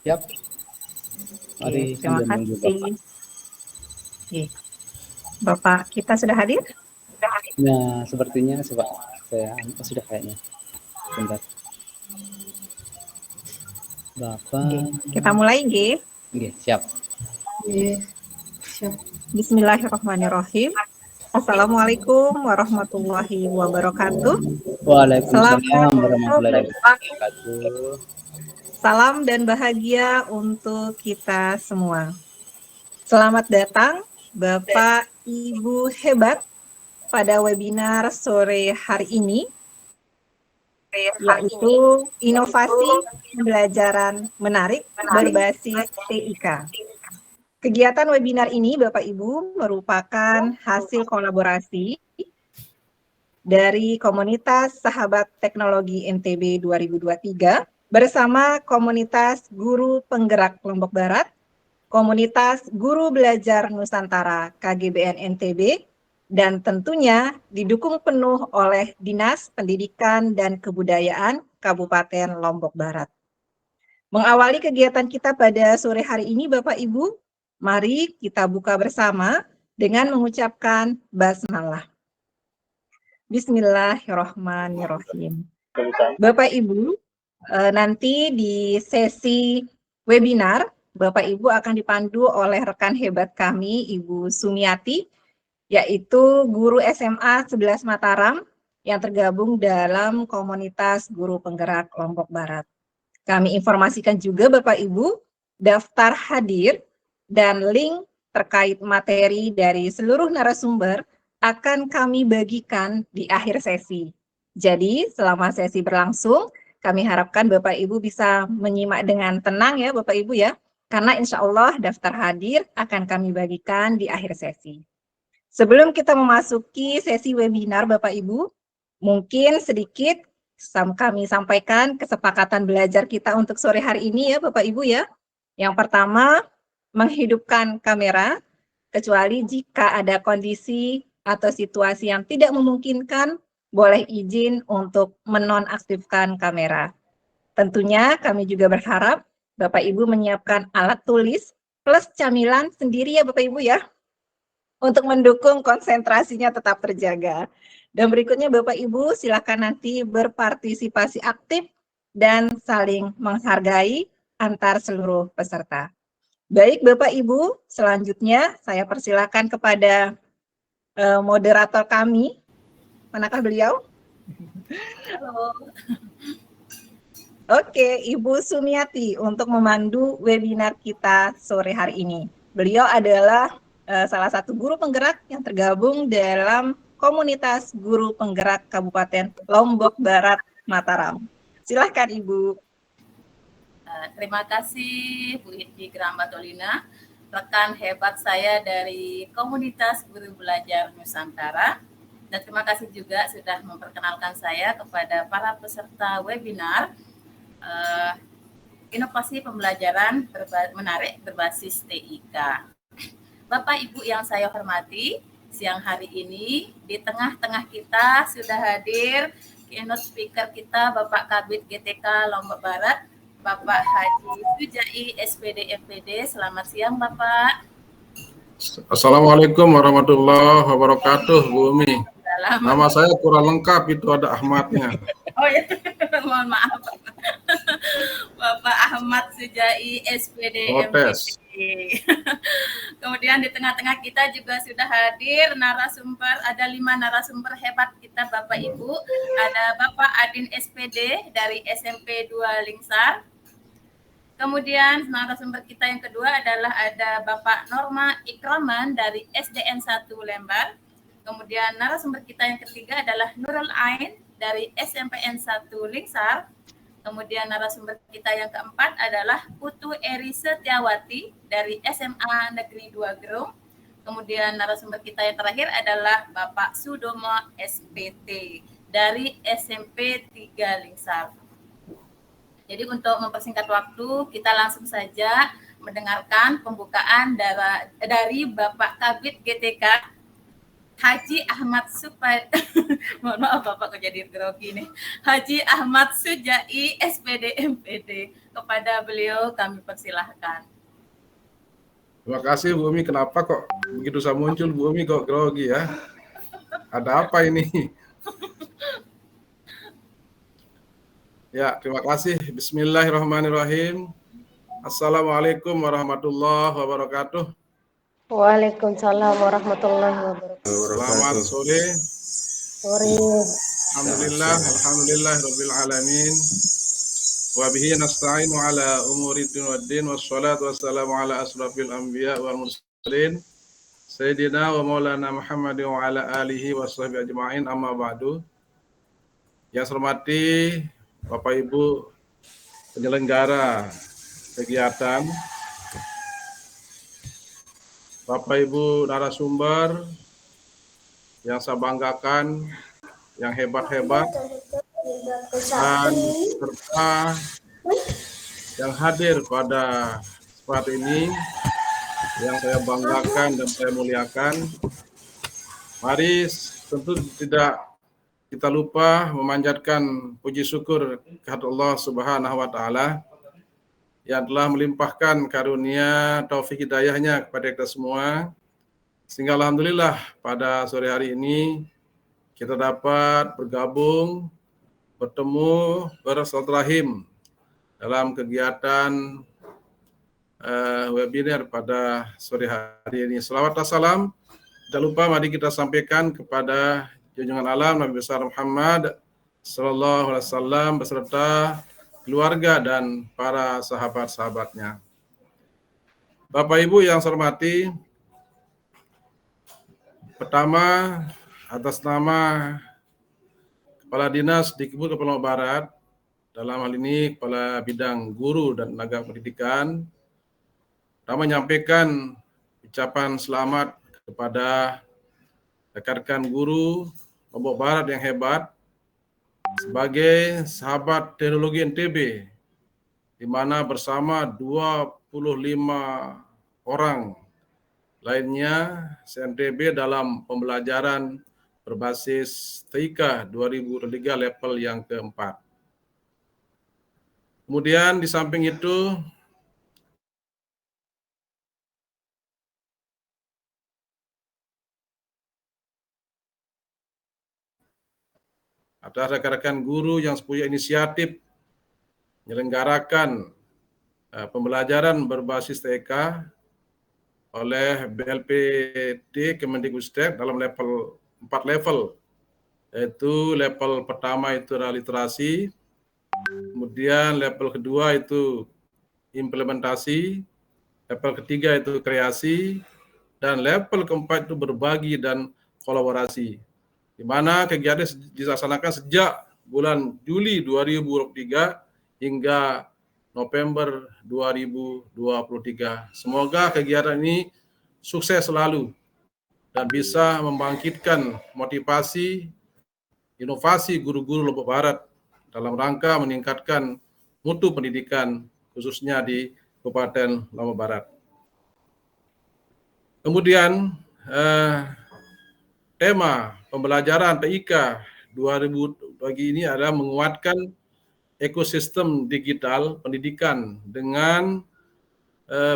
Siap, mari Oke, terima sambil menunggu Bapak. kasih. Oke, Bapak kita sudah hadir? Nah, sepertinya saya sudah kayaknya. Bentar, Oke, Bapak. kita mulai, G. Oke, siap. Iya, siap. Bismillahirrahmanirrahim. Assalamualaikum warahmatullahi wabarakatuh. Waalaikumsalam Selamat warahmatullahi wabarakatuh. salam dan bahagia untuk kita semua. Selamat datang Bapak Ibu hebat pada webinar sore hari ini, yaitu inovasi pembelajaran menarik berbasis TIK. Kegiatan webinar ini, Bapak Ibu, merupakan hasil kolaborasi dari komunitas Sahabat Teknologi NTB 2023 bersama komunitas Guru Penggerak Lombok Barat, komunitas Guru Belajar Nusantara KGBN NTB, dan tentunya didukung penuh oleh Dinas Pendidikan dan Kebudayaan Kabupaten Lombok Barat. Mengawali kegiatan kita pada sore hari ini, Bapak Ibu, mari kita buka bersama dengan mengucapkan basmalah. Bismillahirrahmanirrahim. Bapak Ibu, nanti di sesi webinar, Bapak Ibu akan dipandu oleh rekan hebat kami, Ibu Sumiati, yaitu guru SMA 11 Mataram yang tergabung dalam komunitas guru penggerak Lombok Barat. Kami informasikan juga Bapak Ibu, daftar hadir dan link terkait materi dari seluruh narasumber akan kami bagikan di akhir sesi. Jadi selama sesi berlangsung, kami harapkan Bapak Ibu bisa menyimak dengan tenang ya Bapak Ibu ya, karena insya Allah daftar hadir akan kami bagikan di akhir sesi. Sebelum kita memasuki sesi webinar Bapak Ibu, mungkin sedikit kami sampaikan kesepakatan belajar kita untuk sore hari ini ya Bapak Ibu ya. Yang pertama, menghidupkan kamera, kecuali jika ada kondisi atau situasi yang tidak memungkinkan, boleh izin untuk menonaktifkan kamera. Tentunya kami juga berharap Bapak Ibu menyiapkan alat tulis plus camilan sendiri ya Bapak Ibu ya, untuk mendukung konsentrasinya tetap terjaga. Dan berikutnya Bapak Ibu silakan nanti berpartisipasi aktif dan saling menghargai antar seluruh peserta. Baik Bapak Ibu, selanjutnya saya persilakan kepada moderator kami. Manakah beliau? Halo. Oke, Ibu Sumiati untuk memandu webinar kita sore hari ini. Beliau adalah salah satu guru penggerak yang tergabung dalam komunitas guru penggerak Kabupaten Lombok Barat, Mataram. Silahkan Ibu. Terima kasih Bu Iti Grambatolina, rekan hebat saya dari komunitas guru belajar Nusantara. Dan terima kasih juga sudah memperkenalkan saya kepada para peserta webinar inovasi pembelajaran menarik berbasis TIK. Bapak Ibu yang saya hormati, siang hari ini di tengah-tengah kita sudah hadir keynote speaker kita Bapak Kabid GTK Lombok Barat, Bapak Haji Sujai SPD FPD. Selamat siang Bapak. Assalamualaikum warahmatullahi wabarakatuh, Bu Umi. Nama saya kurang lengkap, itu ada Ahmadnya. Oh ya, mohon maaf. Bapak Ahmad Sujai SPD FPD. Kemudian di tengah-tengah kita juga sudah hadir narasumber, ada 5 narasumber hebat kita Bapak Ibu. Ada Bapak Adin SPD dari SMP 2 Lingsar. Kemudian narasumber kita yang kedua adalah ada Bapak Norma Ikraman dari SDN 1 Lembar. Kemudian narasumber kita yang ketiga adalah Nurul Ain dari SMPN 1 Lingsar. Kemudian narasumber kita yang keempat adalah Putu Eri Setiawati dari SMA Negeri 2 Gerung. Kemudian narasumber kita yang terakhir adalah Bapak Sudomo SPT dari SMP 3 Lingsar. Jadi untuk mempersingkat waktu, kita langsung saja mendengarkan pembukaan dari Bapak Kabid GTK Haji Ahmad mohon maaf Bapak kok jadi grogi nih. Haji Ahmad Sujai, SPD MPD. Kepada beliau kami persilahkan. Terima kasih Bu Umi. Kenapa kok begitu saya muncul Bu Umi kok grogi ya? Ada apa ini? Ya, terima kasih. Bismillahirrahmanirrahim. Assalamualaikum warahmatullahi wabarakatuh. Waalaikumsalam warahmatullahi wabarakatuh. Selamat sore. Sore. Alhamdulillah rabbil alamin. Wa bihi nasta'inu ala umuri din waddin wassalatu wassalamu ala asrafil anbiya wal mursalin sayyidina wa maulana Muhammadin wa ala alihi washabihi ajma'in, amma ba'du. Yang saya hormati Bapak Ibu penyelenggara kegiatan, Bapak Ibu narasumber yang saya banggakan, yang hebat-hebat, dan serta yang hadir pada saat ini yang saya banggakan dan saya muliakan. Mari tentu tidak kita lupa memanjatkan puji syukur kehadirat Allah Subhanahu wa taala yang telah melimpahkan karunia taufik hidayahnya kepada kita semua, sehingga alhamdulillah pada sore hari ini kita dapat bergabung, bertemu, bersilaturahim dalam kegiatan webinar pada sore hari ini. Selawat dan salam tidak lupa mari kita sampaikan kepada junjungan alam Nabi besar Muhammad sallallahu alaihi wasallam beserta keluarga dan para sahabat-sahabatnya. Bapak Ibu yang saya hormati, pertama atas nama Kepala Dinas Dikbud Kabupaten Lombok Barat, dalam hal ini Kepala Bidang Guru dan Tenaga Pendidikan, pertama menyampaikan ucapan selamat kepada rekan-rekan guru Lombok Barat yang hebat sebagai sahabat teknologi NTB, di mana bersama 25 orang lainnya se-NTB dalam pembelajaran berbasis TIK 2003 level yang keempat. Kemudian di samping itu ada rekan-rekan guru yang punya inisiatif menyelenggarakan pembelajaran berbasis TK oleh BLPD Kemendikbudristek dalam level 4 level, yaitu level pertama itu adalah literasi, kemudian level kedua itu implementasi, level ketiga itu kreasi, dan level keempat itu berbagi dan kolaborasi, di mana kegiatan dilaksanakan sejak bulan Juli 2023 hingga November 2023. Semoga kegiatan ini sukses selalu dan bisa membangkitkan motivasi, inovasi guru-guru Lombok Barat dalam rangka meningkatkan mutu pendidikan khususnya di Kabupaten Lombok Barat. Kemudian tema pembelajaran TIK 2000 pagi ini adalah menguatkan ekosistem digital pendidikan dengan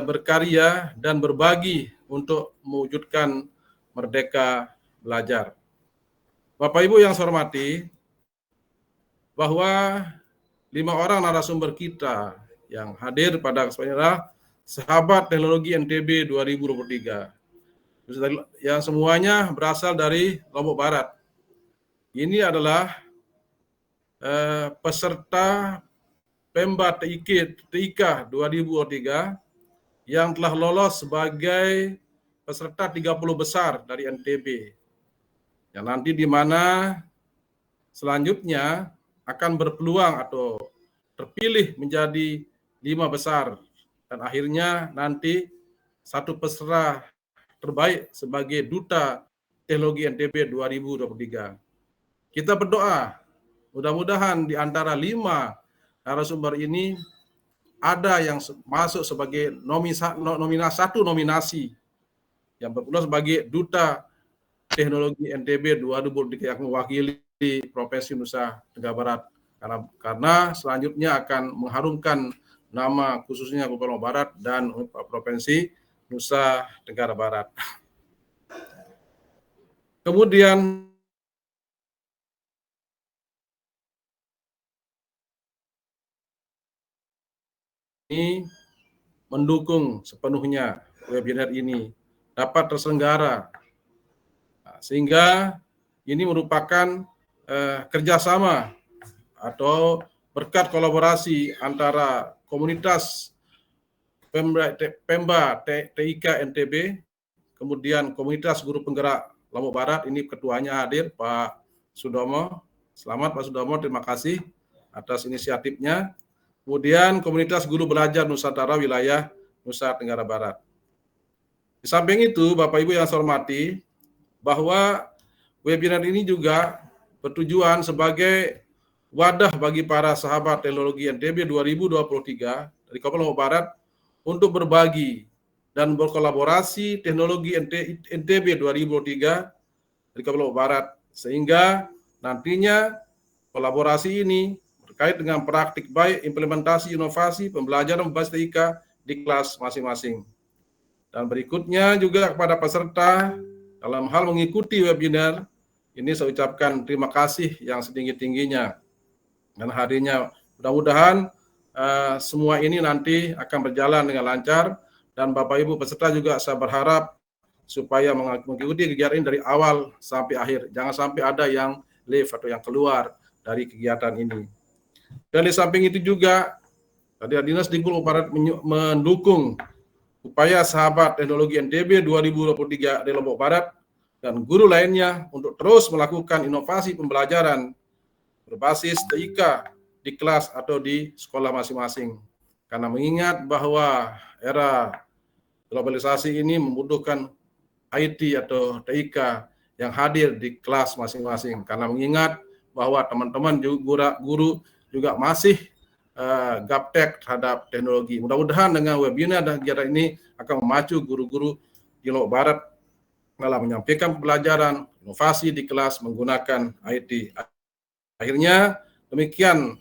berkarya dan berbagi untuk mewujudkan merdeka belajar. Bapak Ibu yang saya hormati, bahwa 5 orang narasumber kita yang hadir pada kesempatan adalah sahabat teknologi NTB 2023. Yang semuanya berasal dari Lombok Barat. Ini adalah peserta Pemba TIK 2023 yang telah lolos sebagai peserta 30 besar dari NTB. Yang nanti di mana selanjutnya akan berpeluang atau terpilih menjadi 5 besar dan akhirnya nanti satu peserta terbaik sebagai duta teknologi NTB 2023. Kita berdoa mudah-mudahan di antara 5 narasumber ini ada yang masuk sebagai satu nominasi yang berpeluang sebagai duta Teknologi NTB 2023 yang mewakili Provinsi Nusa Tenggara Barat. Karena selanjutnya akan mengharumkan nama khususnya Gubernur Barat dan Provinsi Nusa Tenggara Barat. Kemudian ini mendukung sepenuhnya webinar ini dapat terselenggara, sehingga ini merupakan kerjasama atau berkat kolaborasi antara komunitas Pemba TIK NTB, kemudian komunitas guru penggerak Lombok Barat, ini ketuanya hadir Pak Sudomo. Selamat Pak Sudomo, terima kasih atas inisiatifnya. Kemudian komunitas guru belajar Nusantara wilayah Nusa Tenggara Barat. Di samping itu, Bapak Ibu yang saya hormati, bahwa webinar ini juga bertujuan sebagai wadah bagi para sahabat teknologi NTB 2023 dari Kabupaten Lombok Barat untuk berbagi dan berkolaborasi teknologi NTB 2023 dari Kabupaten Lombok Barat, sehingga nantinya kolaborasi ini terkait dengan praktik baik implementasi inovasi pembelajaran berbasis TIK di kelas masing-masing. Dan berikutnya juga kepada peserta dalam hal mengikuti webinar ini, saya ucapkan terima kasih yang setinggi-tingginya. Dan harinya mudah-mudahan semua ini nanti akan berjalan dengan lancar, dan Bapak Ibu peserta juga saya berharap supaya mengikuti kegiatan ini dari awal sampai akhir. Jangan sampai ada yang leave atau yang keluar dari kegiatan ini. Dan di samping itu juga tadi Dinas Dikbud Barat mendukung upaya sahabat teknologi NTB 2023 di Lombok Barat dan guru lainnya untuk terus melakukan inovasi pembelajaran berbasis TIK di kelas atau di sekolah masing-masing. Karena mengingat bahwa era globalisasi ini membutuhkan IT atau TIK yang hadir di kelas masing-masing. Karena mengingat bahwa teman-teman guru juga masih gaptek terhadap teknologi. Mudah-mudahan dengan webinar dan kegiatan ini akan memacu guru-guru di Lombok Barat dalam menyampaikan pembelajaran inovasi di kelas menggunakan IT. Akhirnya demikian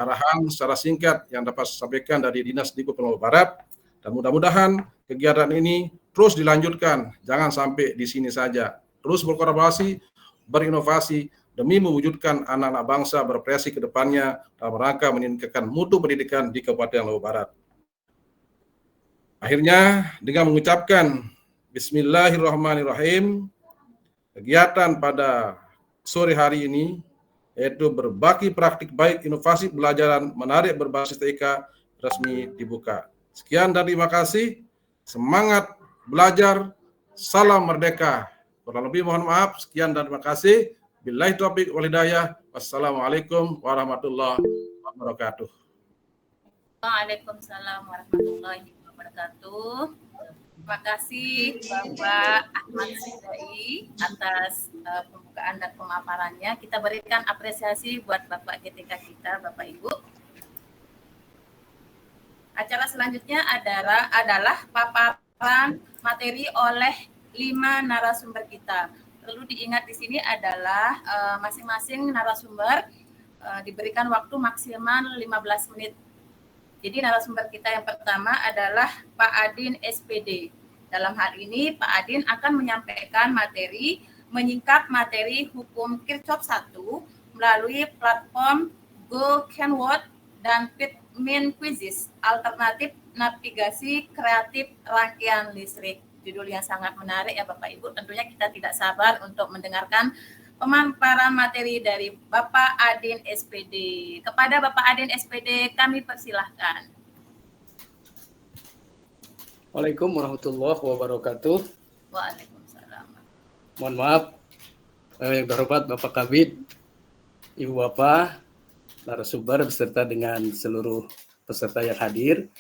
arahan secara singkat yang dapat saya sampaikan dari Dinas Dikbud Lombok Barat, dan mudah-mudahan kegiatan ini terus dilanjutkan, jangan sampai di sini saja. Terus berkolaborasi, berinovasi demi mewujudkan anak-anak bangsa berprestasi ke depannya dalam rangka meningkatkan mutu pendidikan di Kabupaten Lombok Barat. Akhirnya dengan mengucapkan Bismillahirrahmanirrahim, kegiatan pada sore hari ini yaitu berbagi praktik baik inovasi pembelajaran menarik berbasis TIK resmi dibuka. Sekian dan terima kasih. Semangat belajar. Salam merdeka. Kurang lebih mohon maaf. Sekian dan terima kasih. Billahi taufiq wal hidayah. Wassalamualaikum warahmatullahi wabarakatuh. Waalaikumsalam warahmatullahi wabarakatuh. Terima kasih Bapak Ahmad Sujai atas pembukaan dan pemaparannya. Kita berikan apresiasi buat Bapak GTK kita, Bapak Ibu. Acara selanjutnya adalah paparan materi oleh 5 narasumber kita. Perlu diingat di sini adalah masing-masing narasumber diberikan waktu maksimal 15 menit. Jadi narasumber kita yang pertama adalah Pak Adin SPD. Dalam hal ini Pak Adin akan menyampaikan materi menyingkap materi hukum Kirchhoff 1 melalui platform Go Canword dan Fitmin Quizzes, alternatif navigasi kreatif rangkaian listrik. Judul yang sangat menarik ya Bapak Ibu. Tentunya kita tidak sabar untuk mendengarkan pemaparan materi dari Bapak Adin SPD. Kepada Bapak Adin SPD kami persilahkan. Waalaikumsalam warahmatullahi wabarakatuh. Waalaikumsalam. Mohon maaf, yang terhormat Bapak Kabid, Ibu Bapak, narasumber beserta dengan seluruh peserta yang hadir.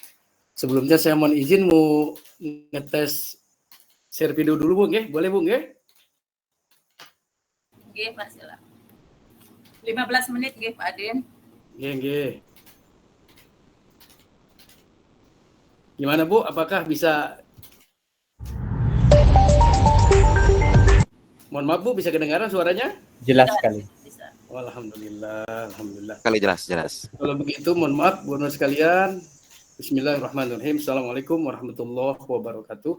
Sebelumnya saya mohon izin mau ngetes share video dulu, Bung, boleh Bung, Oke, Pak, silakan. 15 menit, Pak Adin. Gimana Bu? Apakah bisa Mohon maaf Bu, bisa kedengaran suaranya? Jelas sekali. Bisa. Oh, alhamdulillah. Kali jelas. Kalau begitu mohon maaf Bu Nur sekalian. Bismillahirrahmanirrahim. Assalamualaikum warahmatullahi wabarakatuh.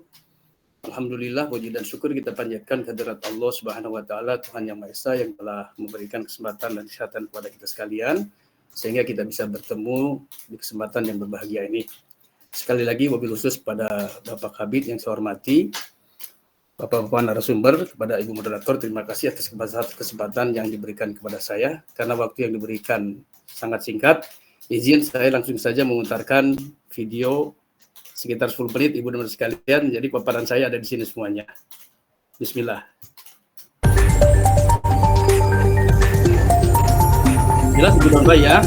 Alhamdulillah, puji dan syukur kita panjatkan kehadirat Allah Subhanahu wa taala, Tuhan Yang Maha Esa yang telah memberikan kesempatan dan kesehatan kepada kita sekalian sehingga kita bisa bertemu di kesempatan yang berbahagia ini. Sekali lagi wabil khusus pada Bapak Kabid yang saya hormati, Bapak-bapak narasumber, kepada Ibu Moderator, terima kasih atas kesempatan yang diberikan kepada saya. Karena waktu yang diberikan sangat singkat, izin saya langsung saja memutarkan video sekitar 10 menit, Ibu dan sekalian. Jadi paparan saya ada di sini semuanya. Bismillah. Jelas Ibu dan Bapak ya?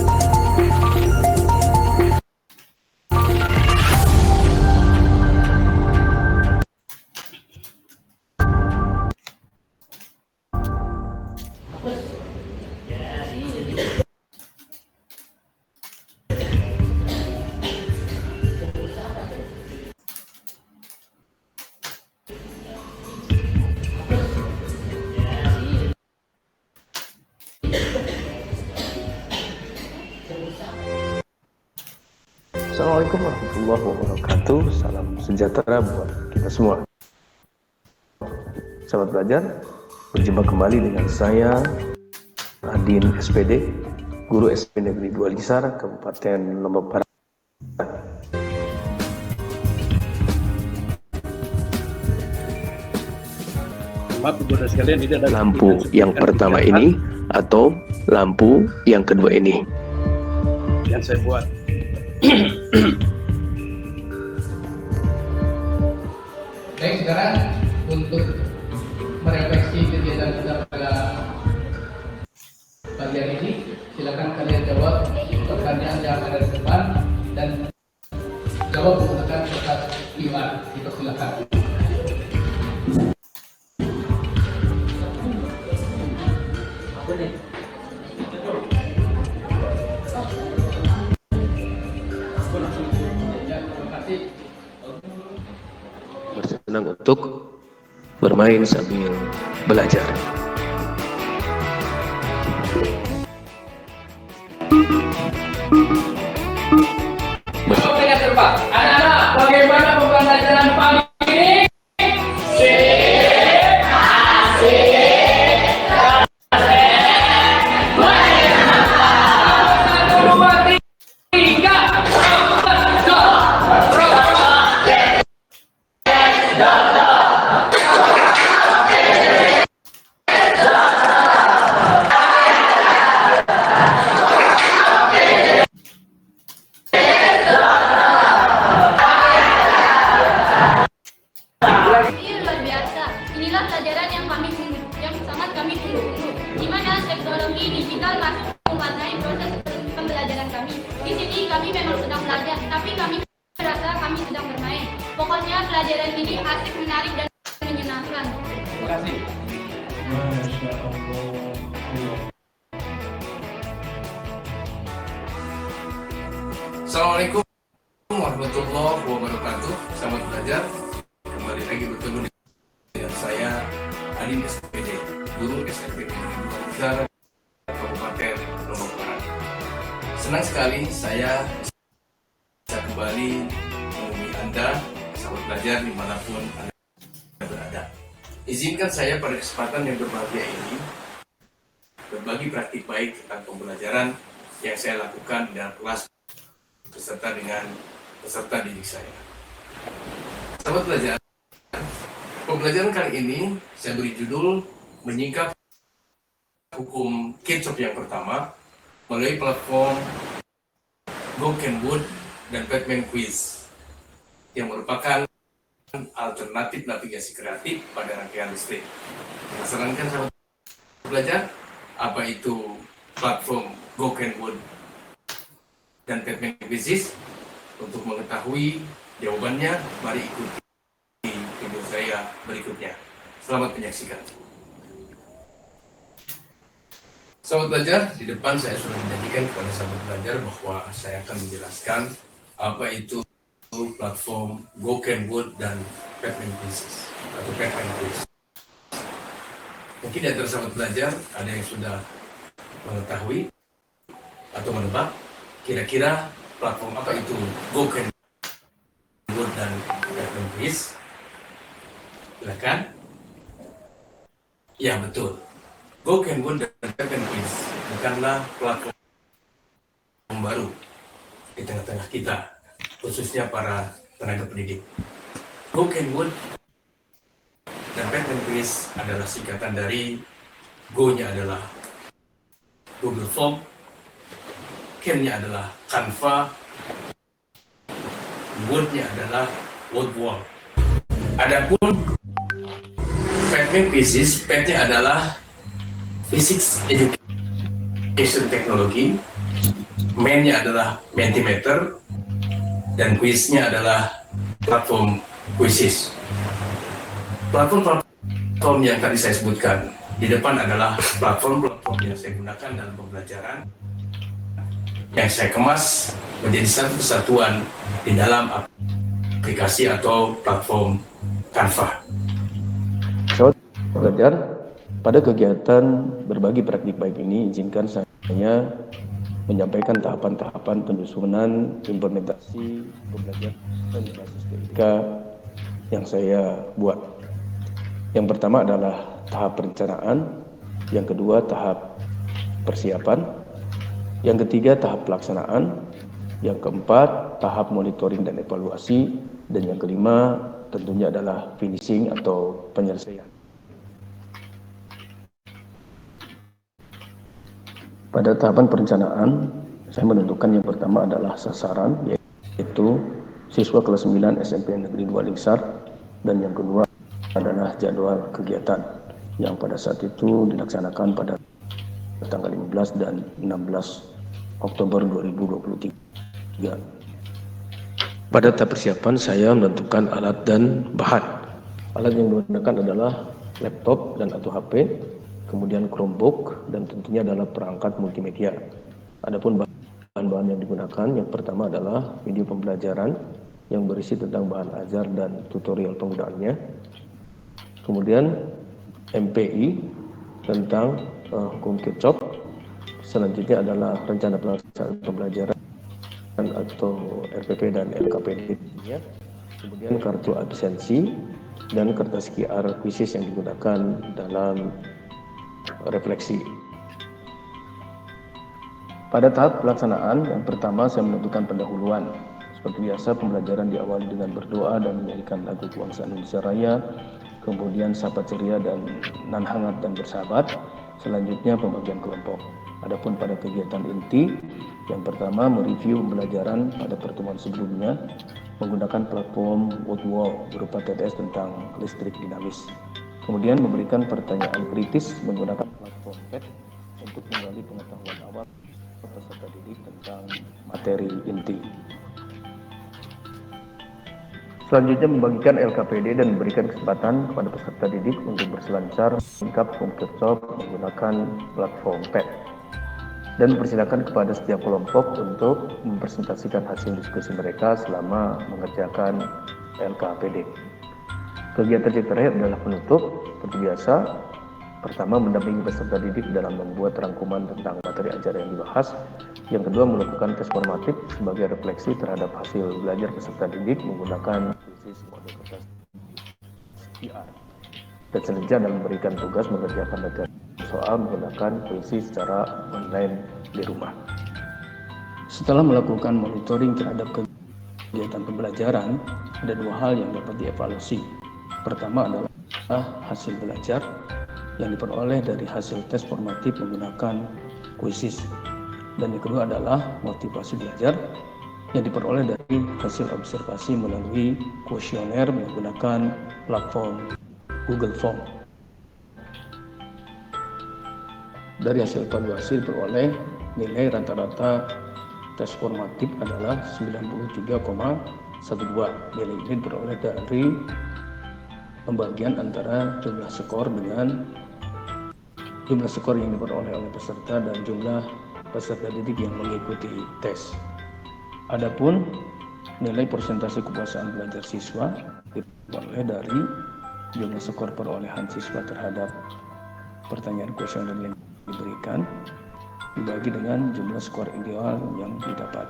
Assalamualaikum warahmatullahi wabarakatuh. Salam sejahtera buat kita semua. Sahabat belajar, berjumpa kembali dengan saya Adin SPD, Guru SPD Negeri 2 Lisar, Kabupaten Lombok Barat. Maaf Ibu dan sekalian, ini adalah Lampu yang pertama ini atau lampu yang kedua ini. yang saya buat. Baik, sekarang untuk merefleksi kegiatan kita pada bagian ini, silakan kalian jawab pertanyaan yang ada di depan dan jawab menggunakan kertas iwan. Dipersilakan. Bersenang untuk bermain sambil belajar. Anak-anak, bagaimana pembelajaran pagi ini? Assalamualaikum warahmatullahi wabarakatuh. Selamat belajar. Kembali lagi bertemu dengan saya Adin SPD, Guru SMP Negeri 2 Lisar, Kabupaten Lombok Barat. Senang sekali saya bisa kembali menemui Anda, sahabat belajar dimanapun Anda berada. Izinkan saya pada kesempatan yang berbahagia ini berbagi praktik baik tentang pembelajaran yang saya lakukan dalam kelas beserta dengan peserta didik saya. Sahabat belajar, pembelajaran kali ini saya beri judul menyingkap hukum Kirchhoff yang pertama melalui platform Go Kenwood dan Batman Quiz yang merupakan alternatif navigasi kreatif pada rangkaian listrik. Penasaran kan sahabat belajar? Apa itu platform Go Kenwood dan Batman Quiz? Untuk mengetahui jawabannya, mari ikuti video saya berikutnya. Selamat menyaksikan. Sahabat belajar, di depan saya sudah menjanjikan kepada sahabat belajar bahwa saya akan menjelaskan apa itu platform Go Kenwood dan Batman Quiz atau Batman Quiz. Mungkin di antara sahabat belajar ada yang sudah mengetahui atau menebak kira-kira platform apa itu GoCanWorld dan Quiz. Silakan. Ya betul. GoCanWorld dan Quiz bukanlah platform baru di tengah-tengah kita, khususnya para tenaga pendidik. GoCanWorld dan Quiz adalah singkatan dari Go-nya adalah Google Form, Can-nya adalah Canva, Word-nya adalah WordWall. Adapun Quizzes, P-nya adalah Physics Education Technology, Main-nya adalah Mentimeter, dan Quiz-nya adalah platform Quizzes. Platform yang tadi saya sebutkan di depan adalah platform yang saya gunakan dalam pembelajaran, yang saya kemas menjadi satu kesatuan di dalam aplikasi atau platform Canva. Sahabat belajar, pada kegiatan berbagi praktik baik ini, izinkan saya menyampaikan tahapan-tahapan penyusunan implementasi pembelajaran berbasis TIK yang saya buat. Yang pertama adalah tahap perencanaan, yang kedua tahap persiapan, yang ketiga tahap pelaksanaan, yang keempat tahap monitoring dan evaluasi, dan yang kelima tentunya adalah finishing atau penyelesaian. Pada tahapan perencanaan, saya menentukan yang pertama adalah sasaran, yaitu siswa kelas 9 SMP Negeri 2 Lingsar, dan yang kedua adalah jadwal kegiatan yang pada saat itu dilaksanakan pada tanggal 15 dan 16 Oktober 2023. Pada tahap persiapan, saya menentukan alat dan bahan. Alat yang digunakan adalah laptop dan atau HP, kemudian Chromebook, dan tentunya adalah perangkat multimedia. Adapun bahan-bahan yang digunakan, yang pertama adalah video pembelajaran yang berisi tentang bahan ajar dan tutorial penggunaannya. Kemudian MPI tentang hukum Kirchhoff. Selanjutnya adalah rencana pelaksanaan pembelajaran atau RPP dan LKPD. Kemudian kartu absensi dan kertas QR khusus yang digunakan dalam refleksi. Pada tahap pelaksanaan, yang pertama saya menentukan pendahuluan. Seperti biasa, pembelajaran diawali dengan berdoa dan menyanyikan lagu kebangsaan Indonesia Raya, kemudian sapa ceria dan nan hangat dan bersahabat. Selanjutnya pembagian kelompok. Adapun pada kegiatan inti, yang pertama mereview pembelajaran pada pertemuan sebelumnya menggunakan platform WordWall berupa TTS tentang listrik dinamis. Kemudian memberikan pertanyaan kritis menggunakan platform PET untuk menggali pengetahuan awal peserta didik tentang materi inti. Selanjutnya membagikan LKPD dan memberikan kesempatan kepada peserta didik untuk berselancar lengkap Kirchhoff menggunakan platform PET. Dan mempersilakan kepada setiap kelompok untuk mempresentasikan hasil diskusi mereka selama mengerjakan LKPD. Kegiatan yang terakhir adalah penutup. Seperti biasa, pertama mendampingi peserta didik dalam membuat rangkuman tentang materi ajar yang dibahas. Yang kedua, melakukan tes formatif sebagai refleksi terhadap hasil belajar peserta didik menggunakan kuisis mode kertas QR. Dan selanjutnya adalah memberikan tugas mengerjakan latihan soal menggunakan kuisis secara online di rumah. Setelah melakukan monitoring terhadap kegiatan pembelajaran, ada dua hal yang dapat dievaluasi. Pertama adalah hasil belajar yang diperoleh dari hasil tes formatif menggunakan kuisis. Dan yang kedua adalah motivasi belajar yang diperoleh dari hasil observasi melalui kuesioner menggunakan platform Google Form. Dari hasil evaluasi diperoleh nilai rata-rata tes formatif adalah 93,12. Nilai ini diperoleh dari pembagian antara jumlah skor dengan jumlah skor yang diperoleh oleh peserta dan jumlah peserta didik yang mengikuti tes. Adapun nilai persentase kepuasan belajar siswa diperoleh dari jumlah skor perolehan siswa terhadap pertanyaan kuesioner yang diberikan dibagi dengan jumlah skor ideal yang didapat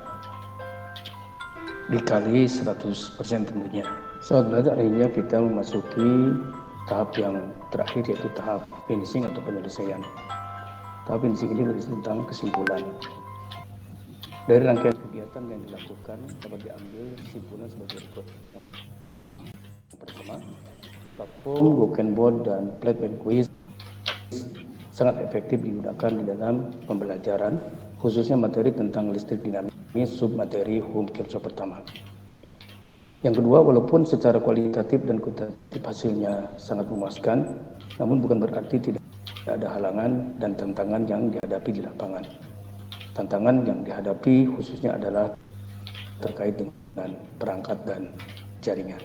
dikali 100% tentunya. Saat belajar akhirnya kita memasuki tahap yang terakhir, yaitu tahap finishing atau penyelesaian. Tahap finishing ini berisi tentang kesimpulan. Dari rangkaian kegiatan yang dilakukan dapat diambil kesimpulan sebagai berikut. Yang pertama, platform Go-Canboard dan Platform Quiz sangat efektif digunakan di dalam pembelajaran, khususnya materi tentang listrik dinamis submateri home workshop pertama. Yang kedua, walaupun secara kualitatif dan kuantitatif hasilnya sangat memuaskan, namun bukan berarti tidak ada halangan dan tantangan yang dihadapi di lapangan. Tantangan yang dihadapi khususnya adalah terkait dengan perangkat dan jaringan.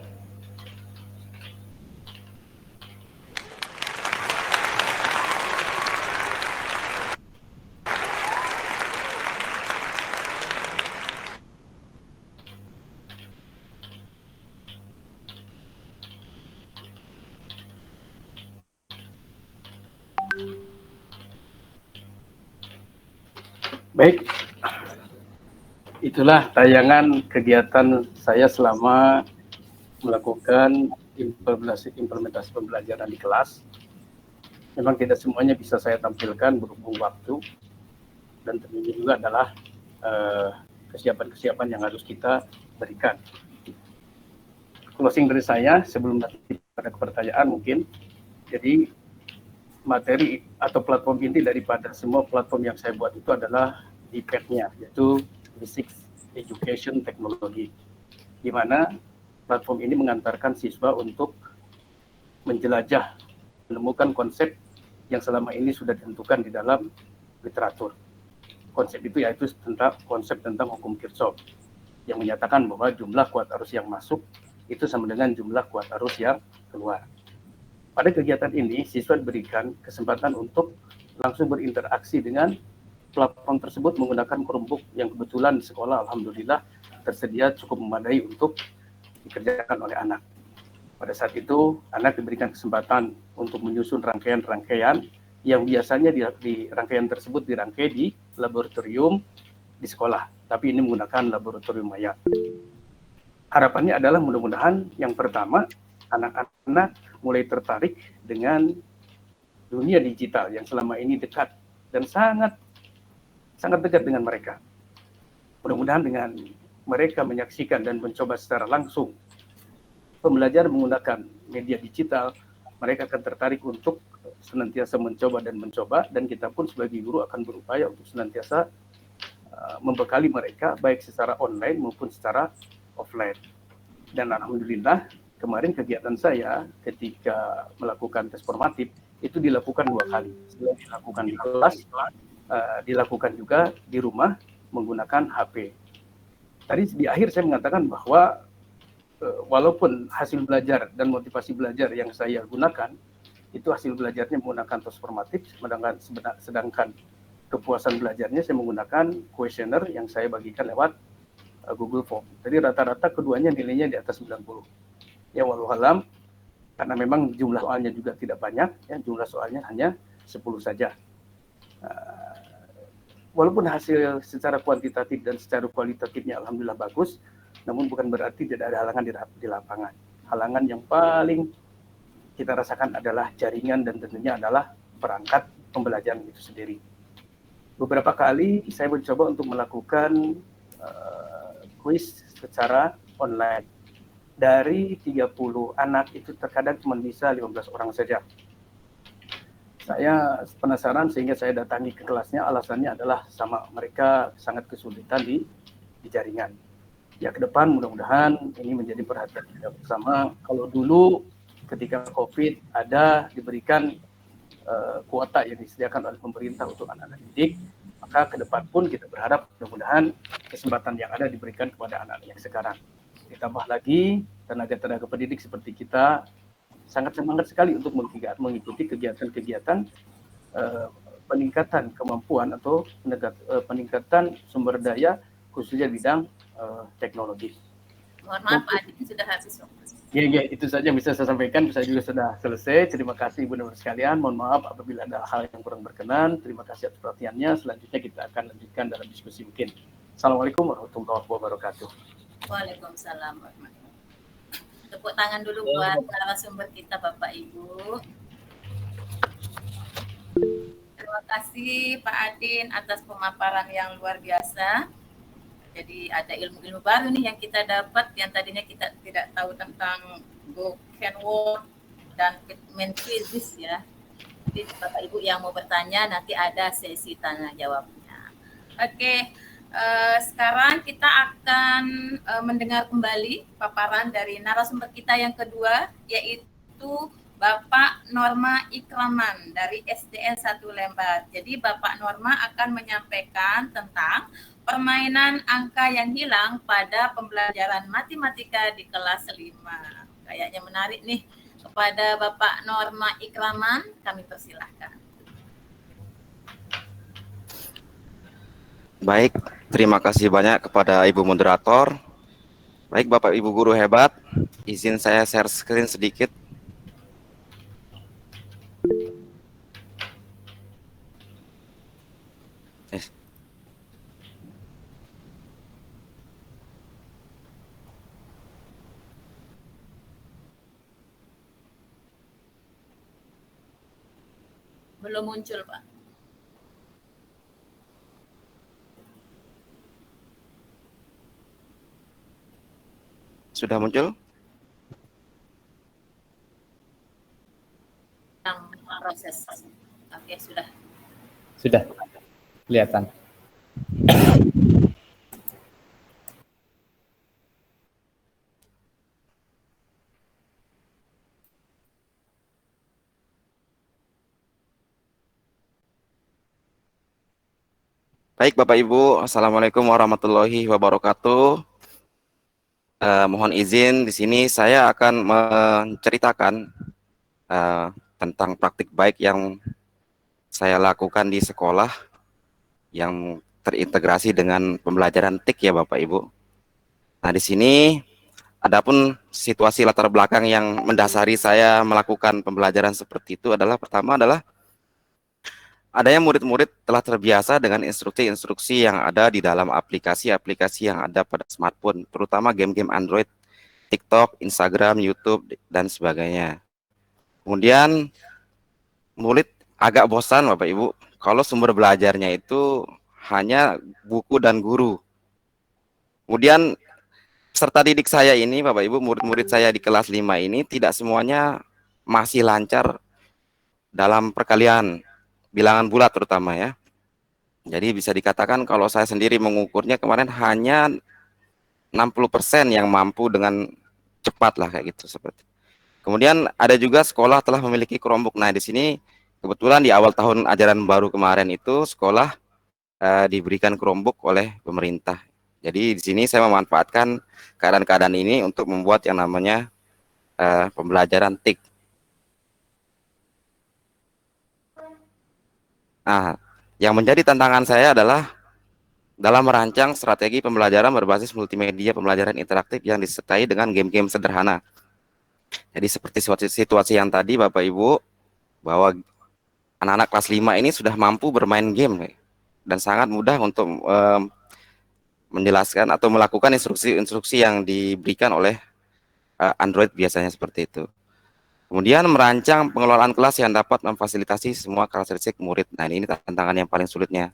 Baik, itulah tayangan kegiatan saya selama melakukan implementasi pembelajaran di kelas. Memang tidak semuanya bisa saya tampilkan berhubung waktu, dan tentunya juga adalah kesiapan-kesiapan yang harus kita berikan. Closing dari saya sebelum nanti pada pertanyaan mungkin. Jadi materi atau platform inti daripada semua platform yang saya buat itu adalah di PET-nya, yaitu Basic Education Technology, di mana platform ini mengantarkan siswa untuk menjelajah, menemukan konsep yang selama ini sudah ditentukan di dalam literatur. Konsep itu yaitu konsep tentang hukum Kirchhoff, yang menyatakan bahwa jumlah kuat arus yang masuk itu sama dengan jumlah kuat arus yang keluar. Pada kegiatan ini, siswa diberikan kesempatan untuk langsung berinteraksi dengan platform tersebut menggunakan Chromebook yang kebetulan di sekolah alhamdulillah tersedia cukup memadai untuk dikerjakan oleh anak. Pada saat itu, anak diberikan kesempatan untuk menyusun rangkaian-rangkaian yang biasanya di rangkaian tersebut dirangkai di laboratorium di sekolah, tapi ini menggunakan laboratorium maya. Harapannya adalah mudah-mudahan yang pertama, anak-anak mulai tertarik dengan dunia digital yang selama ini dekat dan sangat dekat dengan mereka. Mudah-mudahan dengan mereka menyaksikan dan mencoba secara langsung pembelajaran menggunakan media digital, mereka akan tertarik untuk senantiasa mencoba, dan kita pun sebagai guru akan berupaya untuk senantiasa membekali mereka baik secara online maupun secara offline. Dan alhamdulillah kemarin kegiatan saya ketika melakukan tes formatif itu dilakukan 2 kali. Selain dilakukan di kelas, dilakukan juga di rumah menggunakan HP. Tadi di akhir saya mengatakan bahwa walaupun hasil belajar dan motivasi belajar yang saya gunakan itu hasil belajarnya menggunakan tes formatif, sedangkan kepuasan belajarnya saya menggunakan kuesioner yang saya bagikan lewat Google Form. Jadi rata-rata keduanya nilainya di atas 90. Ya walau alam, karena memang jumlah soalnya juga tidak banyak, ya jumlah soalnya hanya 10 saja. Walaupun hasil secara kuantitatif dan secara kualitatifnya alhamdulillah bagus, namun bukan berarti tidak ada halangan di lapangan. Halangan yang paling kita rasakan adalah jaringan dan tentunya adalah perangkat pembelajaran itu sendiri. Beberapa kali saya mencoba untuk melakukan kuis secara online. Dari 30 anak itu terkadang cuma bisa 15 orang saja. Saya penasaran sehingga saya datangi ke kelasnya, alasannya adalah sama, mereka sangat kesulitan di jaringan. Ya ke depan mudah-mudahan ini menjadi perhatian kita bersama. Kalau dulu ketika COVID ada diberikan kuota yang disediakan oleh pemerintah untuk anak-anak didik, maka ke depan pun kita berharap mudah-mudahan kesempatan yang ada diberikan kepada anak-anak yang sekarang. Ditambah lagi tenaga-tenaga pendidik seperti kita sangat semangat sekali untuk mengikuti kegiatan-kegiatan peningkatan kemampuan atau peningkatan sumber daya khususnya bidang teknologi. Mohon maaf, Pak Adin sudah habis waktu. Ya, itu saja yang bisa saya sampaikan. Saya juga sudah selesai. Terima kasih Ibu dan Bapak sekalian. Mohon maaf apabila ada hal yang kurang berkenan. Terima kasih atas perhatiannya. Selanjutnya kita akan lanjutkan dalam diskusi mungkin. Assalamualaikum warahmatullahi wabarakatuh. Waalaikumsalam warahmatullahi wabarakatuh. Tepuk tangan dulu buat narasumber kita Bapak Ibu. Terima kasih Pak Adin atas pemaparan yang luar biasa. Jadi ada ilmu-ilmu baru nih yang kita dapat, yang tadinya kita tidak tahu tentang vocabulary dan main quizzes ya. Jadi Bapak Ibu yang mau bertanya nanti ada sesi tanya jawabnya. Oke, sekarang kita akan mendengar kembali paparan dari narasumber kita yang kedua, yaitu Bapak Norma Ikraman dari SDN 1 Lembar. Jadi Bapak Norma akan menyampaikan tentang permainan angka yang hilang pada pembelajaran matematika di kelas 5. Kayaknya menarik nih. Kepada Bapak Norma Ikraman, kami persilahkan. Baik, terima kasih banyak kepada Ibu Moderator. Baik, Bapak Ibu guru hebat, izin saya share screen sedikit. Belum muncul, Pak. Sudah muncul? Yang proses. Oke, sudah. Sudah kelihatan. Baik Bapak Ibu, Assalamualaikum warahmatullahi wabarakatuh. Mohon izin di sini saya akan menceritakan tentang praktik baik yang saya lakukan di sekolah yang terintegrasi dengan pembelajaran TIK ya Bapak Ibu. Nah di sini adapun situasi latar belakang yang mendasari saya melakukan pembelajaran seperti itu adalah pertama adalah adanya murid-murid telah terbiasa dengan instruksi-instruksi yang ada di dalam aplikasi-aplikasi yang ada pada smartphone, terutama game-game Android, TikTok, Instagram, YouTube, dan sebagainya. Kemudian murid agak bosan Bapak Ibu, kalau sumber belajarnya itu hanya buku dan guru. Kemudian peserta didik saya ini, Bapak Ibu, murid-murid saya di kelas 5 ini tidak semuanya masih lancar dalam perkalian bilangan bulat terutama ya. Jadi bisa dikatakan kalau saya sendiri mengukurnya kemarin hanya 60% yang mampu dengan cepat lah kayak gitu seperti. Kemudian ada juga sekolah telah memiliki Chromebook. Nah di sini kebetulan di awal tahun ajaran baru kemarin itu sekolah diberikan Chromebook oleh pemerintah. Jadi di sini saya memanfaatkan keadaan-keadaan ini untuk membuat yang namanya pembelajaran TIK. Nah, yang menjadi tantangan saya adalah dalam merancang strategi pembelajaran berbasis multimedia pembelajaran interaktif yang disertai dengan game-game sederhana. Jadi seperti situasi yang tadi Bapak Ibu, bahwa anak-anak kelas 5 ini sudah mampu bermain game dan sangat mudah untuk menjelaskan atau melakukan instruksi-instruksi yang diberikan oleh Android biasanya seperti itu. Kemudian merancang pengelolaan kelas yang dapat memfasilitasi semua karakteristik murid. Nah, ini tantangan yang paling sulitnya.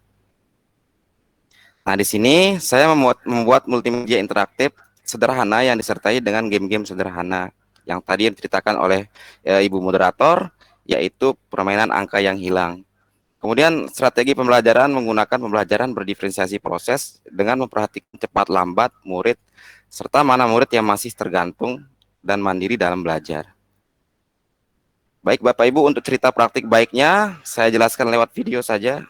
Nah, di sini saya membuat multimedia interaktif sederhana yang disertai dengan game-game sederhana yang tadi diceritakan oleh Ibu Moderator, yaitu permainan angka yang hilang. Kemudian strategi pembelajaran menggunakan pembelajaran berdiferensiasi proses dengan memperhatikan cepat lambat murid, serta mana murid yang masih tergantung dan mandiri dalam belajar. Baik Bapak Ibu, untuk cerita praktik baiknya saya jelaskan lewat video saja.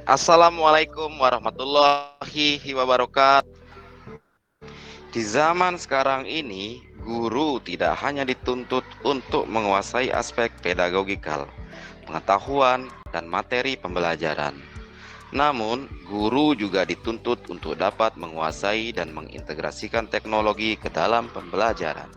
Assalamualaikum warahmatullahi wabarakatuh. Di zaman sekarang ini, guru tidak hanya dituntut untuk menguasai aspek pedagogikal, pengetahuan, dan materi pembelajaran. Namun, guru juga dituntut untuk dapat menguasai dan mengintegrasikan teknologi ke dalam pembelajaran.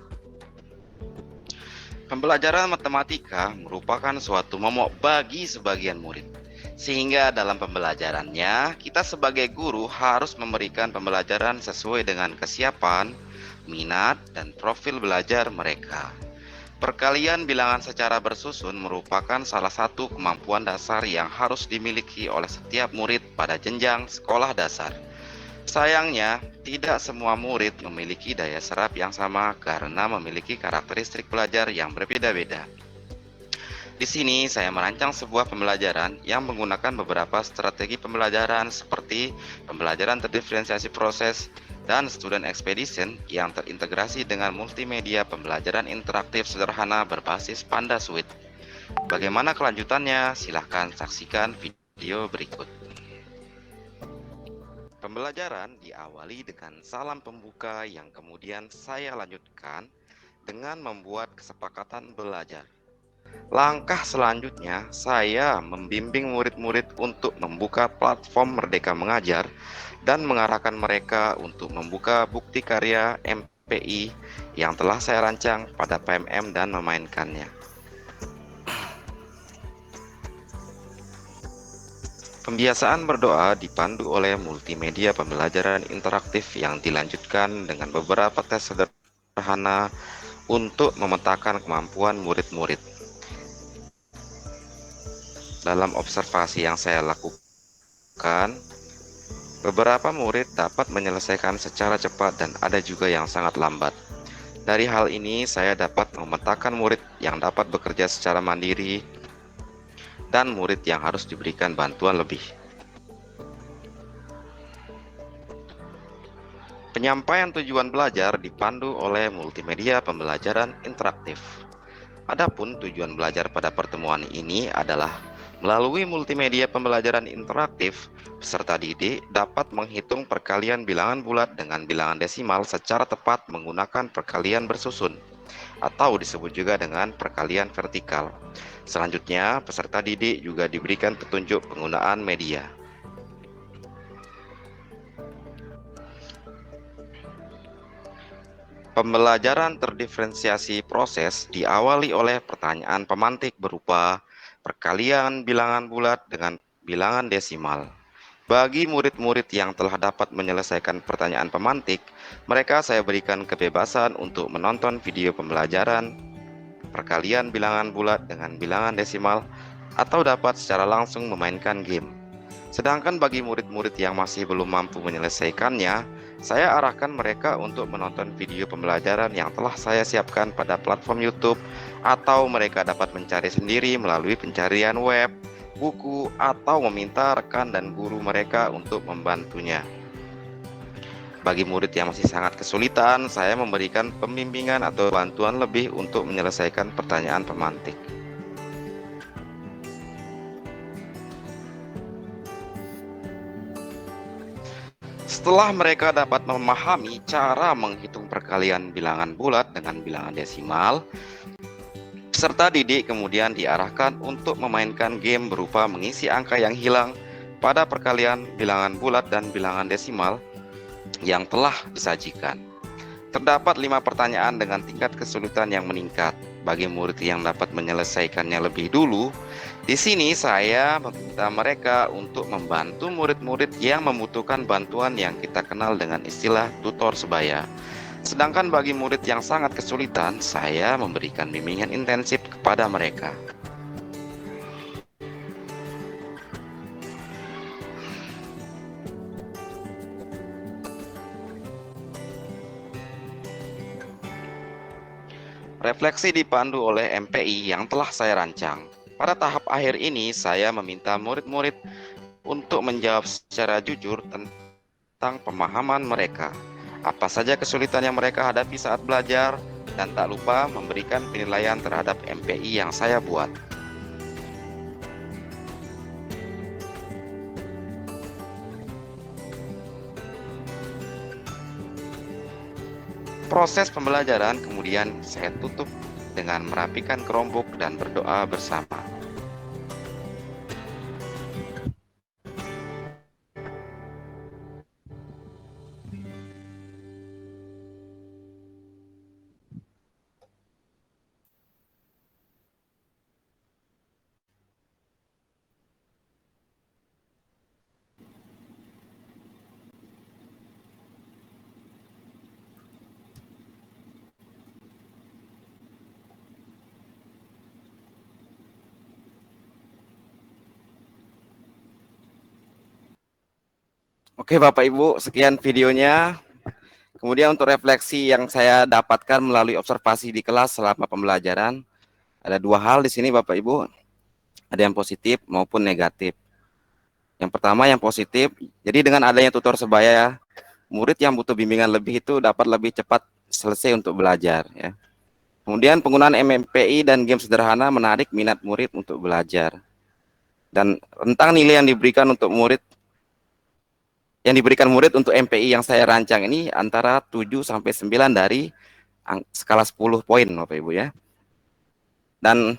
Pembelajaran matematika merupakan suatu momok bagi sebagian murid, sehingga dalam pembelajarannya kita sebagai guru harus memberikan pembelajaran sesuai dengan kesiapan, minat, dan profil belajar mereka. Perkalian bilangan secara bersusun merupakan salah satu kemampuan dasar yang harus dimiliki oleh setiap murid pada jenjang sekolah dasar. Sayangnya, tidak semua murid memiliki daya serap yang sama karena memiliki karakteristik belajar yang berbeda-beda. Di sini saya merancang sebuah pembelajaran yang menggunakan beberapa strategi pembelajaran seperti pembelajaran terdiferensiasi proses dan student expedition yang terintegrasi dengan multimedia pembelajaran interaktif sederhana berbasis Panda Suite. Bagaimana kelanjutannya? Silahkan saksikan video berikut. Pembelajaran diawali dengan salam pembuka yang kemudian saya lanjutkan dengan membuat kesepakatan belajar. Langkah selanjutnya, saya membimbing murid-murid untuk membuka platform Merdeka Mengajar dan mengarahkan mereka untuk membuka bukti karya MPI yang telah saya rancang pada PMM dan memainkannya. Pembiasaan berdoa dipandu oleh multimedia pembelajaran interaktif yang dilanjutkan dengan beberapa tes sederhana untuk memetakan kemampuan murid-murid. Dalam observasi yang saya lakukan, beberapa murid dapat menyelesaikan secara cepat dan ada juga yang sangat lambat. Dari hal ini, saya dapat memetakan murid yang dapat bekerja secara mandiri dan murid yang harus diberikan bantuan lebih. Penyampaian tujuan belajar dipandu oleh multimedia pembelajaran interaktif. Adapun tujuan belajar pada pertemuan ini adalah melalui multimedia pembelajaran interaktif, peserta didik dapat menghitung perkalian bilangan bulat dengan bilangan desimal secara tepat menggunakan perkalian bersusun, atau disebut juga dengan perkalian vertikal. Selanjutnya, peserta didik juga diberikan petunjuk penggunaan media. Pembelajaran terdiferensiasi proses diawali oleh pertanyaan pemantik berupa perkalian bilangan bulat dengan bilangan desimal. Bagi murid-murid yang telah dapat menyelesaikan pertanyaan pemantik, mereka saya berikan kebebasan untuk menonton video pembelajaran perkalian bilangan bulat dengan bilangan desimal atau dapat secara langsung memainkan game. Sedangkan bagi murid-murid yang masih belum mampu menyelesaikannya, saya arahkan mereka untuk menonton video pembelajaran yang telah saya siapkan pada platform YouTube, atau mereka dapat mencari sendiri melalui pencarian web, buku, atau meminta rekan dan guru mereka untuk membantunya. Bagi murid yang masih sangat kesulitan, saya memberikan pembimbingan atau bantuan lebih untuk menyelesaikan pertanyaan pemantik. Setelah mereka dapat memahami cara menghitung perkalian bilangan bulat dengan bilangan desimal, peserta didik kemudian diarahkan untuk memainkan game berupa mengisi angka yang hilang pada perkalian bilangan bulat dan bilangan desimal yang telah disajikan. Terdapat 5 pertanyaan dengan tingkat kesulitan yang meningkat. Bagi murid yang dapat menyelesaikannya lebih dulu, di sini saya meminta mereka untuk membantu murid-murid yang membutuhkan bantuan yang kita kenal dengan istilah tutor sebaya. Sedangkan bagi murid yang sangat kesulitan, saya memberikan bimbingan intensif kepada mereka. Refleksi dipandu oleh MPI yang telah saya rancang. Pada tahap akhir ini, saya meminta murid-murid untuk menjawab secara jujur tentang pemahaman mereka, apa saja kesulitan yang mereka hadapi saat belajar, dan tak lupa memberikan penilaian terhadap MPI yang saya buat. proses pembelajaran kemudian saya tutup dengan merapikan kerombok dan berdoa bersama. Oke Bapak Ibu, sekian videonya. Kemudian untuk refleksi yang saya dapatkan melalui observasi di kelas selama pembelajaran, ada dua hal di sini Bapak Ibu, ada yang positif maupun negatif. Yang pertama yang positif, jadi dengan adanya tutor sebaya, murid yang butuh bimbingan lebih itu dapat lebih cepat selesai untuk belajar. Ya. Kemudian penggunaan MMPI dan game sederhana menarik minat murid untuk belajar. Dan rentang nilai yang diberikan murid untuk MPI yang saya rancang ini antara 7 sampai 9 dari skala 10 poin Bapak Ibu ya. Dan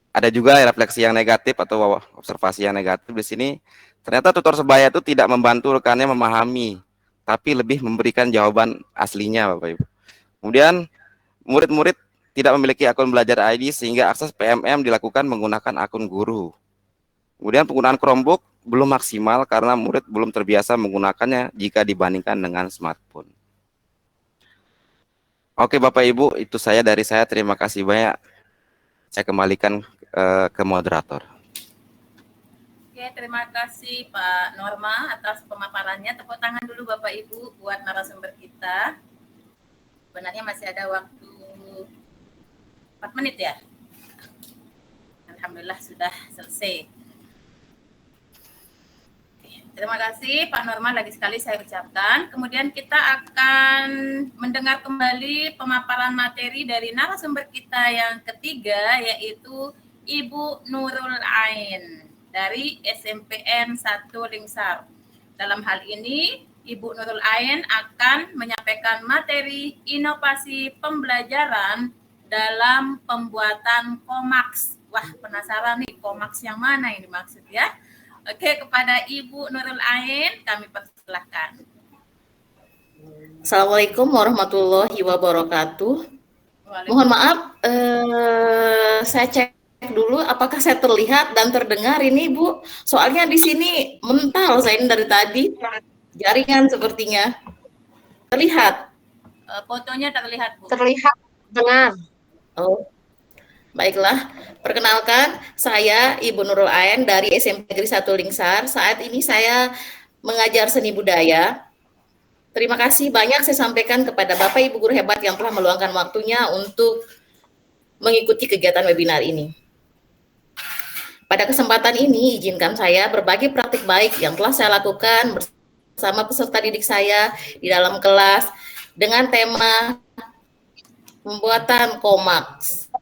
ada juga refleksi yang negatif atau observasi yang negatif di sini. Ternyata tutor sebaya itu tidak membantu rekannya memahami, tapi lebih memberikan jawaban aslinya Bapak Ibu. Kemudian murid-murid tidak memiliki akun belajar ID sehingga akses PMM dilakukan menggunakan akun guru. Kemudian penggunaan Chromebook belum maksimal karena murid belum terbiasa menggunakannya jika dibandingkan dengan smartphone. Oke Bapak Ibu, itu dari saya. Terima kasih banyak. Saya kembalikan ke moderator. Oke, terima kasih Pak Norma atas pemaparannya. Tepuk tangan dulu Bapak Ibu buat narasumber kita. Sebenarnya masih ada waktu 4 menit ya. Alhamdulillah sudah selesai. Terima kasih Pak Norman, lagi sekali saya ucapkan. Kemudian kita akan mendengar kembali pemaparan materi dari narasumber kita yang ketiga, yaitu Ibu Nurul Ain dari SMPN 1 Lingsar. Dalam hal ini, Ibu Nurul Ain akan menyampaikan materi inovasi pembelajaran dalam pembuatan komaks. Wah, penasaran nih komaks yang mana ini maksud ya? Oke, kepada Ibu Nurul Ain kami persilahkan. Assalamualaikum warahmatullahi wabarakatuh. Mohon maaf, saya cek dulu apakah saya terlihat dan terdengar ini Bu. Soalnya di sini mental saya ini dari tadi, jaringan sepertinya. Terlihat? Fotonya terlihat Bu. Terlihat, dengar. Oh. Baiklah, perkenalkan saya Ibu Nurul Ain dari SMP Negeri 1 Lingsar. Saat ini saya mengajar seni budaya. Terima kasih banyak saya sampaikan kepada Bapak Ibu guru hebat yang telah meluangkan waktunya untuk mengikuti kegiatan webinar ini. Pada kesempatan ini, izinkan saya berbagi praktik baik yang telah saya lakukan bersama peserta didik saya di dalam kelas dengan tema pembuatan komaks.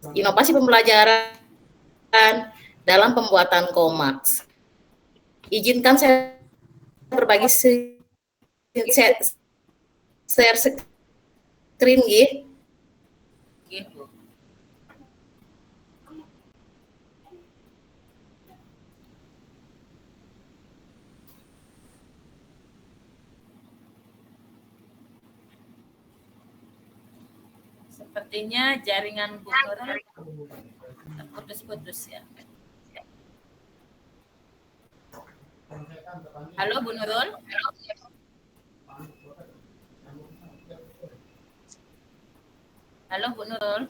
Inovasi pembelajaran dalam pembuatan komaks. Izinkan saya berbagi share screen gitu. Sepertinya jaringan Bu Nurul putus-putus ya. Halo Bu Nurul. Halo Bu Nurul.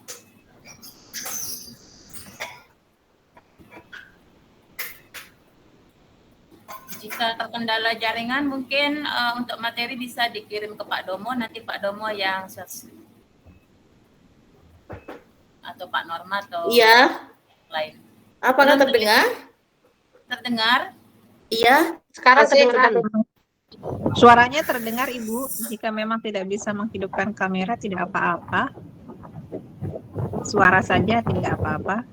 Jika terkendala jaringan mungkin untuk materi bisa dikirim ke Pak Domo, nanti Pak Domo yang atau Pak Norma atau iya lain. Apakah terdengar? Terdengar? Iya. Sekarang terdengar. Suaranya terdengar Ibu. Jika memang tidak bisa menghidupkan kamera tidak apa-apa. Suara saja tidak apa-apa.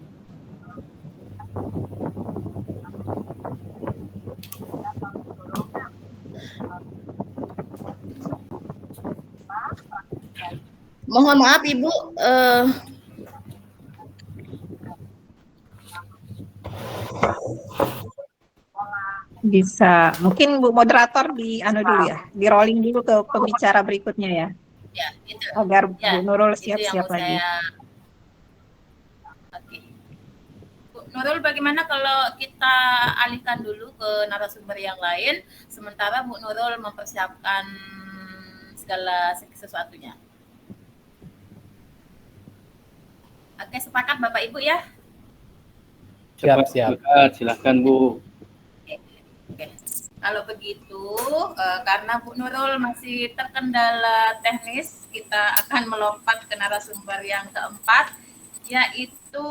Mohon maaf Ibu, Bisa, mungkin Bu Moderator di dulu ya, di rolling dulu ke pembicara berikutnya ya, Ya, itu. agar Ya, Bu Nurul itu yang siap-siap mau lagi. saya. Oke. Bu Nurul, bagaimana kalau kita alihkan dulu ke narasumber yang lain, sementara Bu Nurul mempersiapkan segala sesuatunya. Oke, sepakat Bapak Ibu ya? Siap. Silakan Bu. Oke. Kalau begitu, karena Bu Nurul masih terkendala teknis, kita akan melompat ke narasumber yang keempat, yaitu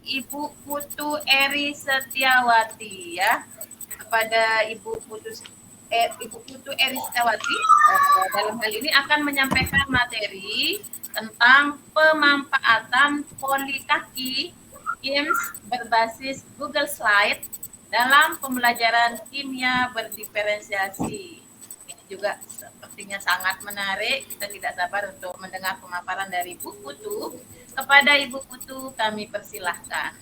Ibu Putu Eri Setiawati ya. Kepada Ibu Putu Eri Setiawati, dalam hal ini akan menyampaikan materi tentang pemanfaatan polikaki games berbasis Google Slide dalam pembelajaran kimia berdiferensiasi. Ini juga sepertinya sangat menarik. Kita tidak sabar untuk mendengar pemaparan dari Ibu Putu. Kepada Ibu Putu kami persilahkan.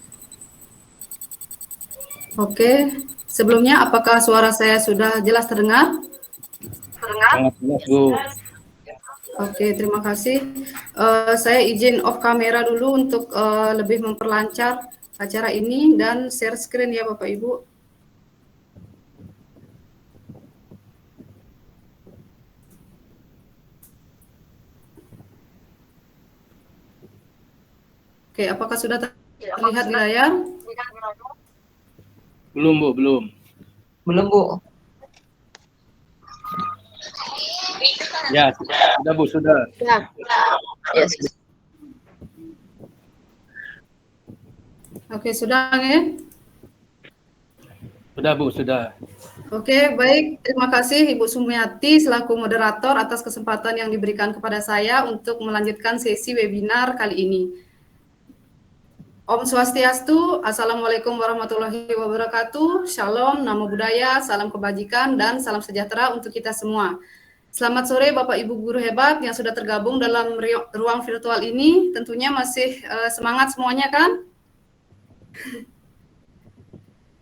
Oke, sebelumnya apakah suara saya sudah jelas terdengar? Sangat jelas Bu. Oke, terima kasih. Saya izin off kamera dulu untuk lebih memperlancar acara ini dan share screen ya Bapak Ibu. Oke, apakah sudah terlihat di layar? Belum Bu, belum. Belum Bu. Ya, sudah Bu, sudah. ya. Yes. Oke, sudah ya? Sudah Bu, sudah. Oke, baik. Terima kasih Ibu Sumiati selaku moderator atas kesempatan yang diberikan kepada saya untuk melanjutkan sesi webinar kali ini. Om Swastiastu, Assalamualaikum warahmatullahi wabarakatuh, Shalom, Namo Buddhaya, salam kebajikan, dan salam sejahtera untuk kita semua. Selamat sore Bapak Ibu guru hebat yang sudah tergabung dalam ruang virtual ini. Tentunya masih semangat semuanya kan?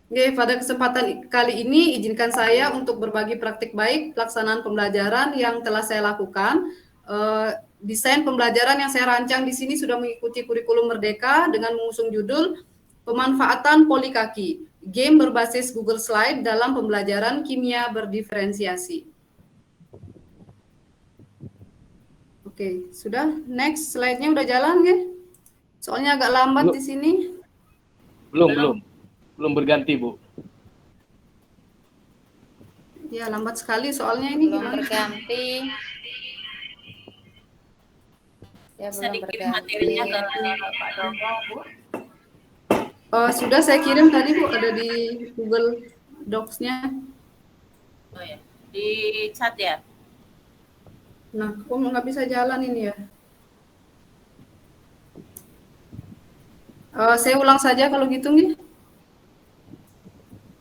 Oke, pada kesempatan kali ini izinkan saya untuk berbagi praktik baik pelaksanaan pembelajaran yang telah saya lakukan. Desain pembelajaran yang saya rancang di sini sudah mengikuti kurikulum Merdeka dengan mengusung judul Pemanfaatan Polikaki, game berbasis Google Slide dalam pembelajaran kimia berdiferensiasi. Oke, sudah. Next slide-nya udah jalan ya? Soalnya agak lambat di sini. Belum berganti Bu. Ya, lambat sekali soalnya ini. Belum berganti. Ya, Bisa dikirim materinya ke Pak Domo, Bu. Sudah saya kirim tadi Bu, ada di Google Docs-nya. Oh ya, di chat ya. Nah, kok nggak bisa jalan ini ya? Saya ulang saja kalau gitu nih.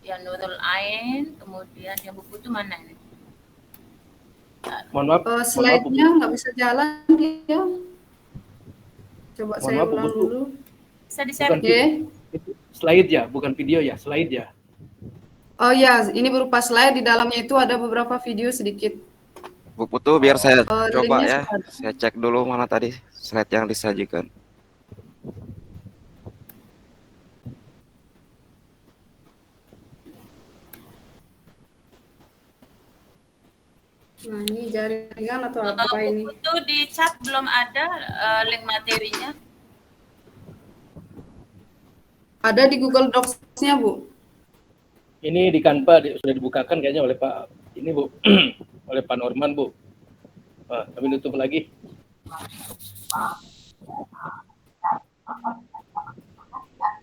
Yang Nurul Ain, kemudian yang buku itu mana ini? Mohon maaf. Slide-nya nggak bisa jalan ya. Coba Mohon saya maaf, ulang Bu. dulu. Bisa di-share. Oke. Slide ya, bukan video ya, slide ya. Oh ya, ini berupa slide, di dalamnya itu ada beberapa video sedikit. Bu Putu, biar saya coba linknya ya. sudah ada. Saya cek dulu mana tadi slide yang disajikan. Nah, ini jaringan atau apa ini? Itu di chat belum ada link materinya. Ada di Google Docs-nya, Bu. Ini di Canva sudah dibukakan kayaknya oleh Pak ini Bu, oleh Pak Norman Bu. Kami tutup lagi.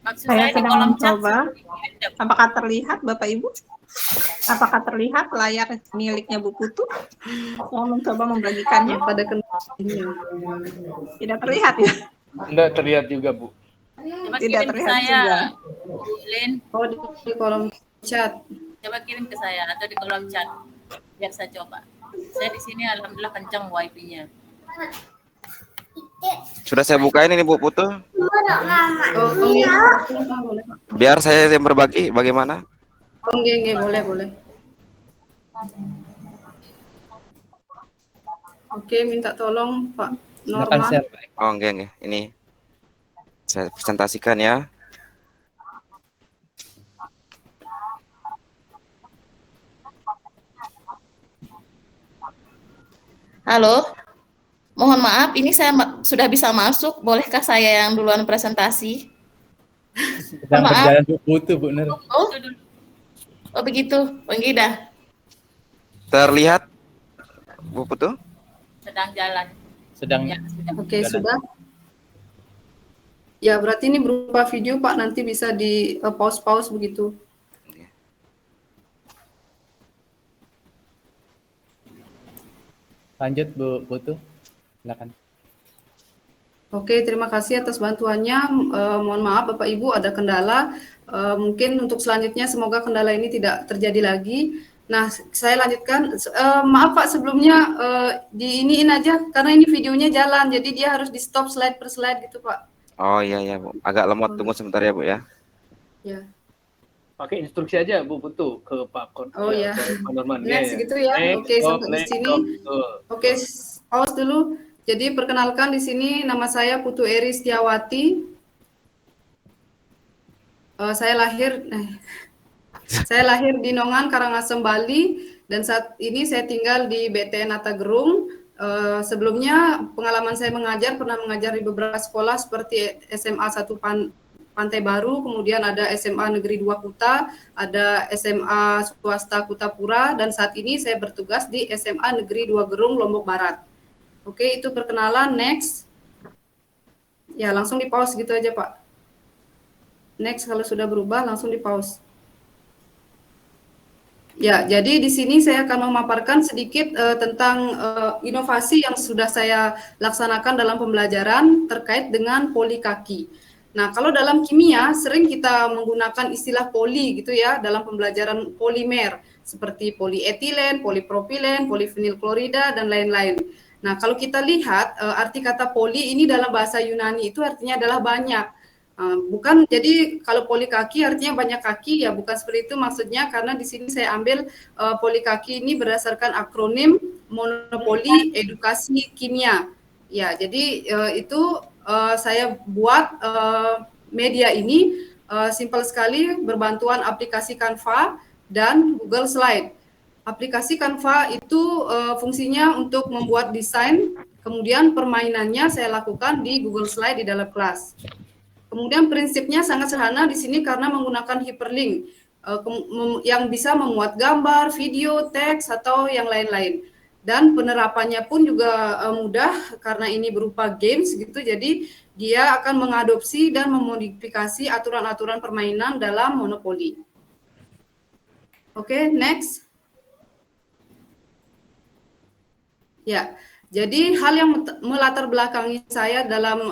Maksud Saya saya di sedang kolom chat. mencoba. Apakah terlihat Bapak Ibu? Apakah terlihat layar miliknya Bu Putu? Mau mencoba membagikannya pada tidak terlihat ya? Tidak terlihat juga Bu. Coba Tidak kirim ke terlihat saya, juga. Bu Lin. Oh, di kolom chat. Coba kirim ke saya atau di kolom chat. Biar saya coba. Saya di sini alhamdulillah kencang wifi-nya. Sudah saya bukain ini Bu Putu. Oh, iya. Boleh, Pak. Biar saya yang berbagi bagaimana? Oh, iya, boleh. Oke, minta tolong Pak Silakan Norman. share. Oh, enggak. Ini saya presentasikan ya. Halo, mohon maaf, ini saya sudah bisa masuk. Bolehkah saya yang duluan presentasi? Sedang Maaf. berjalan Bu Putu, Bu Nur. Oh begitu, Bang Gida. Terlihat Bu Putu? Sedang jalan. Sedang. Oke, sudah. Ya, berarti ini berupa video Pak, nanti bisa di pause begitu. Lanjut Bu Putu. Silakan. Oke, terima kasih atas bantuannya. Mohon maaf Bapak Ibu ada kendala. Mungkin untuk selanjutnya semoga kendala ini tidak terjadi lagi. Nah, saya lanjutkan. Maaf Pak, sebelumnya diiniin aja karena ini videonya jalan, jadi dia harus di stop slide per slide gitu Pak. Oh iya Bu. Agak lemot, tunggu sebentar ya Bu ya. Ya. Pakai instruksi aja Bu Putu ke Pak Kon. Oh ya. Pak Norman. Next gitu ya. Oke, sampai di sini. Oke, pause dulu. Jadi perkenalkan di sini nama saya Putu Eri Setiawati. Saya lahir di Nongan, Karangasem, Bali, dan saat ini saya tinggal di BTN Atagerung. Sebelumnya pengalaman saya pernah mengajar di beberapa sekolah seperti SMA 1 Pantai Baru, kemudian ada SMA Negeri 2 Kuta, ada SMA Swasta Kutapura, dan saat ini saya bertugas di SMA Negeri 2 Gerung, Lombok Barat. Oke, itu perkenalan. Next. Ya, langsung di pause gitu aja Pak. Next, kalau sudah berubah langsung di pause. Ya, jadi di sini saya akan memaparkan sedikit tentang inovasi yang sudah saya laksanakan dalam pembelajaran terkait dengan polikaki. Nah, kalau dalam kimia sering kita menggunakan istilah poli gitu ya dalam pembelajaran polimer seperti polietilen, polipropilen, polivinil klorida dan lain-lain. Nah, kalau kita lihat arti kata poli ini dalam bahasa Yunani itu artinya adalah banyak. Bukan, jadi kalau polikaki artinya banyak kaki ya, bukan seperti itu maksudnya, karena di sini saya ambil polikaki ini berdasarkan akronim monopoli edukasi kimia. Ya, jadi itu saya buat media ini simpel sekali berbantuan aplikasi Canva dan Google Slide. Aplikasi Canva itu fungsinya untuk membuat desain, kemudian permainannya saya lakukan di Google Slide di dalam kelas. Kemudian prinsipnya sangat sederhana di sini karena menggunakan hyperlink yang bisa memuat gambar, video, teks, atau yang lain-lain. Dan penerapannya pun juga mudah karena ini berupa games gitu, jadi dia akan mengadopsi dan memodifikasi aturan-aturan permainan dalam monopoli. Oke, next. Ya, jadi hal yang melatar belakangi saya dalam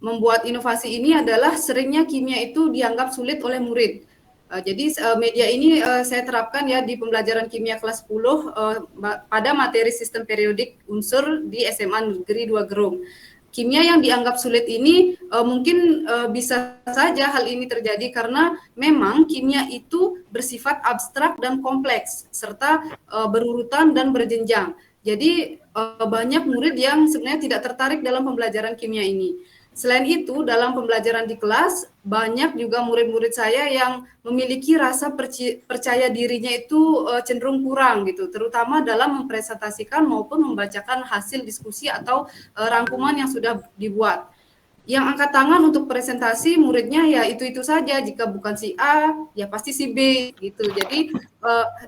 membuat inovasi ini adalah seringnya kimia itu dianggap sulit oleh murid. Jadi media ini saya terapkan ya di pembelajaran kimia kelas 10 pada materi sistem periodik unsur di SMA Negeri 2 Gerung. Kimia yang dianggap sulit ini mungkin bisa saja hal ini terjadi karena memang kimia itu bersifat abstrak dan kompleks serta berurutan dan berjenjang. Jadi banyak murid yang sebenarnya tidak tertarik dalam pembelajaran kimia ini. Selain itu, dalam pembelajaran di kelas, banyak juga murid-murid saya yang memiliki rasa percaya dirinya itu cenderung kurang gitu, terutama dalam mempresentasikan maupun membacakan hasil diskusi atau rangkuman yang sudah dibuat. Yang angkat tangan untuk presentasi muridnya ya itu-itu saja, jika bukan si A, ya pasti si B gitu. Jadi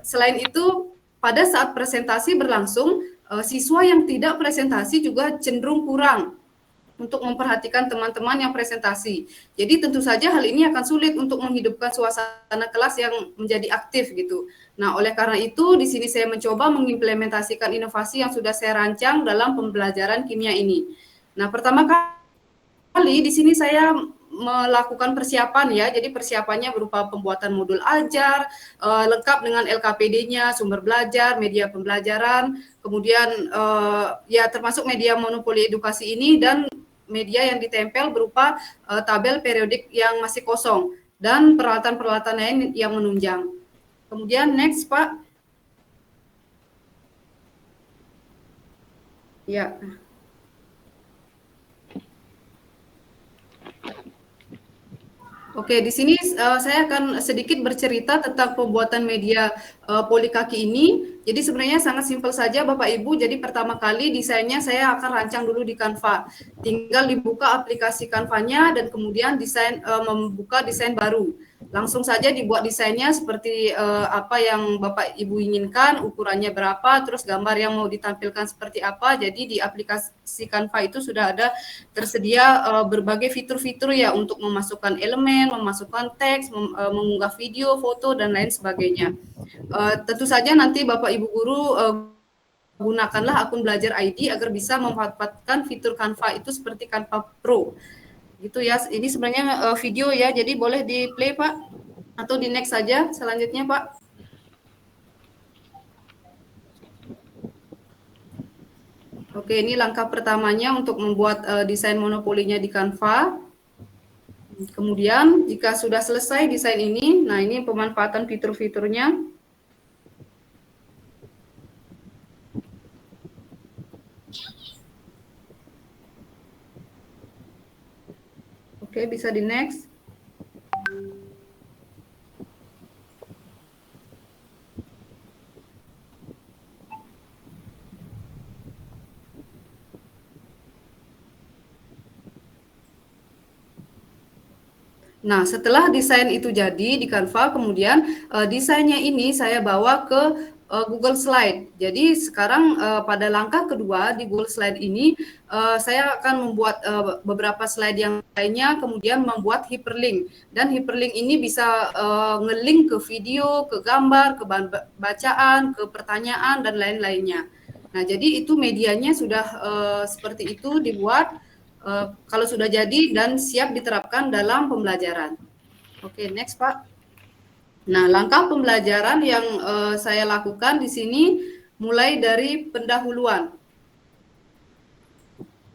selain itu, pada saat presentasi berlangsung, siswa yang tidak presentasi juga cenderung kurang untuk memperhatikan teman-teman yang presentasi. Jadi tentu saja hal ini akan sulit untuk menghidupkan suasana kelas yang menjadi aktif gitu. Nah, oleh karena itu di sini saya mencoba mengimplementasikan inovasi yang sudah saya rancang dalam pembelajaran kimia ini. Nah, pertama kali di sini saya melakukan persiapan ya. Jadi persiapannya berupa pembuatan modul ajar, lengkap dengan LKPD-nya, sumber belajar, media pembelajaran, kemudian ya termasuk media monopoli edukasi ini dan media yang ditempel berupa tabel periodik yang masih kosong dan peralatan-peralatan lain yang menunjang. Kemudian next Pak. Ya. Oke, di sini saya akan sedikit bercerita tentang pembuatan media polikaki ini. Jadi sebenarnya sangat simpel saja Bapak Ibu. Jadi pertama kali desainnya saya akan rancang dulu di Canva. Tinggal dibuka aplikasi Canva-nya dan kemudian membuka desain baru. Langsung saja dibuat desainnya seperti apa yang Bapak Ibu inginkan, ukurannya berapa, terus gambar yang mau ditampilkan seperti apa. Jadi di aplikasi Canva itu sudah ada tersedia berbagai fitur-fitur ya untuk memasukkan elemen, memasukkan teks, mengunggah video, foto, dan lain sebagainya. Tentu saja nanti Bapak Ibu guru gunakanlah akun Belajar ID agar bisa memanfaatkan fitur Canva itu seperti Canva Pro. Gitu ya, ini sebenarnya video ya, jadi boleh di play Pak, atau di next saja selanjutnya Pak. Oke, ini langkah pertamanya untuk membuat desain monopolinya di Canva. Kemudian jika sudah selesai desain ini, nah ini pemanfaatan fitur-fiturnya. Oke, bisa di next. Nah, setelah desain itu jadi di Canva, kemudian desainnya ini saya bawa ke Google Slide. Jadi sekarang pada langkah kedua di Google Slide ini saya akan membuat beberapa slide yang lainnya, kemudian membuat hyperlink. Dan hyperlink ini bisa nge-link ke video, ke gambar, ke bacaan, ke pertanyaan, dan lain-lainnya. Nah, jadi itu medianya sudah seperti itu dibuat. Kalau sudah jadi dan siap diterapkan dalam pembelajaran. Oke, next Pak. Nah, langkah pembelajaran yang saya lakukan di sini mulai dari pendahuluan.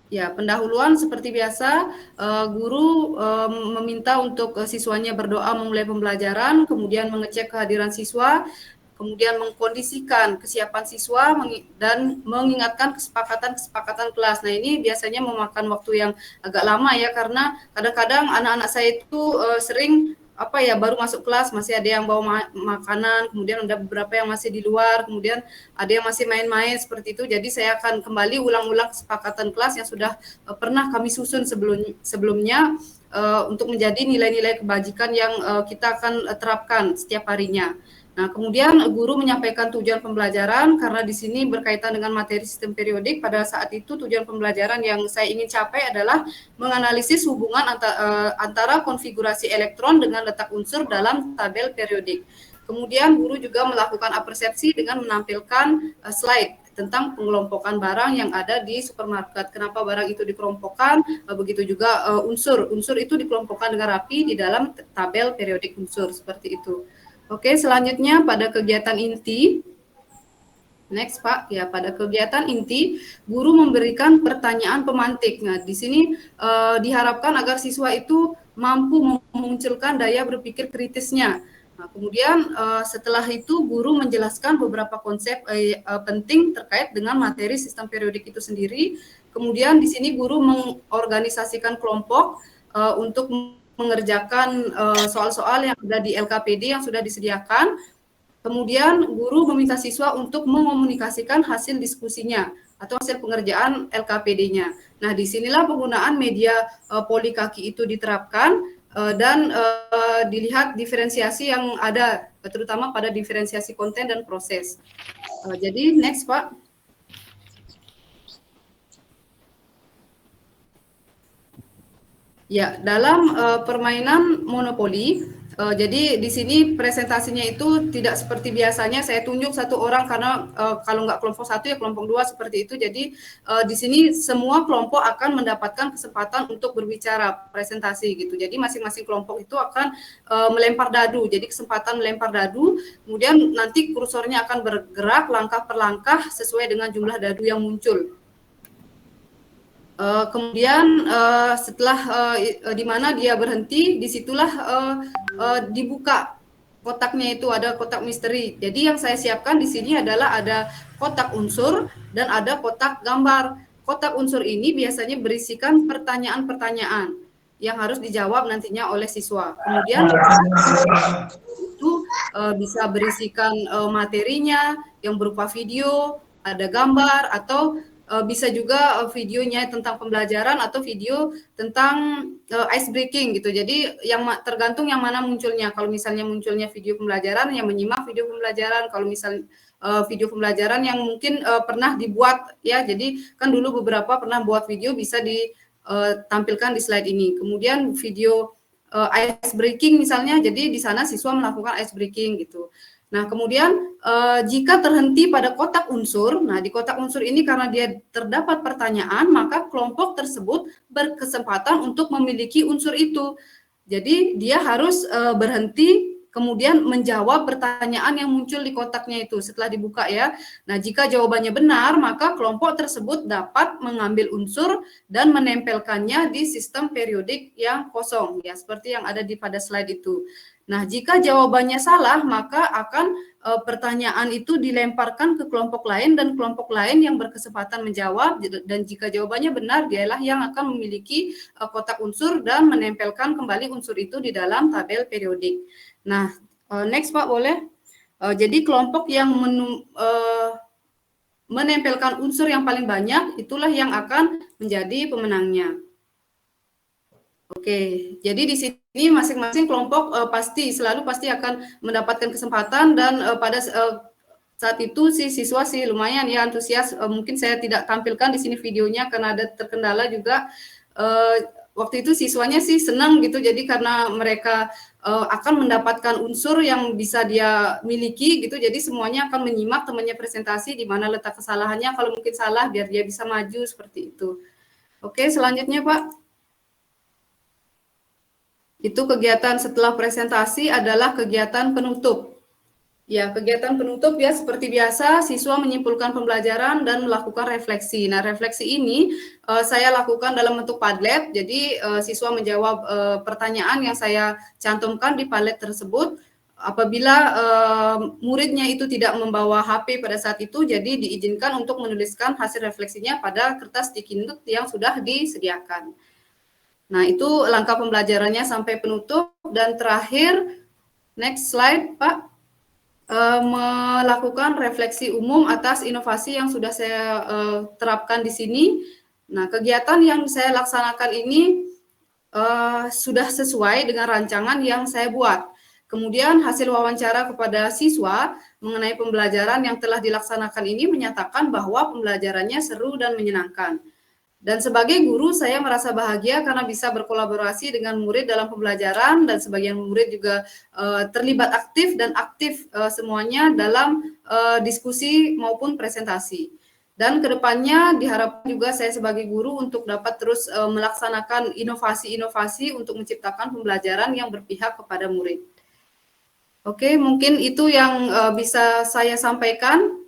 Ya, pendahuluan seperti biasa, guru meminta untuk siswanya berdoa memulai pembelajaran, kemudian mengecek kehadiran siswa, kemudian mengkondisikan kesiapan siswa dan mengingatkan kesepakatan kelas. Nah, ini biasanya memakan waktu yang agak lama ya, karena kadang-kadang anak-anak saya itu sering baru masuk kelas masih ada yang bawa makanan, kemudian ada beberapa yang masih di luar, kemudian ada yang masih main-main seperti itu. Jadi saya akan kembali ulang-ulang kesepakatan kelas yang sudah pernah kami susun sebelumnya untuk menjadi nilai-nilai kebajikan yang kita akan terapkan setiap harinya. Nah, kemudian guru menyampaikan tujuan pembelajaran karena di sini berkaitan dengan materi sistem periodik. Pada saat itu tujuan pembelajaran yang saya ingin capai adalah menganalisis hubungan antara konfigurasi elektron dengan letak unsur dalam tabel periodik. Kemudian guru juga melakukan apersepsi dengan menampilkan slide tentang pengelompokan barang yang ada di supermarket. Kenapa barang itu dikelompokkan, begitu juga unsur itu dikelompokkan dengan rapi di dalam tabel periodik unsur, seperti itu. Oke, selanjutnya pada kegiatan inti. Next Pak, ya pada kegiatan inti, guru memberikan pertanyaan pemantik. Nah, di sini diharapkan agar siswa itu mampu memunculkan daya berpikir kritisnya. Nah, kemudian setelah itu guru menjelaskan beberapa konsep penting terkait dengan materi sistem periodik itu sendiri. Kemudian di sini guru mengorganisasikan kelompok untuk mengerjakan soal-soal yang ada di LKPD yang sudah disediakan. Kemudian guru meminta siswa untuk mengomunikasikan hasil diskusinya atau hasil pengerjaan LKPD-nya. Nah, disinilah penggunaan media polikaki itu diterapkan dan dilihat diferensiasi yang ada, terutama pada diferensiasi konten dan proses. Jadi next Pak. Ya, dalam permainan monopoli, Jadi di sini presentasinya itu tidak seperti biasanya saya tunjuk satu orang karena kalau nggak kelompok 1 ya kelompok 2 seperti itu. Jadi di sini semua kelompok akan mendapatkan kesempatan untuk berbicara presentasi gitu. Jadi masing-masing kelompok itu akan melempar dadu. Jadi kesempatan melempar dadu, kemudian nanti kursornya akan bergerak langkah per langkah sesuai dengan jumlah dadu yang muncul. Kemudian setelah di mana dia berhenti, disitulah dibuka kotaknya, itu ada kotak misteri. Jadi yang saya siapkan di sini adalah ada kotak unsur dan ada kotak gambar. Kotak unsur ini biasanya berisikan pertanyaan-pertanyaan yang harus dijawab nantinya oleh siswa. Kemudian itu bisa berisikan materinya yang berupa video, ada gambar, atau bisa juga videonya tentang pembelajaran atau video tentang ice breaking gitu. Jadi yang tergantung yang mana munculnya. Kalau misalnya munculnya video pembelajaran, yang menyimak video pembelajaran. Kalau misal video pembelajaran yang mungkin pernah dibuat ya. Jadi kan dulu beberapa pernah buat video, bisa ditampilkan di slide ini. Kemudian video ice breaking misalnya, jadi di sana siswa melakukan ice breaking gitu. Nah, kemudian jika terhenti pada kotak unsur, nah di kotak unsur ini karena dia terdapat pertanyaan, maka kelompok tersebut berkesempatan untuk memiliki unsur itu. Jadi dia harus berhenti kemudian menjawab pertanyaan yang muncul di kotaknya itu setelah dibuka ya. Nah, jika jawabannya benar, maka kelompok tersebut dapat mengambil unsur dan menempelkannya di sistem periodik yang kosong ya, seperti yang ada pada slide itu. Nah, jika jawabannya salah, maka akan pertanyaan itu dilemparkan ke kelompok lain dan kelompok lain yang berkesempatan menjawab, dan jika jawabannya benar, dialah yang akan memiliki kotak unsur dan menempelkan kembali unsur itu di dalam tabel periodik. Nah, next Pak boleh. Jadi kelompok yang menempelkan unsur yang paling banyak, itulah yang akan menjadi pemenangnya. Oke, jadi di sini masing-masing kelompok selalu pasti akan mendapatkan kesempatan, dan pada saat itu si siswa lumayan ya antusias. Mungkin saya tidak tampilkan di sini videonya karena ada terkendala juga. Waktu itu siswanya senang gitu, jadi karena mereka akan mendapatkan unsur yang bisa dia miliki gitu, jadi semuanya akan menyimak temannya presentasi di mana letak kesalahannya, kalau mungkin salah biar dia bisa maju seperti itu. Oke, selanjutnya Pak. Itu kegiatan setelah presentasi adalah kegiatan penutup. Ya, kegiatan penutup ya seperti biasa, siswa menyimpulkan pembelajaran dan melakukan refleksi. Nah, refleksi ini saya lakukan dalam bentuk Padlet. Jadi siswa menjawab pertanyaan yang saya cantumkan di Padlet tersebut. Apabila muridnya itu tidak membawa HP pada saat itu, jadi diizinkan untuk menuliskan hasil refleksinya pada kertas sticky note yang sudah disediakan. Nah, itu langkah pembelajarannya sampai penutup. Dan terakhir, next slide, Pak, melakukan refleksi umum atas inovasi yang sudah saya terapkan di sini. Nah, kegiatan yang saya laksanakan ini sudah sesuai dengan rancangan yang saya buat. Kemudian hasil wawancara kepada siswa mengenai pembelajaran yang telah dilaksanakan ini menyatakan bahwa pembelajarannya seru dan menyenangkan. Dan sebagai guru, saya merasa bahagia karena bisa berkolaborasi dengan murid dalam pembelajaran, dan sebagian murid juga terlibat aktif semuanya dalam diskusi maupun presentasi. Dan kedepannya diharapkan juga saya sebagai guru untuk dapat terus melaksanakan inovasi-inovasi untuk menciptakan pembelajaran yang berpihak kepada murid. Oke, mungkin itu yang bisa saya sampaikan.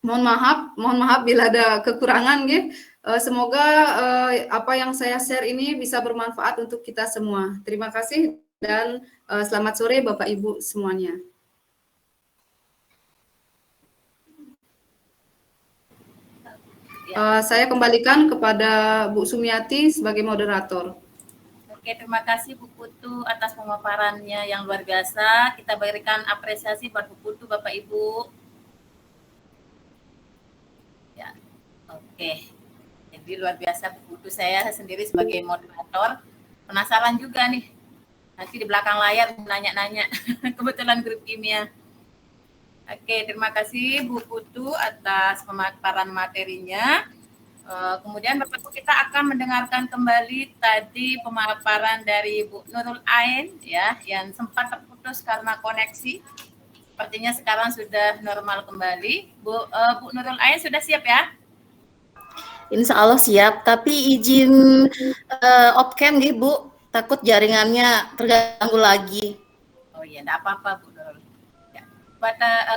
Mohon maaf bila ada kekurangan, gitu. Semoga apa yang saya share ini bisa bermanfaat untuk kita semua. Terima kasih dan selamat sore Bapak Ibu semuanya. Saya kembalikan kepada Bu Sumiati sebagai moderator. Oke, terima kasih Bu Putu atas pemaparannya yang luar biasa. Kita berikan apresiasi buat Bu Putu, Bapak Ibu. Ya, oke. Jadi luar biasa Bu Putu, saya sendiri sebagai moderator penasaran juga nih. Nanti di belakang layar nanya-nanya. Kebetulan grup kimia. Oke, terima kasih Bu Putu atas pemaparan materinya. Kemudian Bapak Ibu kita akan mendengarkan kembali tadi pemaparan dari Bu Nurul Ain ya, yang sempat terputus karena koneksi. Sepertinya sekarang sudah normal kembali. Bu Nurul Ain sudah siap ya? Insya Allah siap, tapi izin off-cam nih Bu, takut jaringannya terganggu lagi. Oh iya, enggak apa-apa Bu Nurul. Ya.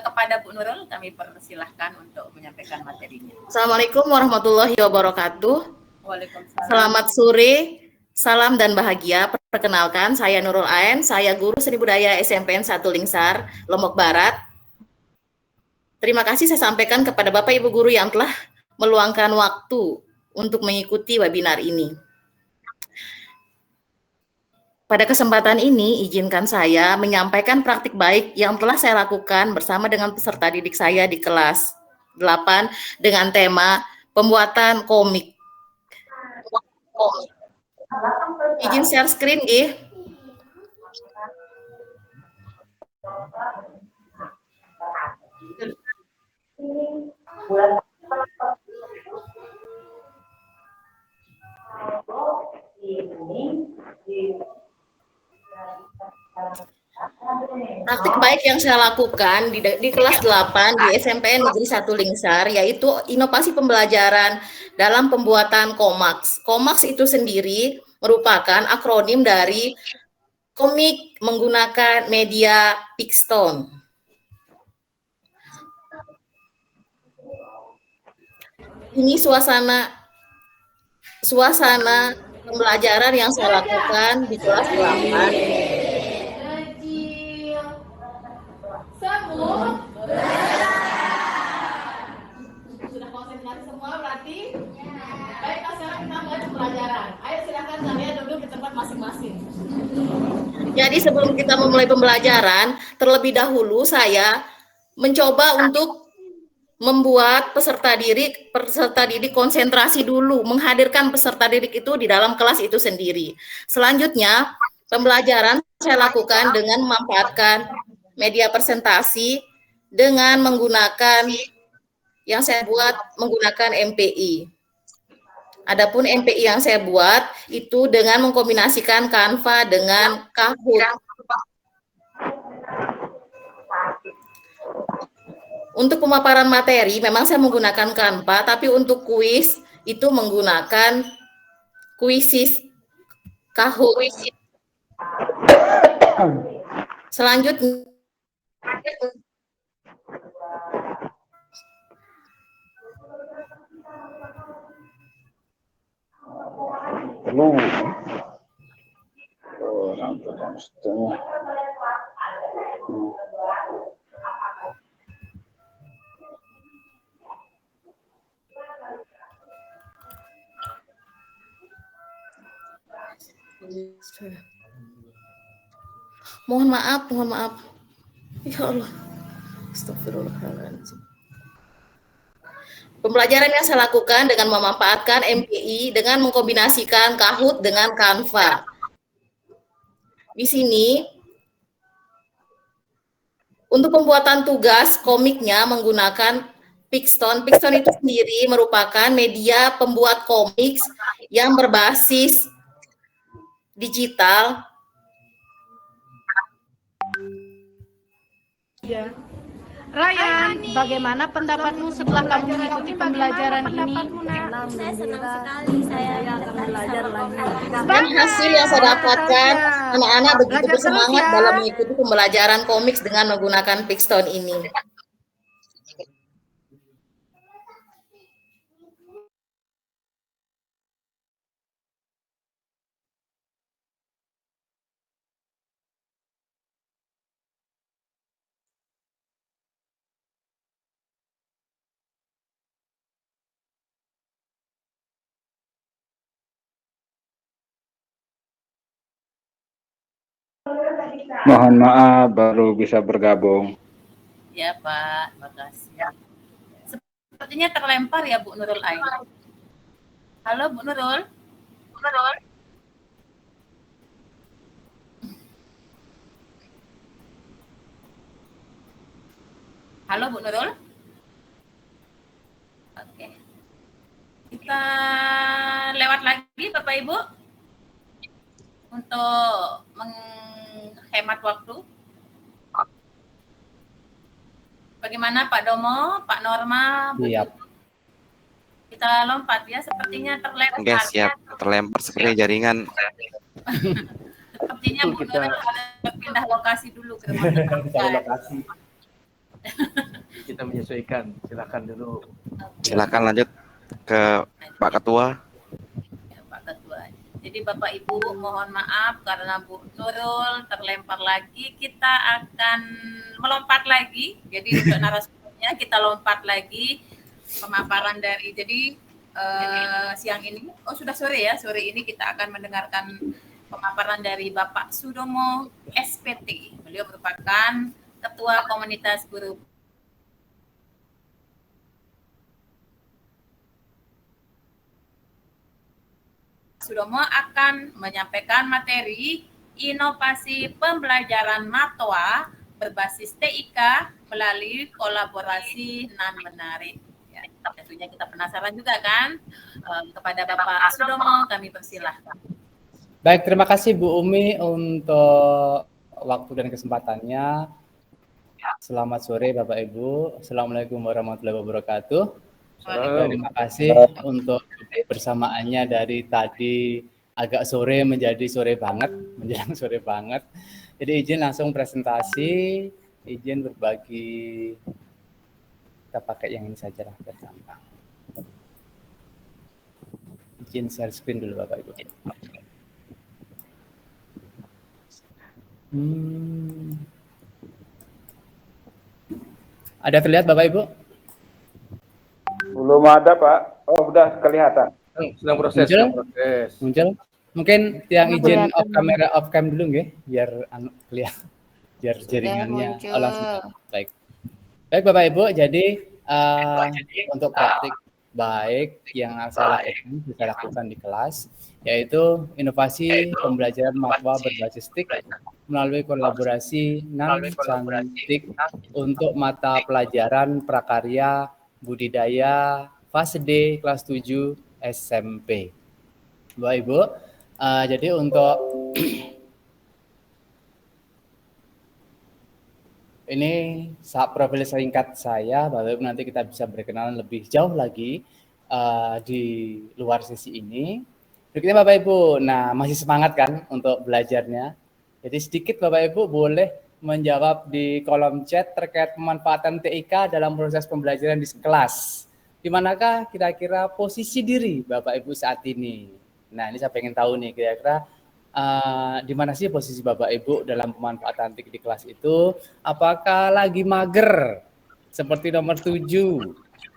Kepada Bu Nurul kami persilahkan untuk menyampaikan materinya. Assalamualaikum warahmatullahi wabarakatuh. Waalaikumsalam. Selamat sore, salam dan bahagia. Perkenalkan, saya Nurul Ain, saya guru seni budaya SMPN 1 Lingsar, Lombok Barat. Terima kasih saya sampaikan kepada Bapak Ibu guru yang telah meluangkan waktu untuk mengikuti webinar ini. Pada kesempatan ini, izinkan saya menyampaikan praktik baik yang telah saya lakukan bersama dengan peserta didik saya di kelas 8 dengan tema pembuatan komik. Izin share screen, Gih. Praktik baik yang saya lakukan di kelas 8 di SMPN Negeri 1 Lingsar yaitu inovasi pembelajaran dalam pembuatan komaks. Komaks itu sendiri merupakan akronim dari komik menggunakan media Pixton. Ini suasana pembelajaran yang saya lakukan di kelas 8. Sudah konsentrasi semua berarti? Baiklah, sekarang kita mulai pembelajaran. Ayo silakan kalian duduk di tempat masing-masing. Jadi sebelum kita memulai pembelajaran, terlebih dahulu saya mencoba untuk membuat peserta didik konsentrasi dulu, menghadirkan peserta didik itu di dalam kelas itu sendiri. Selanjutnya, pembelajaran saya lakukan dengan memanfaatkan media presentasi dengan menggunakan yang saya buat menggunakan MPI. Adapun MPI yang saya buat itu dengan mengkombinasikan Canva dengan Kahoot. Untuk pemaparan materi memang saya menggunakan Canva, tapi untuk kuis itu menggunakan Quizzes Kahoot. Selanjutnya mohon maaf. Ya Allah. Astagfirullahaladzim. Pembelajaran yang saya lakukan dengan memanfaatkan MPI dengan mengkombinasikan Kahoot dengan Canva. Di sini untuk pembuatan tugas komiknya menggunakan Pixton. Pixton itu sendiri merupakan media pembuat komik yang berbasis digital. Ya. Ryan, bagaimana pendapatmu setelah kamu mengikuti pembelajaran ini? Saya senang sekali, saya akan belajar lagi. Dan hasil yang saya dapatkan, anak-anak begitu bersemangat dalam mengikuti pembelajaran komik dengan menggunakan Pixton ini. Mohon maaf baru bisa bergabung. Ya Pak, makasih. Sepertinya terlempar ya Bu Nurul Ain. Halo Bu Nurul. Halo Bu Nurul. Oke. kita lewat lagi Bapak Ibu untuk menghemat waktu. Bagaimana Pak Domo, Pak Norma? Siap. Kita lompat ya, sepertinya terlempar. Oke, siap. Terlempar seperti jaringan. Sepertinya Bu Nurul ada pindah lokasi dulu ke rumah lokasi. Kita menyesuaikan. Silakan dulu. Silakan lanjut ke Pak Ketua. Ya, Pak Ketua. Jadi Bapak Ibu mohon maaf karena Bu Nurul terlempar lagi. Kita akan melompat lagi. Jadi untuk narasumbernya kita lompat lagi pemaparan dari. Jadi siang ini, sudah sore ya. Sore ini kita akan mendengarkan pemaparan dari Bapak Sudomo SPT. Beliau merupakan Ketua Komunitas Guru Sudomo akan menyampaikan materi inovasi pembelajaran matwa berbasis TIK melalui kolaborasi non-menarik. Ya, tentunya kita penasaran juga kan? Kepada Bapak Sudomo kami persilahkan. Baik, terima kasih Bu Umi untuk waktu dan kesempatannya. Selamat sore Bapak Ibu. Assalamualaikum warahmatullahi wabarakatuh. Terima kasih untuk bersamaannya dari tadi agak sore menjadi sore banget, menjelang sore banget. Jadi izin langsung presentasi, izin berbagi. Kita pakai yang ini saja lah bersama. Izin share screen dulu Bapak Ibu. Ada terlihat Bapak Ibu? Belum ada Pak. Oh, udah kelihatan. Sedang proses. Muncul. Mungkin yang izin off kamera off cam dulu nggih, biar kelihatan, biar jaringannya langsung. Baik. Baik Bapak Ibu, jadi untuk praktik baik yang saya lakukan di kelas, yaitu inovasi pembelajaran matwa berbasis TIK melalui kolaborasi non-cantik untuk mata pelajaran prakarya budidaya fase D kelas 7 SMP. Bapak Ibu, jadi untuk ini profil singkat saya, Bapak Ibu, nanti kita bisa berkenalan lebih jauh lagi di luar sesi ini. Berikutnya Bapak Ibu, nah masih semangat kan untuk belajarnya? Jadi sedikit Bapak Ibu boleh menjawab di kolom chat terkait pemanfaatan TIK dalam proses pembelajaran di kelas. Di manakah kira-kira posisi diri Bapak Ibu saat ini? Nah, ini saya pengen tahu nih kira-kira di mana sih posisi Bapak Ibu dalam pemanfaatan TIK di kelas itu? Apakah lagi mager seperti nomor 7?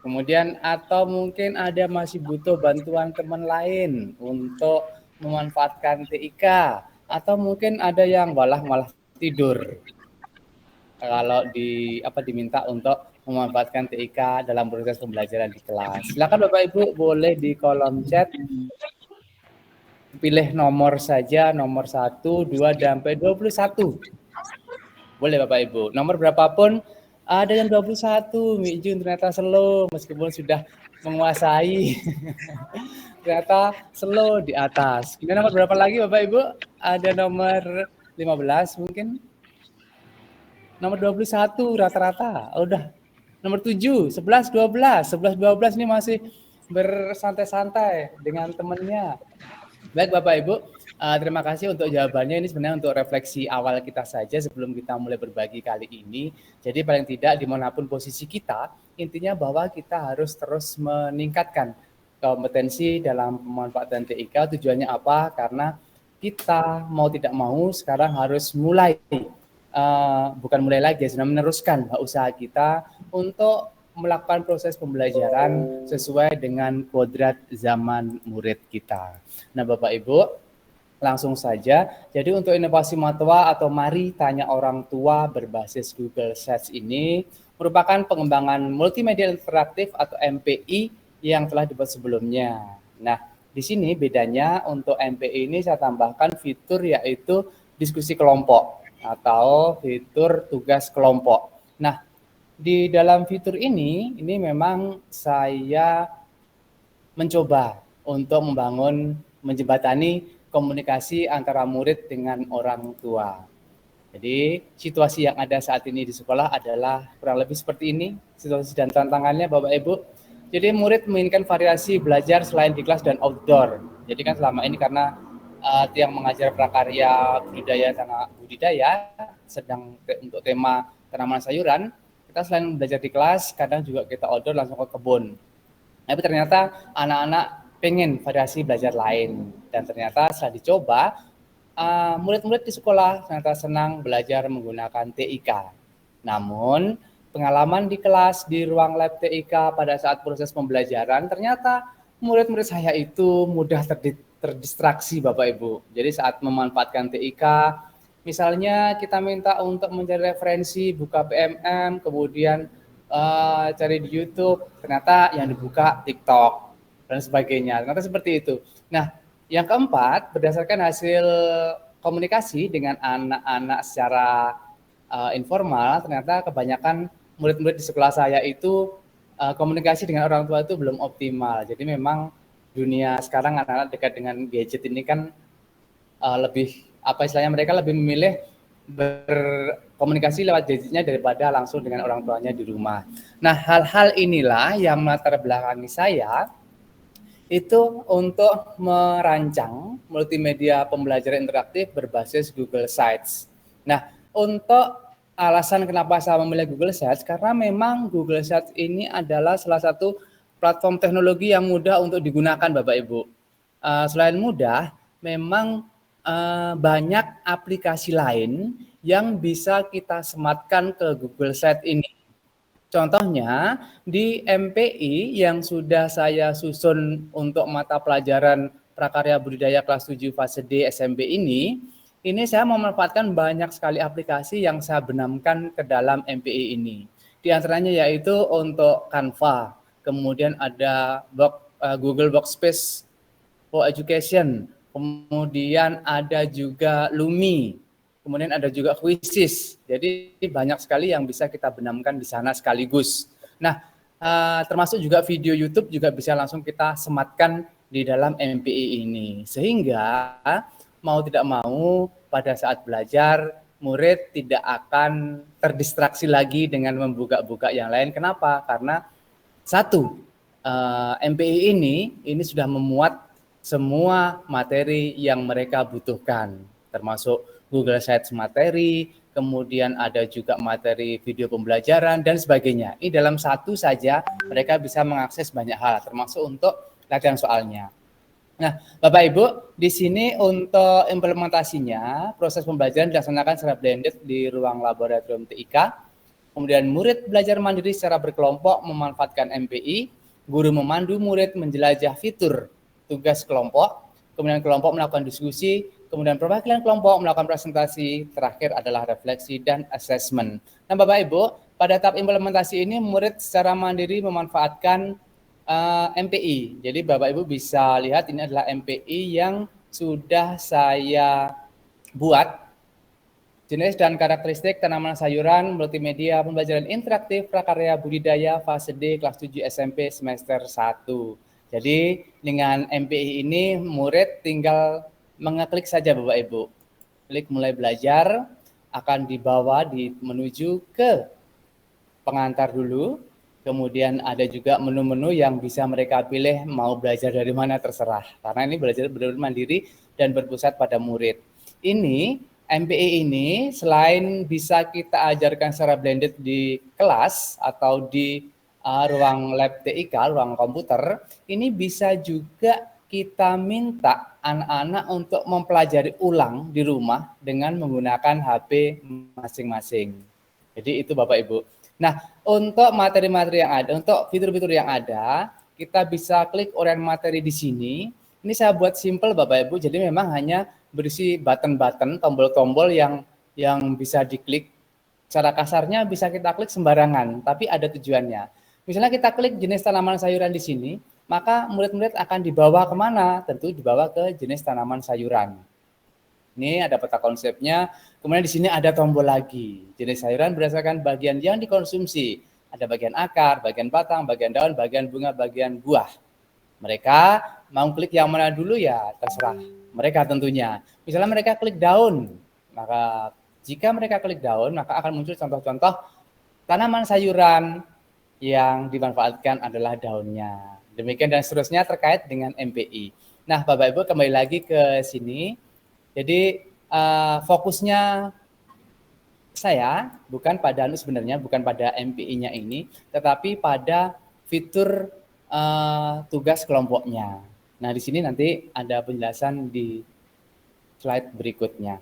Kemudian atau mungkin ada masih butuh bantuan teman lain untuk memanfaatkan TIK? Atau mungkin ada yang malah tidur kalau diminta untuk memanfaatkan TIK dalam proses pembelajaran di kelas. Silakan Bapak Ibu boleh di kolom chat pilih nomor saja, nomor 1, 2 sampai 21. Boleh Bapak Ibu. Nomor berapapun, ada yang 21, Mijun ternyata slow meskipun sudah menguasai. Ternyata slow di atas. Kemudian nomor berapa lagi Bapak Ibu? Ada nomor 15 mungkin. Nomor 21 rata-rata. Udah. Nomor 7, 11, 12. 11, 12 ini masih bersantai-santai dengan temannya. Baik Bapak Ibu, terima kasih untuk jawabannya. Ini sebenarnya untuk refleksi awal kita saja sebelum kita mulai berbagi kali ini. Jadi paling tidak dimanapun posisi kita, intinya bahwa kita harus terus meningkatkan kompetensi dalam pemanfaatan TIK. Tujuannya apa? Karena kita mau tidak mau sekarang harus mulai, bukan mulai lagi, sudah meneruskan usaha kita untuk melakukan proses pembelajaran sesuai dengan kodrat zaman murid kita. Nah Bapak Ibu, langsung saja. Jadi untuk inovasi matwa atau mari tanya orang tua berbasis Google Search ini merupakan pengembangan multimedia interaktif atau MPI yang telah dibuat sebelumnya. Nah, di sini bedanya untuk MPI ini saya tambahkan fitur yaitu diskusi kelompok atau fitur tugas kelompok. Nah, di dalam fitur ini memang saya mencoba untuk membangun, menjembatani komunikasi antara murid dengan orang tua. Jadi situasi yang ada saat ini di sekolah adalah kurang lebih seperti ini, situasi dan tantangannya Bapak Ibu. Jadi murid menginginkan variasi belajar selain di kelas dan outdoor. Jadi kan selama ini karena yang mengajar prakarya budidaya sedang untuk tema tanaman sayuran, kita selain belajar di kelas, kadang juga kita outdoor langsung ke kebun. Tapi ternyata anak-anak pengen variasi belajar lain, dan ternyata setelah dicoba, murid-murid di sekolah ternyata senang belajar menggunakan TIK. Namun pengalaman di kelas di ruang lab TIK pada saat proses pembelajaran, ternyata murid-murid saya itu mudah terdistraksi Bapak Ibu. Jadi saat memanfaatkan TIK, misalnya kita minta untuk mencari referensi, buka PMM, kemudian cari di YouTube, ternyata yang dibuka TikTok dan sebagainya. Ternyata seperti itu. Nah, yang keempat, berdasarkan hasil komunikasi dengan anak-anak secara informal, ternyata kebanyakan murid-murid di sekolah saya itu komunikasi dengan orang tua itu belum optimal. Jadi memang dunia sekarang anak-anak dekat dengan gadget ini kan lebih, apa istilahnya, mereka lebih memilih berkomunikasi lewat gadgetnya daripada langsung dengan orang tuanya di rumah. Nah, hal-hal inilah yang melatar belakangi saya itu untuk merancang multimedia pembelajaran interaktif berbasis Google Sites. Nah, untuk alasan kenapa saya memilih Google Sites, karena memang Google Sites ini adalah salah satu platform teknologi yang mudah untuk digunakan Bapak Ibu. Selain mudah, memang banyak aplikasi lain yang bisa kita sematkan ke Google Sites ini. Contohnya di MPI yang sudah saya susun untuk mata pelajaran prakarya budidaya kelas 7 fase D SMP ini saya memanfaatkan banyak sekali aplikasi yang saya benamkan ke dalam MPI ini. Di antaranya yaitu untuk Canva, kemudian ada Google Workspace for Education, kemudian ada juga Lumi, kemudian ada juga Quizzes. Jadi banyak sekali yang bisa kita benamkan di sana sekaligus. Nah, termasuk juga video YouTube juga bisa langsung kita sematkan di dalam MPI ini. Sehingga mau tidak mau pada saat belajar, murid tidak akan terdistraksi lagi dengan membuka-buka yang lain. Kenapa? Karena satu, MPI ini sudah memuat semua materi yang mereka butuhkan, termasuk Google Sites materi, kemudian ada juga materi video pembelajaran dan sebagainya. Ini dalam satu saja mereka bisa mengakses banyak hal, termasuk untuk latihan soalnya. Nah, Bapak Ibu, di sini untuk implementasinya, proses pembelajaran dilaksanakan secara blended di ruang laboratorium TIK. Kemudian murid belajar mandiri secara berkelompok memanfaatkan MPI, guru memandu murid menjelajah fitur tugas kelompok, kemudian kelompok melakukan diskusi, kemudian perwakilan kelompok melakukan presentasi, terakhir adalah refleksi dan assessment. Nah, Bapak Ibu, pada tahap implementasi ini murid secara mandiri memanfaatkan MPI. Jadi Bapak Ibu bisa lihat ini adalah MPI yang sudah saya buat. Jenis dan karakteristik tanaman sayuran multimedia pembelajaran interaktif prakarya budidaya fase D kelas 7 SMP semester 1. Jadi dengan MPI ini murid tinggal mengeklik saja Bapak Ibu. Klik mulai belajar, akan dibawa menuju ke pengantar dulu. Kemudian ada juga menu-menu yang bisa mereka pilih mau belajar dari mana terserah. Karena ini belajar benar-benar mandiri dan berpusat pada murid. Ini MPI ini selain bisa kita ajarkan secara blended di kelas atau di ruang lab TIK, ruang komputer, ini bisa juga kita minta anak-anak untuk mempelajari ulang di rumah dengan menggunakan HP masing-masing. Jadi itu Bapak Ibu. Nah, untuk materi-materi yang ada, untuk fitur-fitur yang ada, kita bisa klik uraian materi di sini. Ini saya buat simple Bapak Ibu, jadi memang hanya berisi button-button, tombol-tombol yang bisa diklik. Secara kasarnya bisa kita klik sembarangan, tapi ada tujuannya. Misalnya kita klik jenis tanaman sayuran di sini, maka murid-murid akan dibawa kemana? Tentu dibawa ke jenis tanaman sayuran. Ini ada peta konsepnya, kemudian di sini ada tombol lagi. Jenis sayuran berdasarkan bagian yang dikonsumsi. Ada bagian akar, bagian batang, bagian daun, bagian bunga, bagian buah. Mereka mau klik yang mana dulu ya terserah mereka tentunya. Misalnya mereka klik daun, maka jika mereka klik daun, maka akan muncul contoh-contoh tanaman sayuran yang dimanfaatkan adalah daunnya. Demikian dan seterusnya terkait dengan MPI. Nah, Bapak Ibu kembali lagi ke sini. Jadi fokusnya saya bukan pada sebenarnya bukan pada MPI-nya ini, tetapi pada fitur tugas kelompoknya. Nah, di sini nanti ada penjelasan di slide berikutnya.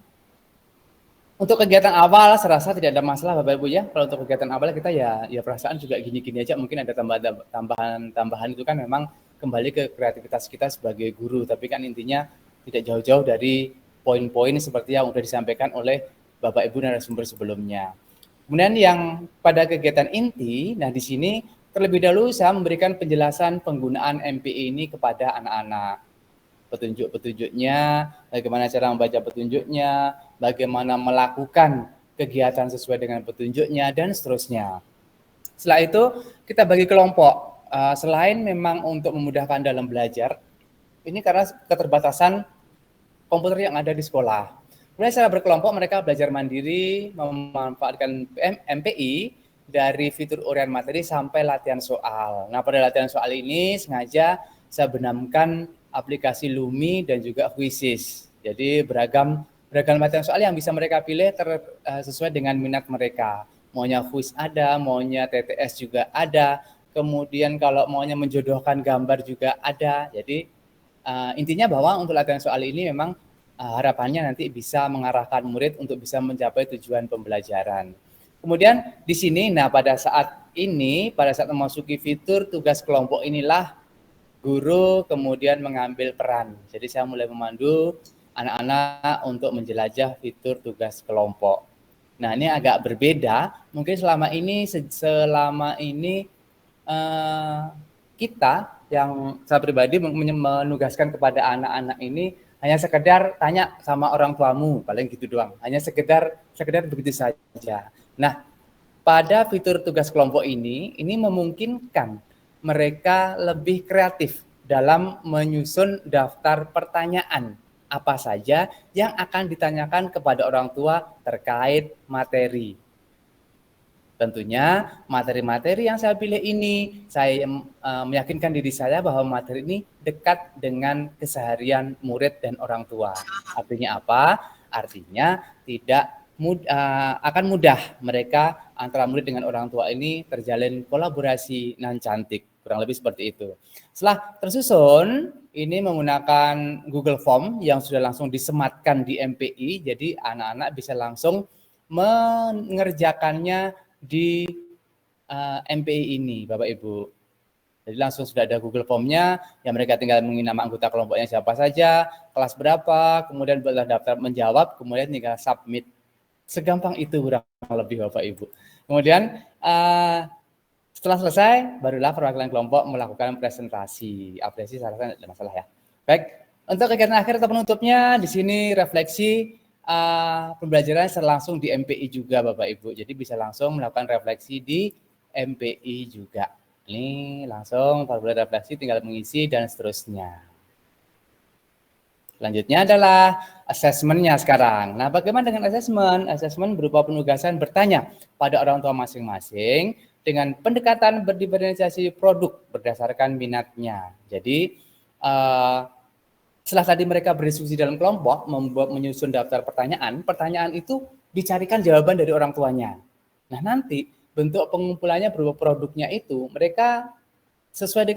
Untuk kegiatan awal, saya rasa tidak ada masalah Bapak Ibu ya. Kalau untuk kegiatan awal kita ya perasaan juga gini-gini aja. Mungkin ada tambahan itu kan memang kembali ke kreativitas kita sebagai guru. Tapi kan intinya tidak jauh-jauh dari poin-poin seperti yang sudah disampaikan oleh Bapak Ibu narasumber sebelumnya. Kemudian yang pada kegiatan inti, nah di sini terlebih dahulu saya memberikan penjelasan penggunaan MPI ini kepada anak-anak. Petunjuk-petunjuknya, bagaimana cara membaca petunjuknya, bagaimana melakukan kegiatan sesuai dengan petunjuknya, dan seterusnya. Setelah itu, kita bagi kelompok. Selain memang untuk memudahkan dalam belajar, ini karena keterbatasan komputer yang ada di sekolah. Kemudian secara berkelompok, mereka belajar mandiri, memanfaatkan MPI, dari fitur uraian materi sampai latihan soal. Nah, pada latihan soal ini sengaja saya benamkan aplikasi Lumi dan juga Quizzes. Jadi beragam latihan soal yang bisa mereka pilih sesuai dengan minat mereka. Maunya quiz ada, maunya TTS juga ada. Kemudian kalau maunya menjodohkan gambar juga ada. Jadi intinya bahwa untuk latihan soal ini memang harapannya nanti bisa mengarahkan murid untuk bisa mencapai tujuan pembelajaran. Kemudian di sini, nah pada saat memasuki fitur tugas kelompok inilah guru kemudian mengambil peran. Jadi saya mulai memandu anak-anak untuk menjelajah fitur tugas kelompok. Nah, ini agak berbeda. Mungkin selama ini kita yang saya pribadi menugaskan kepada anak-anak ini hanya sekedar tanya sama orang tuamu, paling gitu doang. Hanya sekedar begitu saja. Nah, pada fitur tugas kelompok ini memungkinkan mereka lebih kreatif dalam menyusun daftar pertanyaan apa saja yang akan ditanyakan kepada orang tua terkait materi. Tentunya materi-materi yang saya pilih ini, saya meyakinkan diri saya bahwa materi ini dekat dengan keseharian murid dan orang tua. Artinya apa? Artinya akan mudah mereka antara murid dengan orang tua ini terjalin kolaborasi nan cantik. Kurang lebih seperti itu. Setelah tersusun, ini menggunakan Google Form yang sudah langsung disematkan di MPI, jadi anak-anak bisa langsung mengerjakannya di MPI ini, Bapak Ibu. Jadi langsung sudah ada Google Form-nya, yang mereka tinggal mengisi nama anggota kelompoknya siapa saja, kelas berapa, kemudian buatlah daftar menjawab, kemudian tinggal submit. Segampang itu kurang lebih, Bapak Ibu. Kemudian setelah selesai, barulah perwakilan kelompok melakukan presentasi. Apresiasi saya rasa tidak ada masalah ya. Baik, untuk kegiatan akhir atau penutupnya, di sini refleksi pembelajaran langsung di MPI juga Bapak Ibu. Jadi bisa langsung melakukan refleksi di MPI juga. Ini langsung kalau refleksi tinggal mengisi dan seterusnya. Selanjutnya adalah asesmennya sekarang. Nah, bagaimana dengan asesmen? Asesmen berupa penugasan bertanya pada orang tua masing-masing dengan pendekatan berdiferensiasi produk berdasarkan minatnya. Jadi setelah tadi mereka berdiskusi dalam kelompok, menyusun daftar pertanyaan, pertanyaan itu dicarikan jawaban dari orang tuanya. Nah, nanti bentuk pengumpulannya berupa produknya itu mereka sesuai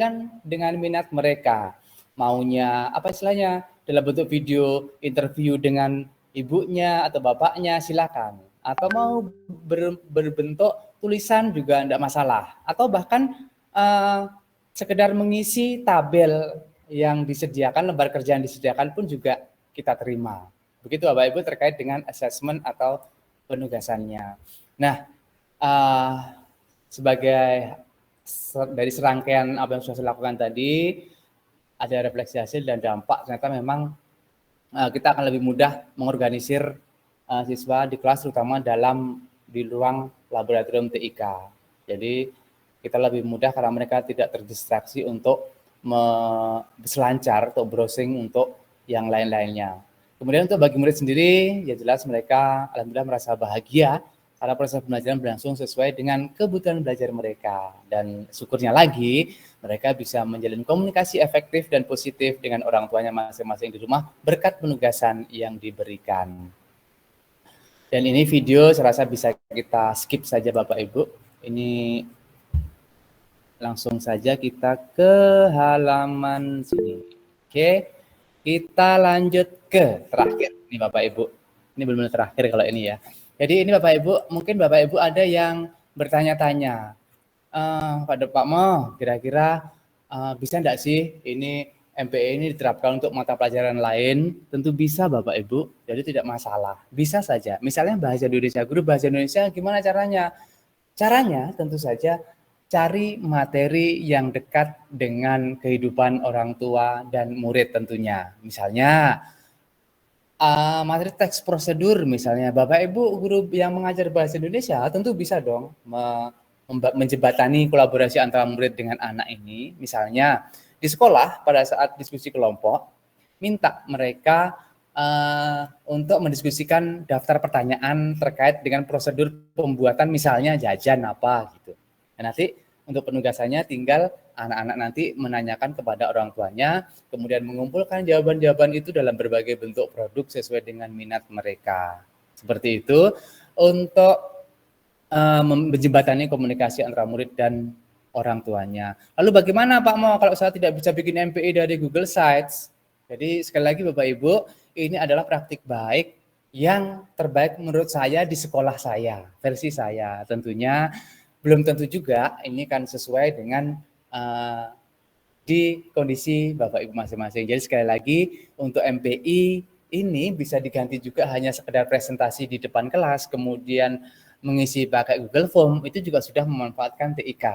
dengan minat mereka. Maunya apa istilahnya? Dalam bentuk video interview dengan ibunya atau bapaknya silakan. Atau mau berbentuk tulisan juga tidak masalah. Atau bahkan sekedar mengisi tabel yang disediakan, lembar kerja yang disediakan pun juga kita terima. Begitu Bapak Ibu terkait dengan assessment atau penugasannya. Nah, sebagai dari serangkaian apa yang sudah saya lakukan tadi, ada refleksi hasil dan dampak, ternyata memang kita akan lebih mudah mengorganisir siswa di kelas, terutama di ruang laboratorium TIK. Jadi kita lebih mudah karena mereka tidak terdistraksi untuk berselancar untuk browsing untuk yang lain-lainnya. Kemudian untuk bagi murid sendiri, ya jelas mereka alhamdulillah merasa bahagia karena proses pembelajaran berlangsung sesuai dengan kebutuhan belajar mereka. Dan syukurnya lagi, mereka bisa menjalin komunikasi efektif dan positif dengan orang tuanya masing-masing di rumah berkat penugasan yang diberikan. Dan ini video saya rasa bisa kita skip saja Bapak Ibu. Ini langsung saja kita ke halaman sini. Oke, kita lanjut ke terakhir. Ini Bapak Ibu, ini benar-benar terakhir kalau ini ya. Jadi ini Bapak Ibu, mungkin Bapak Ibu ada yang bertanya-tanya, Pak Mo, kira-kira bisa enggak sih ini MPE ini diterapkan untuk mata pelajaran lain? Tentu bisa Bapak Ibu, jadi tidak masalah. Bisa saja. Misalnya bahasa Indonesia, guru bahasa Indonesia gimana caranya? Caranya tentu saja cari materi yang dekat dengan kehidupan orang tua dan murid tentunya. Misalnya materi teks prosedur misalnya. Bapak Ibu guru yang mengajar bahasa Indonesia tentu bisa dong menjembatani kolaborasi antara murid dengan anak ini. Misalnya di sekolah pada saat diskusi kelompok minta mereka untuk mendiskusikan daftar pertanyaan terkait dengan prosedur pembuatan misalnya jajan apa gitu. Dan nanti untuk penugasannya tinggal anak-anak nanti menanyakan kepada orang tuanya, kemudian mengumpulkan jawaban-jawaban itu dalam berbagai bentuk produk sesuai dengan minat mereka. Seperti itu untuk menjembatani komunikasi antara murid dan orang tuanya. Lalu bagaimana Pak Mo kalau saya tidak bisa bikin MPE dari Google Sites? Jadi sekali lagi Bapak Ibu, ini adalah praktik baik yang terbaik menurut saya di sekolah saya, versi saya. Tentunya belum tentu juga ini kan sesuai dengan di kondisi Bapak Ibu masing-masing. Jadi sekali lagi untuk MPI ini bisa diganti juga hanya sekedar presentasi di depan kelas, kemudian mengisi pakai Google Form, itu juga sudah memanfaatkan TIK.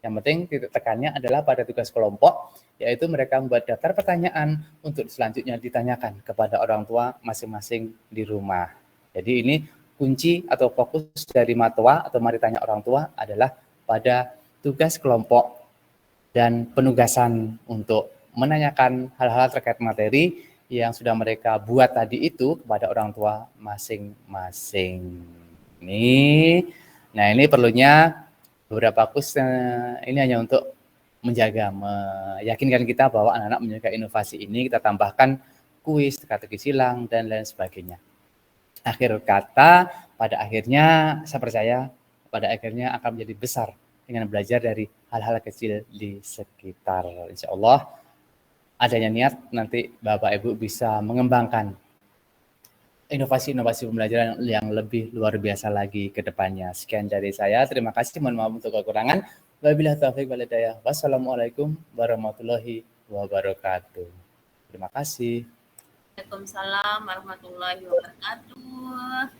Yang penting titik tekannya adalah pada tugas kelompok, yaitu mereka membuat daftar pertanyaan untuk selanjutnya ditanyakan kepada orang tua masing-masing di rumah. Jadi ini kunci atau fokus dari matwa atau mari tanya orang tua adalah pada tugas kelompok dan penugasan untuk menanyakan hal-hal terkait materi yang sudah mereka buat tadi itu kepada orang tua masing-masing. Nah ini perlunya beberapa kuis ini hanya untuk menjaga, meyakinkan kita bahwa anak-anak menyukai inovasi ini. Kita tambahkan kuis, teka-teki silang, dan lain sebagainya. Akhir kata, pada akhirnya saya percaya pada akhirnya akan menjadi besar dengan belajar dari hal-hal kecil di sekitar. Insya Allah adanya niat nanti Bapak Ibu bisa mengembangkan inovasi-inovasi pembelajaran yang lebih luar biasa lagi ke depannya. Sekian dari saya. Terima kasih. Mohon maaf untuk kekurangan. Wabillahi taufiq wal hidayah. Wassalamualaikum warahmatullahi wabarakatuh. Terima kasih. Waalaikumsalam warahmatullahi wabarakatuh.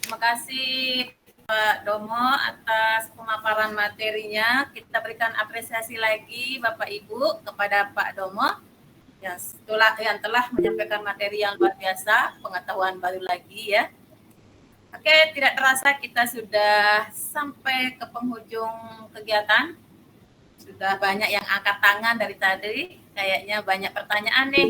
Terima kasih Pak Domo atas pemaparan materinya. Kita berikan apresiasi lagi Bapak Ibu kepada Pak Domo yang telah menyampaikan materi yang luar biasa, pengetahuan baru lagi ya. Oke, tidak terasa kita sudah sampai ke penghujung kegiatan. Sudah banyak yang angkat tangan dari tadi, kayaknya banyak pertanyaan nih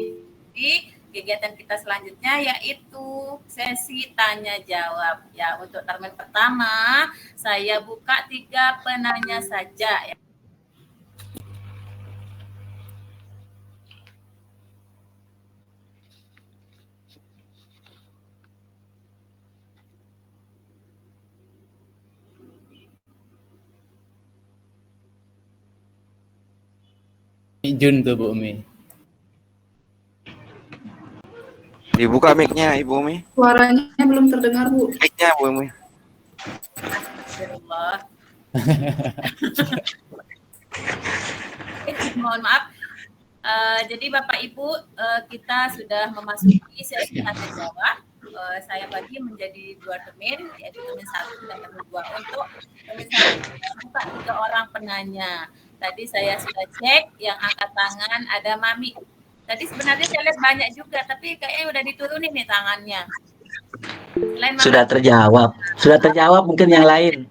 di kegiatan kita selanjutnya, yaitu sesi tanya jawab. Ya, untuk termin pertama saya buka 3 penanya saja ya. Jun tuh Bu Umi. Dibuka mic-nya Ibu Umi. Suaranya belum terdengar, Bu. Mic-nya Bu Umi. Astagfirullah. Mohon maaf. Jadi Bapak Ibu, kita sudah memasuki sesi tanya jawab. Saya bagi menjadi 2 termin, yaitu termin 1 dan termin 2. Untuk termin 1 buka 3 orang penanya. Tadi saya sudah cek, yang angkat tangan ada Mami. Tadi sebenarnya saya lihat banyak juga, tapi kayaknya udah diturunin nih tangannya. Sudah terjawab mungkin yang lain.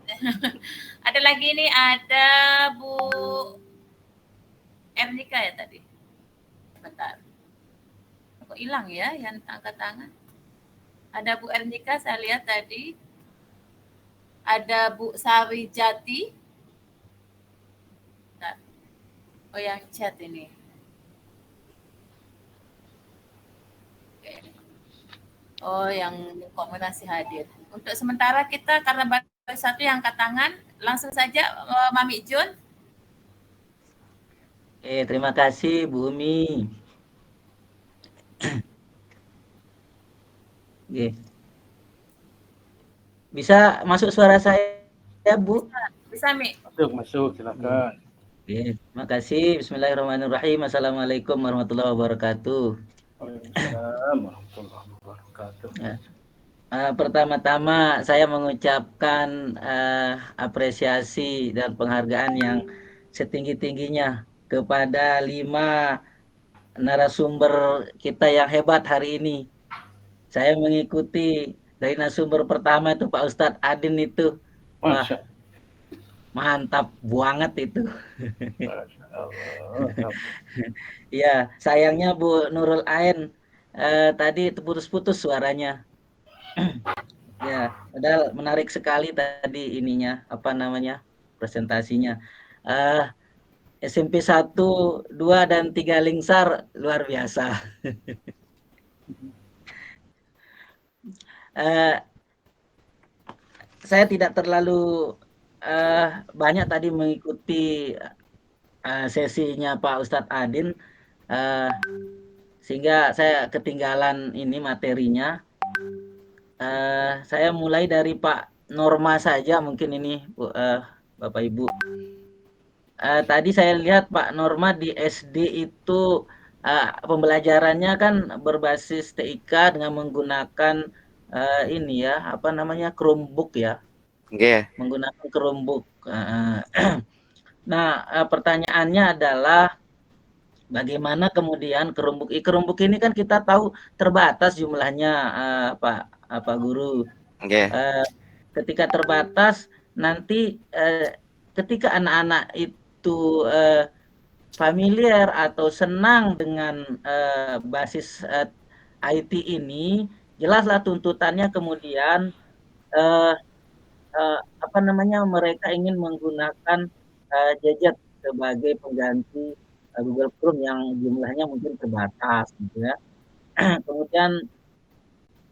Ada lagi nih, ada Bu Ernika ya tadi? Bentar. Kok hilang ya yang angkat tangan? Ada Bu Ernika, saya lihat tadi. Ada Bu Sawijati. Bentar. Oh, yang chat ini. Oke. Oh, yang komunikasi hadir. Untuk sementara kita karena baru satu yang angkat tangan, langsung saja Mami Jun. Terima kasih Bu Umi. Oke. Bisa masuk suara saya, Bu? Bisa, Mi. Masuk, silakan. Oke, terima kasih. Bismillahirrahmanirrahim. Assalamualaikum warahmatullahi wabarakatuh. Waalaikumsalam warahmatullahi wabarakatuh. Ya. Pertama-tama saya mengucapkan apresiasi dan penghargaan yang setinggi-tingginya kepada 5 narasumber kita yang hebat hari ini. Saya mengikuti dari narasumber pertama itu Pak Ustadz Adin itu. Wah, mantap banget itu. Ya, sayangnya Bu Nurul Ain tadi itu putus-putus suaranya. Ya, padahal menarik sekali tadi ininya, apa namanya, presentasinya. SMP 1, 2, dan 3 Lingsar luar biasa. Saya tidak terlalu banyak tadi mengikuti sesinya Pak Ustadz Adin, sehingga saya ketinggalan ini materinya. Saya mulai dari Pak Norma saja mungkin ini, Bapak Ibu. Tadi saya lihat Pak Norma di SD itu pembelajarannya kan berbasis TIK dengan menggunakan ini ya, apa namanya, Chromebook ya. Menggunakan Chromebook. Nah, pertanyaannya adalah bagaimana kemudian Chromebook ini kan kita tahu terbatas jumlahnya, Pak Guru. Ketika terbatas, nanti ketika anak-anak itu familiar atau senang dengan basis IT ini, jelaslah tuntutannya kemudian apa namanya, mereka ingin menggunakan gadget sebagai pengganti Google Chrome yang jumlahnya mungkin terbatas gitu ya. Kemudian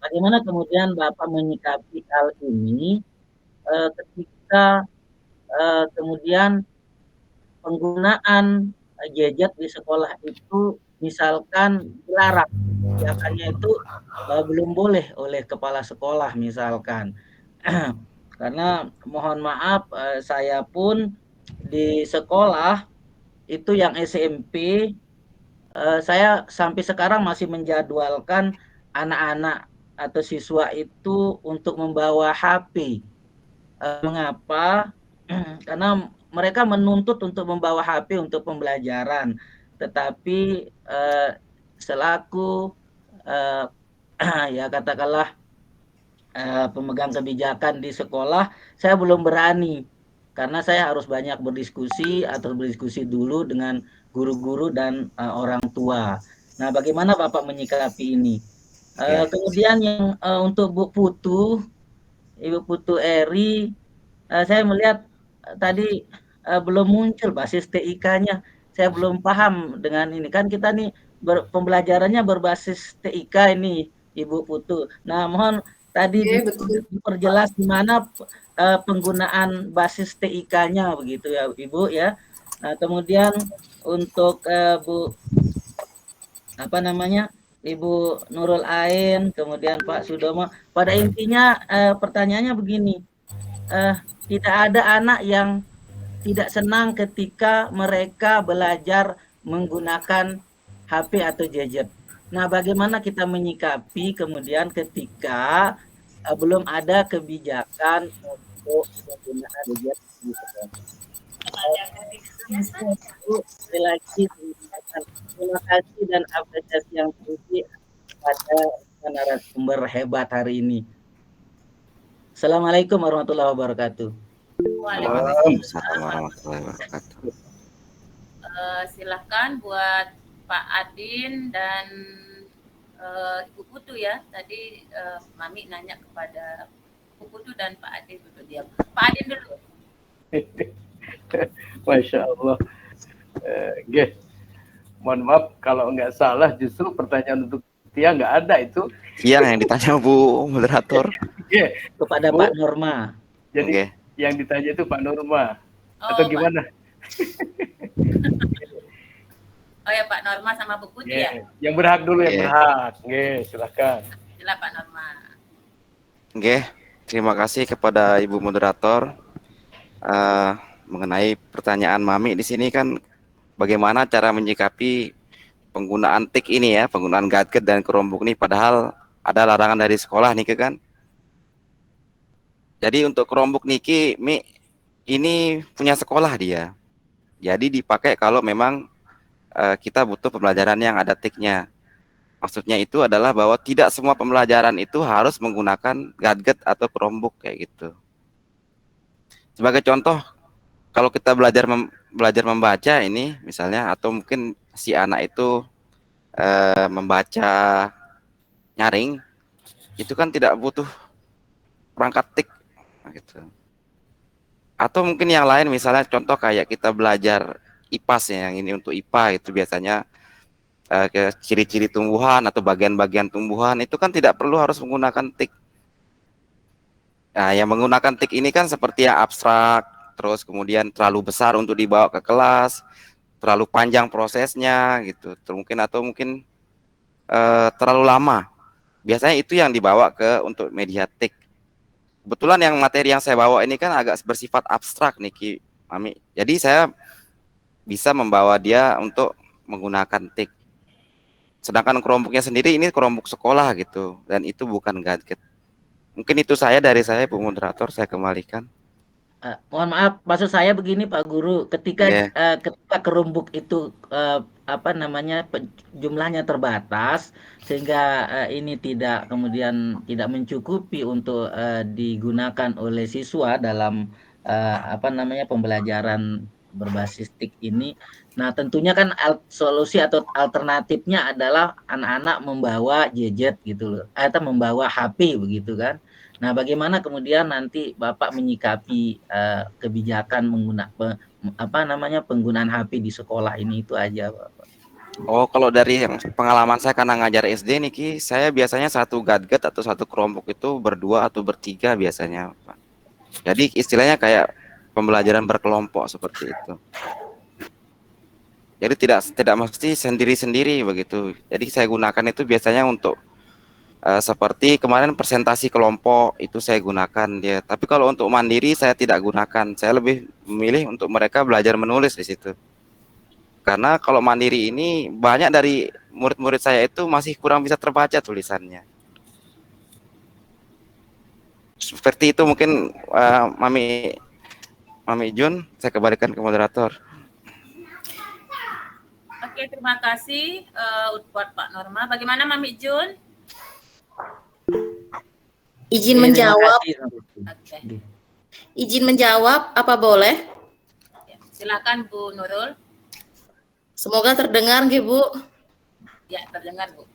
bagaimana kemudian Bapak menyikapi hal ini ketika kemudian penggunaan gadget di sekolah itu misalkan dilarang, kebijakannya itu belum boleh oleh kepala sekolah misalkan. Karena mohon maaf, saya pun di sekolah itu yang SMP, saya sampai sekarang masih menjadwalkan anak-anak atau siswa itu untuk membawa HP. Mengapa? Karena mereka menuntut untuk membawa HP untuk pembelajaran, tetapi selaku ya katakanlah pemegang kebijakan di sekolah, saya belum berani karena saya harus banyak berdiskusi atau berdiskusi dulu dengan guru-guru dan orang tua. Nah, bagaimana Bapak menyikapi ini? Kemudian yang untuk Bu Putu, Ibu Putu Eri, saya melihat tadi belum muncul basis TIK-nya. Saya belum paham dengan ini. Kan kita nih pembelajarannya berbasis TIK ini, Ibu Putu. Nah, mohon tadi diperjelas di mana penggunaan basis TIK-nya begitu ya, Ibu ya. Nah, kemudian untuk Bu apa namanya, Ibu Nurul Ain, kemudian Pak Sudomo, pada intinya pertanyaannya begini, tidak ada anak yang tidak senang ketika mereka belajar menggunakan HP atau gadget. Nah, bagaimana kita menyikapi kemudian ketika belum ada kebijakan untuk penggunaan gadget di sekolah? Terima kasih dan apresiasi yang tinggi pada narasumber hebat hari ini. Assalamualaikum warahmatullahi wabarakatuh. Waalaikumsalam warahmatullahi wabarakatuh. Silahkan buat Pak Adin dan Ibu Putu ya. Tadi Mami nanya kepada Ibu Putu dan Pak Adin dulu diam. Pak Adin dulu. Masya Allah. Mohon maaf kalau nggak salah, justru pertanyaan untuk Tia nggak ada itu. Iya, yang ditanya Bu moderator. Kepada Pak Norma. Jadi yang ditanya itu Pak Norma atau gimana? Oh ya, Pak Norma sama Bu Putih ya. Yang berhak dulu, yang berhak. Silakan. Silakan Pak Norma. Terima kasih kepada Ibu moderator. Mengenai pertanyaan Mami di sini kan, bagaimana cara menyikapi penggunaan TIK ini ya, penggunaan gadget dan Chromebook ini, padahal ada larangan dari sekolah nih kan. Jadi untuk Chromebook niki Mi ini punya sekolah dia. Jadi dipakai kalau memang kita butuh pembelajaran yang ada TIK-nya. Maksudnya itu adalah bahwa tidak semua pembelajaran itu harus menggunakan gadget atau Chromebook kayak gitu. Sebagai contoh, kalau kita belajar membaca ini misalnya, atau mungkin si anak itu membaca nyaring, itu kan tidak butuh perangkat TIK gitu. Atau mungkin yang lain, misalnya contoh kayak kita belajar IPAS ya, yang ini untuk IPA itu biasanya ke ciri-ciri tumbuhan atau bagian-bagian tumbuhan, itu kan tidak perlu harus menggunakan TIK. Nah, yang menggunakan TIK ini kan seperti yang abstrak, terus kemudian terlalu besar untuk dibawa ke kelas, terlalu panjang prosesnya gitu, atau mungkin terlalu lama. Biasanya itu yang dibawa untuk media TIK. Kebetulan yang materi yang saya bawa ini kan agak bersifat abstrak nih Ki Mami. Jadi saya bisa membawa dia untuk menggunakan TIK. Sedangkan Chromebooknya sendiri ini Chromebook sekolah gitu, dan itu bukan gadget. Mungkin itu dari saya, Bu moderator, saya kembalikan. Mohon maaf, maksud saya begini Pak Guru, ketika Chromebook itu jumlahnya terbatas sehingga ini kemudian tidak mencukupi untuk digunakan oleh siswa dalam pembelajaran berbasis TIK ini. Nah, tentunya kan solusi atau alternatifnya adalah anak-anak membawa gadget gitu loh, atau membawa HP begitu kan. Nah, bagaimana kemudian nanti Bapak menyikapi kebijakan penggunaan HP di sekolah ini, itu aja Bapak. Oh, kalau dari pengalaman saya karena ngajar SD nih Ki, saya biasanya satu gadget atau satu Chromebook itu berdua atau bertiga biasanya, Pak. Jadi istilahnya kayak pembelajaran berkelompok seperti itu. Jadi tidak mesti sendiri-sendiri begitu. Jadi saya gunakan itu biasanya untuk seperti kemarin presentasi kelompok itu saya gunakan dia. Tapi kalau untuk mandiri saya tidak gunakan. Saya lebih memilih untuk mereka belajar menulis di situ. Karena kalau mandiri ini banyak dari murid-murid saya itu masih kurang bisa terbaca tulisannya. Seperti itu mungkin Mami Jun, saya kembalikan ke moderator. Oke, terima kasih buat Pak Norma. Bagaimana Mami Jun? Izin menjawab. Izin menjawab, apa boleh? Silakan Bu Nurul. Semoga terdengar, Bu. Ya, terdengar, Bu.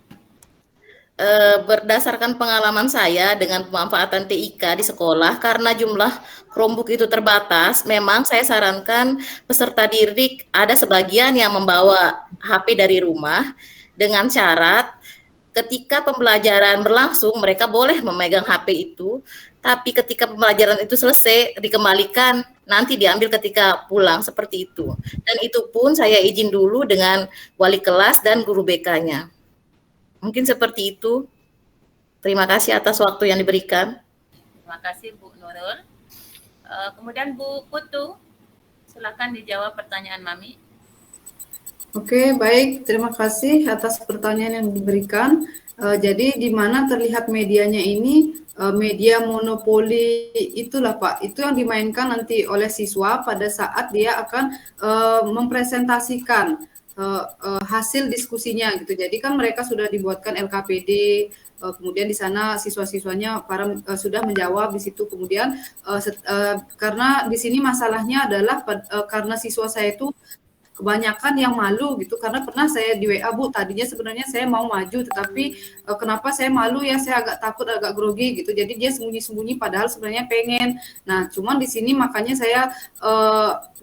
Berdasarkan pengalaman saya dengan pemanfaatan TIK di sekolah, karena jumlah Chromebook itu terbatas, memang saya sarankan peserta didik ada sebagian yang membawa HP dari rumah dengan syarat ketika pembelajaran berlangsung mereka boleh memegang HP itu, tapi ketika pembelajaran itu selesai dikembalikan, nanti diambil ketika pulang, seperti itu. Dan itu pun saya izin dulu dengan wali kelas dan guru BK-nya. Mungkin seperti itu. Terima kasih atas waktu yang diberikan. Terima kasih Bu Nurul. Kemudian Bu Putu, silakan dijawab pertanyaan Mami. Oke, baik. Terima kasih atas pertanyaan yang diberikan. Jadi di mana terlihat medianya ini, media monopoli itulah Pak, itu yang dimainkan nanti oleh siswa pada saat dia akan mempresentasikan hasil diskusinya gitu. Jadi kan mereka sudah dibuatkan LKPD, kemudian di sana siswa-siswanya sudah menjawab di situ. Kemudian karena di sini masalahnya adalah karena siswa saya itu kebanyakan yang malu gitu, karena pernah saya di WA, Bu, tadinya sebenarnya saya mau maju tetapi kenapa saya malu ya, saya agak takut, agak grogi gitu. Jadi dia sembunyi-sembunyi padahal sebenarnya pengen. Nah, cuman di sini makanya saya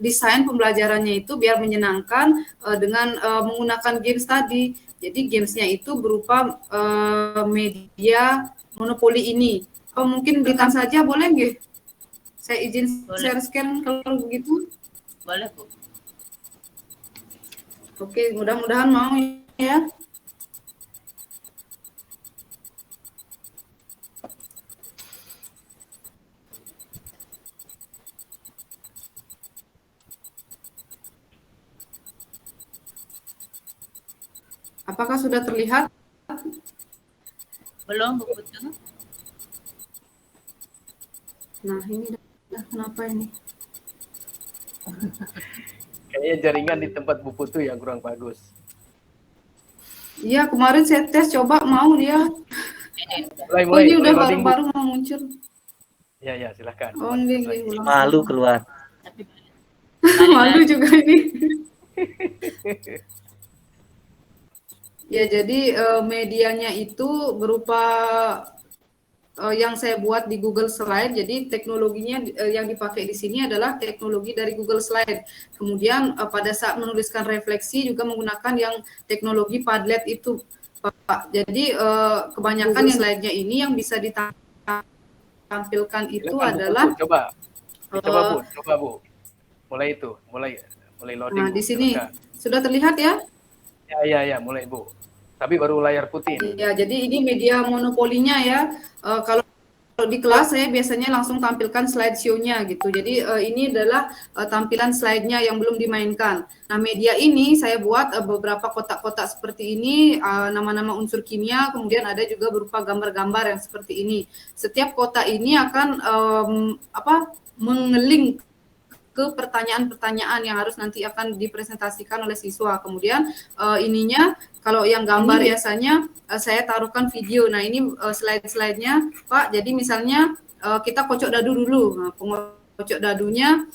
desain pembelajarannya itu biar menyenangkan dengan menggunakan games tadi. Jadi gamesnya itu berupa media monopoli ini. Mungkin ditahan saja boleh nggih? Saya izin share screen kalau begitu. Boleh, Bu. Oke, mudah-mudahan mau ya. Apakah sudah terlihat? Belum, Bu Putu. Nah, ini dah kenapa ini? Kayaknya jaringan di tempat Bu Putu yang kurang bagus. Iya, kemarin saya tes coba mau dia. Mulai, ini udah loading, Bu. baru mau muncul. Ya, silakan. Oh, ini Malu keluar. malu juga ini. Ya, jadi medianya itu berupa yang saya buat di Google Slide. Jadi teknologinya yang dipakai di sini adalah teknologi dari Google Slide. Kemudian pada saat menuliskan refleksi juga menggunakan yang teknologi Padlet itu, Pak. Jadi kebanyakan yang slide-nya ini yang bisa ditampilkan itu Silakan, adalah Bu. Coba Bu. Mulai loading. Nah, Bu. di sini Silakan. sudah terlihat ya? Ya, mulai Bu. Tapi baru layar putih. Ya, jadi ini media monopolinya ya. Kalau di kelas saya biasanya langsung tampilkan slideshow-nya gitu. Jadi ini adalah tampilan slide-nya yang belum dimainkan. Nah, media ini saya buat beberapa kotak-kotak seperti ini, nama-nama unsur kimia, kemudian ada juga berupa gambar-gambar yang seperti ini. Setiap kotak ini akan mengeling ke pertanyaan-pertanyaan yang harus nanti akan dipresentasikan oleh siswa. Kemudian ininya kalau yang gambar biasanya saya taruhkan video. Nah, ini slide-slide-nya, Pak. Jadi misalnya kita kocok dadu dulu. Nah, pengocok dadunya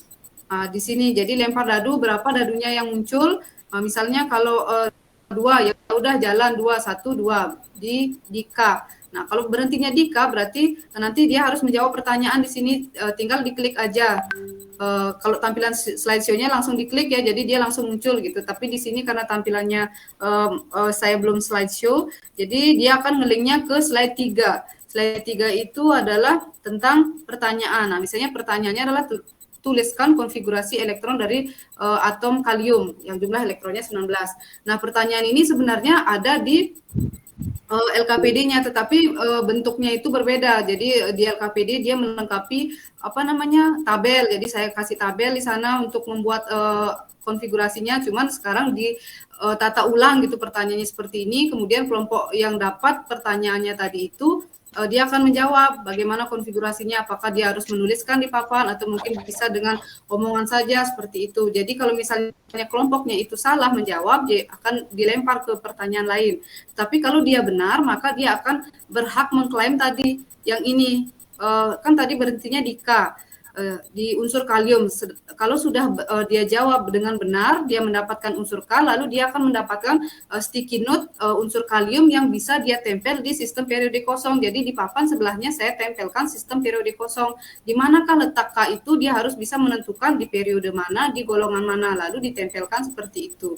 di sini. Jadi lempar dadu, berapa dadunya yang muncul. Misalnya kalau 2 ya udah jalan 2, 1, 2 di K. Nah, kalau berhentinya di K berarti nanti dia harus menjawab pertanyaan di sini, tinggal diklik aja. Kalau tampilan slideshow-nya langsung diklik ya, jadi dia langsung muncul gitu. Tapi di sini karena tampilannya saya belum slideshow, jadi dia akan nge-linknya ke slide 3. Slide 3 itu adalah tentang pertanyaan. Nah, misalnya pertanyaannya adalah tuliskan konfigurasi elektron dari atom kalium yang jumlah elektronnya 19. Nah, pertanyaan ini sebenarnya ada di LKPD-nya, tetapi bentuknya itu berbeda. Jadi di LKPD dia melengkapi tabel. Jadi saya kasih tabel di sana untuk membuat konfigurasinya. Cuman sekarang di tata ulang gitu pertanyaannya seperti ini. Kemudian kelompok yang dapat pertanyaannya tadi itu dia akan menjawab bagaimana konfigurasinya, apakah dia harus menuliskan di papan atau mungkin bisa dengan omongan saja seperti itu. Jadi kalau misalnya kelompoknya itu salah menjawab, dia akan dilempar ke pertanyaan lain. Tapi kalau dia benar, maka dia akan berhak mengklaim tadi yang ini. Kan tadi berhentinya di K, di unsur kalium. Kalau sudah dia jawab dengan benar, dia mendapatkan unsur K, lalu dia akan mendapatkan sticky note unsur kalium yang bisa dia tempel di sistem periode kosong. Jadi di papan sebelahnya saya tempelkan sistem periode kosong. Di manakah letak K itu, dia harus bisa menentukan di periode mana, di golongan mana, lalu ditempelkan seperti itu.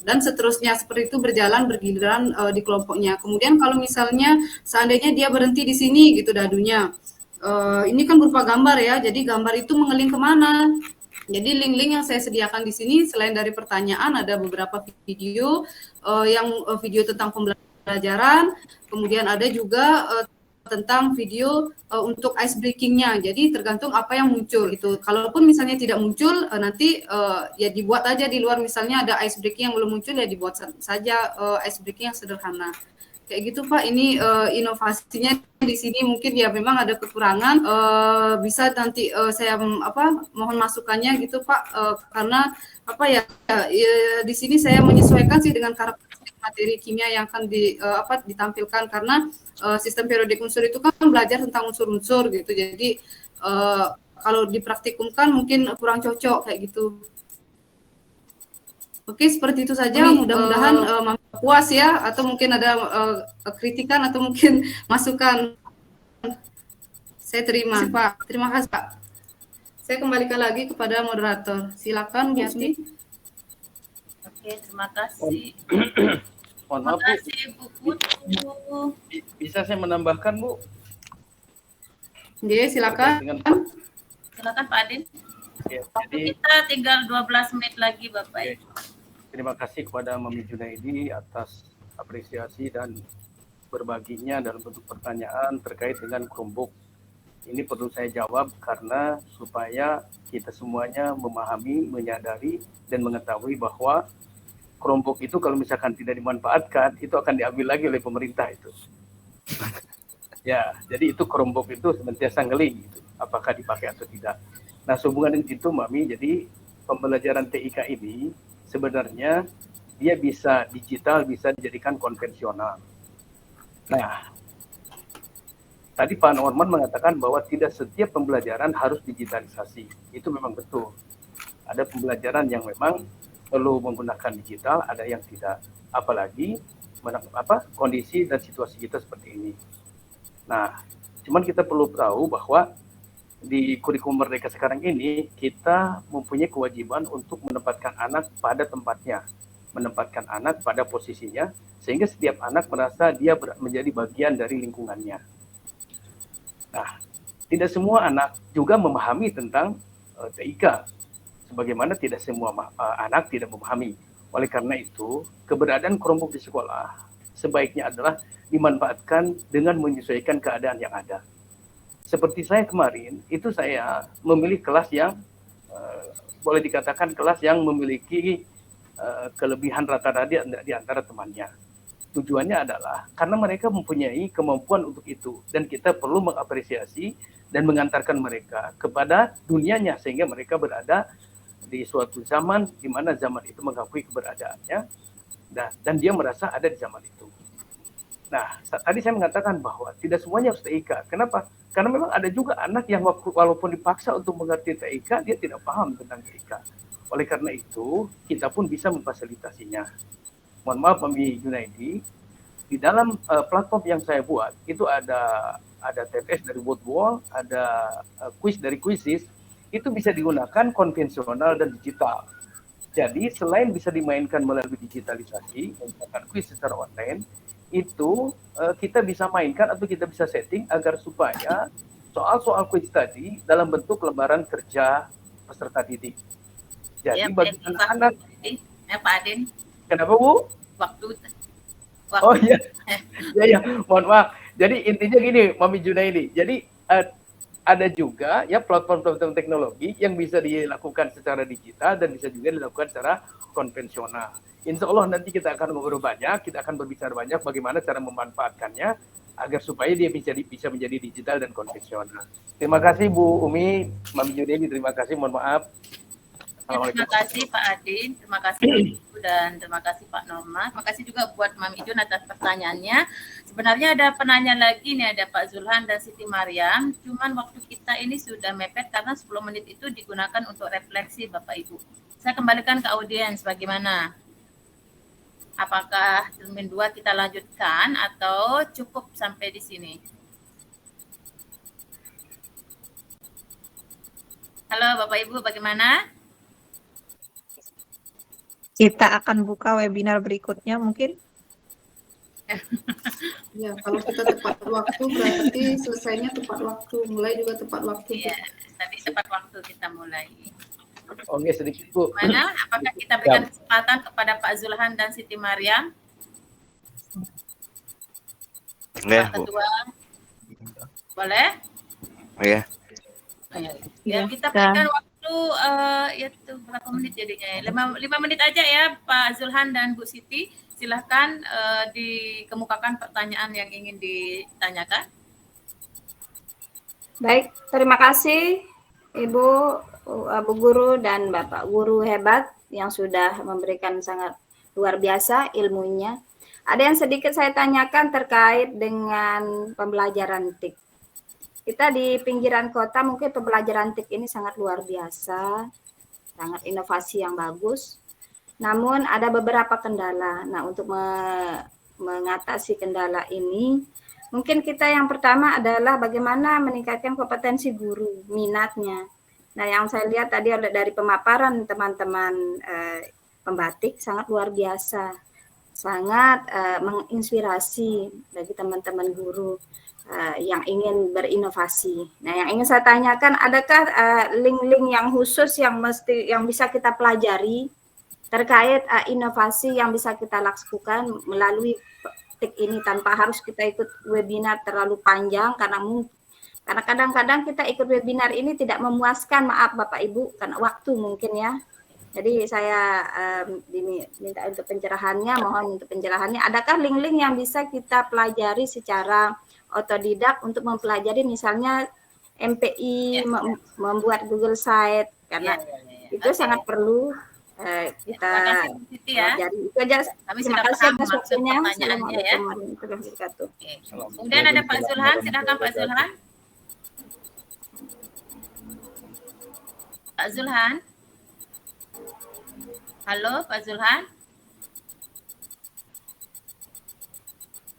Dan seterusnya seperti itu berjalan bergiliran di kelompoknya. Kemudian kalau misalnya seandainya dia berhenti di sini gitu dadunya, ini kan berupa gambar ya, jadi gambar itu mengeling kemana? Jadi link-link yang saya sediakan di sini selain dari pertanyaan ada beberapa video video tentang pembelajaran, kemudian ada juga tentang video untuk ice breaking-nya. Jadi tergantung apa yang muncul itu. Kalaupun misalnya tidak muncul, nanti ya dibuat aja di luar. Misalnya ada ice breaking yang belum muncul, ya dibuat saja ice breaking yang sederhana. Kayak gitu Pak, ini inovasinya di sini mungkin ya memang ada kekurangan, bisa nanti saya mohon masukannya gitu Pak, karena di sini saya menyesuaikan sih dengan karakteristik materi kimia yang akan ditampilkan, karena sistem periodik unsur itu kan belajar tentang unsur-unsur gitu, jadi kalau dipraktikumkan mungkin kurang cocok kayak gitu. Oke, seperti itu saja. Mudah-mudahan puas ya, atau mungkin ada kritikan atau mungkin masukan. Saya terima, Pak. Terima kasih, Pak. Saya kembalikan lagi kepada moderator. Silakan, Bu Sumi. Oke, terima kasih. Mohon Terima maaf, Bu. kasih, Bu Putu. Bisa saya menambahkan, Bu? Oke, silakan. Silakan Pak Adin. Ya, Waktu jadi kita tinggal 12 menit lagi, Bapak. Oke. Terima kasih kepada Mami Junaidi atas apresiasi dan berbaginya dalam bentuk pertanyaan terkait dengan Chromebook. Ini perlu saya jawab karena supaya kita semuanya memahami, menyadari, dan mengetahui bahwa Chromebook itu kalau misalkan tidak dimanfaatkan, itu akan diambil lagi oleh pemerintah itu. Ya, jadi itu Chromebook itu senantiasa ngeli, gitu, apakah dipakai atau tidak. Nah, sehubungan dengan itu, Mami, jadi pembelajaran TIK ini sebenarnya dia bisa digital, bisa dijadikan konvensional. Nah, tadi Pak Norman mengatakan bahwa tidak setiap pembelajaran harus digitalisasi. Itu memang betul. Ada pembelajaran yang memang perlu menggunakan digital, ada yang tidak. Apalagi kondisi dan situasi kita seperti ini. Nah, cuman kita perlu tahu bahwa di kurikulum Merdeka sekarang ini kita mempunyai kewajiban untuk menempatkan anak pada tempatnya, menempatkan anak pada posisinya, sehingga setiap anak merasa dia menjadi bagian dari lingkungannya. Nah, tidak semua anak juga memahami tentang TIK, sebagaimana tidak semua anak tidak memahami. Oleh karena itu, keberadaan Chromebook di sekolah sebaiknya adalah dimanfaatkan dengan menyesuaikan keadaan yang ada. Seperti saya kemarin, itu saya memilih kelas yang boleh dikatakan kelas yang memiliki kelebihan rata-rata di antara temannya. Tujuannya adalah karena mereka mempunyai kemampuan untuk itu dan kita perlu mengapresiasi dan mengantarkan mereka kepada dunianya sehingga mereka berada di suatu zaman di mana zaman itu mengakui keberadaannya dan dia merasa ada di zaman itu. Nah, tadi saya mengatakan bahwa tidak semuanya harus TIK. Kenapa? Karena memang ada juga anak yang walaupun dipaksa untuk mengerti TIK, dia tidak paham tentang TIK. Oleh karena itu, kita pun bisa memfasilitasinya. Mohon maaf, Mami Junaidi, di dalam platform yang saya buat, itu ada TTS dari Woodwall, ada kuis dari Quizizz, itu bisa digunakan konvensional dan digital. Jadi, selain bisa dimainkan melalui digitalisasi, menggunakan kuis secara online, itu kita bisa mainkan atau kita bisa setting agar supaya soal-soal kuis tadi dalam bentuk lembaran kerja peserta didik. Jadi ya, bagi anak-anak, Pak Adin. Kenapa, Bu? Waktu. Oh iya, ya, mohon maaf. Jadi intinya gini, Mami Junaidi. Jadi ada juga ya platform-platform teknologi yang bisa dilakukan secara digital dan bisa juga dilakukan secara konvensional. Insya Allah nanti kita akan ngobrol banyak, kita akan berbicara banyak bagaimana cara memanfaatkannya agar supaya dia bisa menjadi digital dan konvensional. Terima kasih Bu Umi, Mami Junaidi, terima kasih, mohon maaf. Terima kasih Pak Adin, terima kasih Ibu dan terima kasih Pak Norman. Terima kasih juga buat Mami Jun atas pertanyaannya. Sebenarnya ada penanya lagi nih, ada Pak Zulhan dan Siti Mariam. Cuman waktu kita ini sudah mepet karena 10 menit itu digunakan untuk refleksi Bapak Ibu. Saya kembalikan ke audiens bagaimana? Apakah termin 2 kita lanjutkan atau cukup sampai di sini? Halo Bapak Ibu, bagaimana? Kita akan buka webinar berikutnya mungkin. Ya, kalau kita tepat waktu berarti selesainya tepat waktu, mulai juga tepat waktu. Iya, tadi tepat waktu kita mulai. Oke, sedikit Bu. Mana? Apakah kita berikan kesempatan kepada Pak Zulhan dan Siti Mariam? Boleh, Pak Ketua. Boleh? Oh ya. Ya, kita berikan waktu itu berapa menit jadinya? 5 menit aja ya Pak Zulhan dan Bu Siti. Silahkan dikemukakan pertanyaan yang ingin ditanyakan. Baik, terima kasih Ibu, Bu Guru dan Bapak Guru hebat yang sudah memberikan sangat luar biasa ilmunya. Ada yang sedikit saya tanyakan terkait dengan pembelajaran TIK. Kita di pinggiran kota mungkin pembelajaran TIK ini sangat luar biasa, sangat inovasi yang bagus. Namun ada beberapa kendala. Nah, untuk mengatasi kendala ini, mungkin kita yang pertama adalah bagaimana meningkatkan kompetensi guru, minatnya. Nah, yang saya lihat tadi dari pemaparan teman-teman pembatik sangat luar biasa, sangat menginspirasi bagi teman-teman guru yang ingin berinovasi. Nah, yang ingin saya tanyakan, adakah link-link yang khusus yang bisa kita pelajari terkait inovasi yang bisa kita lakukan melalui praktik ini tanpa harus kita ikut webinar terlalu panjang, karena kadang-kadang kita ikut webinar ini tidak memuaskan, maaf Bapak Ibu, karena waktu mungkin ya. Jadi saya diminta untuk pencerahannya, mohon untuk pencerahannya. Adakah link-link yang bisa kita pelajari secara otodidak untuk mempelajari misalnya MPI, membuat Google Site, karena itu sangat perlu kita pelajari. Itu aja. Terima kasih atas waktunya. Ya. Kemudian ada Pak Zulhan, silakan Pak Zulhan. Pak Zulhan. Halo Pak Zulhan.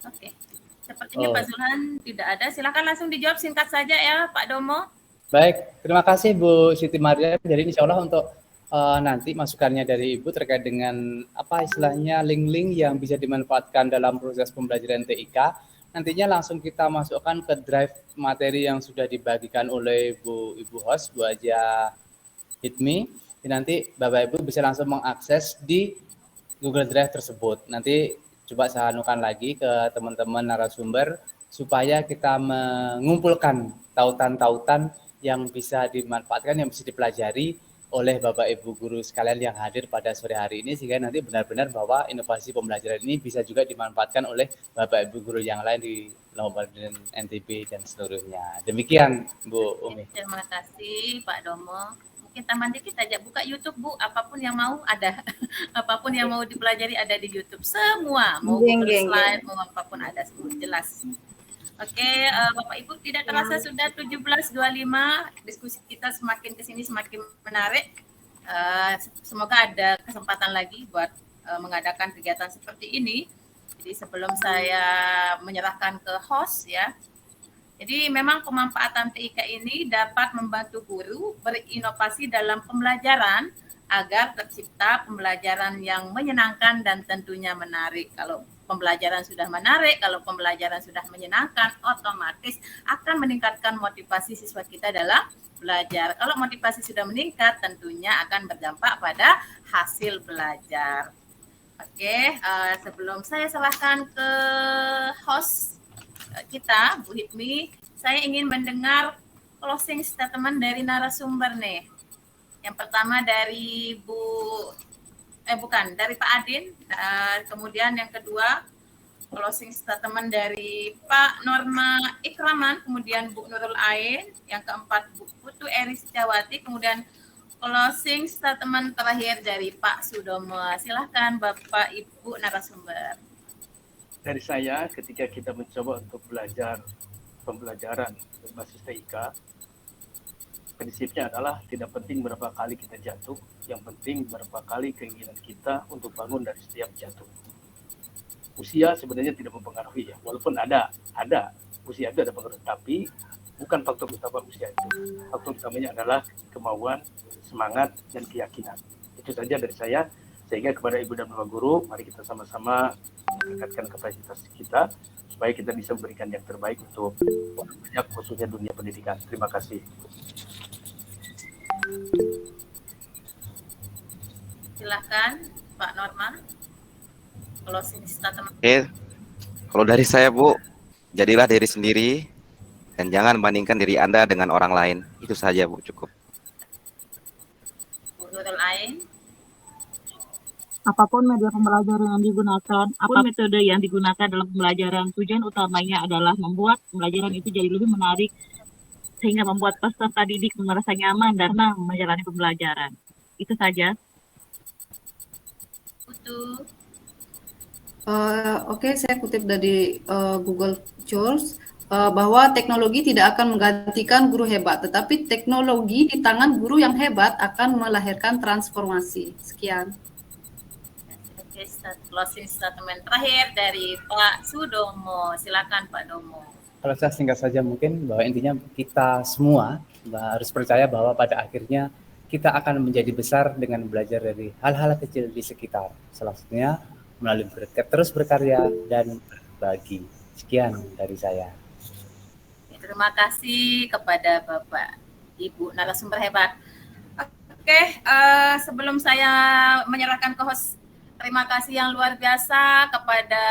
Oke. Sepertinya Pak Zulhan tidak ada. Silakan langsung dijawab singkat saja ya Pak Domo. Baik, terima kasih Bu Siti Maria. Jadi insya Allah untuk nanti masukannya dari Ibu terkait dengan apa istilahnya link-link yang bisa dimanfaatkan dalam proses pembelajaran TIK. Nantinya langsung kita masukkan ke drive materi yang sudah dibagikan oleh Ibu host, Bu Aja Hitmi. Nanti Bapak Ibu bisa langsung mengakses di Google Drive tersebut. Nanti coba saya anukan lagi ke teman-teman narasumber supaya kita mengumpulkan tautan-tautan yang bisa dimanfaatkan, yang bisa dipelajari oleh Bapak Ibu guru sekalian yang hadir pada sore hari ini, sehingga nanti benar-benar bahwa inovasi pembelajaran ini bisa juga dimanfaatkan oleh Bapak Ibu guru yang lain di Lombardin, NTB dan seluruhnya. Demikian Bu Umi. Terima kasih Pak Domo. Mungkin taman dikit aja buka YouTube Bu, apapun yang mau ada, apapun yang mau dipelajari ada di YouTube semua, mau Google Slide, mau apapun ada semua jelas. Oke, Bapak Ibu, tidak terasa sudah 17.25, diskusi kita semakin kesini semakin menarik. Semoga ada kesempatan lagi buat mengadakan kegiatan seperti ini. Jadi sebelum saya menyerahkan ke host ya, jadi memang pemanfaatan TIK ini dapat membantu guru berinovasi dalam pembelajaran agar tercipta pembelajaran yang menyenangkan dan tentunya menarik. Kalau pembelajaran sudah menarik, kalau pembelajaran sudah menyenangkan, otomatis akan meningkatkan motivasi siswa kita dalam belajar. Kalau motivasi sudah meningkat, tentunya akan berdampak pada hasil belajar. Oke, sebelum saya serahkan ke host kita, Bu Hitmi, saya ingin mendengar closing statement dari narasumber nih. Yang pertama dari dari Pak Adin, kemudian yang kedua closing statement dari Pak Norma Ikraman, kemudian Bu Nurul Ain, yang keempat Bu Putu Eri Sejawati, kemudian closing statement terakhir dari Pak Sudomo. Silahkan Bapak Ibu narasumber. Dari saya, ketika kita mencoba untuk belajar pembelajaran berbasis TIK, prinsipnya adalah tidak penting berapa kali kita jatuh, yang penting berapa kali keinginan kita untuk bangun dari setiap jatuh. Usia sebenarnya tidak mempengaruhi ya, walaupun ada usia itu ada pengaruh, tapi bukan faktor utama usia itu. Faktor utamanya adalah kemauan, semangat, dan keyakinan. Itu saja dari saya. Sehingga kepada Ibu dan Bapak Guru, mari kita sama-sama meningkatkan kapasitas kita supaya kita bisa memberikan yang terbaik untuk banyak khususnya dunia pendidikan. Terima kasih. Silakan Pak Norma. Closing statement. Oke. Kalau dari saya Bu, jadilah diri sendiri dan jangan bandingkan diri Anda dengan orang lain. Itu saja Bu, cukup. Bu Nurul Ain. Apapun media pembelajaran yang digunakan, apapun metode yang digunakan dalam pembelajaran, tujuan utamanya adalah membuat pembelajaran itu jadi lebih menarik, sehingga membuat peserta didik merasa nyaman dalam menjalani pembelajaran. Itu saja. Oke, saya kutip dari Google Source bahwa teknologi tidak akan menggantikan guru hebat, tetapi teknologi di tangan guru yang hebat akan melahirkan transformasi. Sekian. Oke, closing statement terakhir dari Pak Sudomo. Silakan Pak Domo. Kalau saya singkat saja mungkin bahwa intinya kita semua harus percaya bahwa pada akhirnya kita akan menjadi besar dengan belajar dari hal-hal kecil di sekitar. Salah satunya melalui terus berkarya dan berbagi. Sekian dari saya. Terima kasih kepada Bapak Ibu narasumber hebat. Oke, sebelum saya menyerahkan ke host, terima kasih yang luar biasa kepada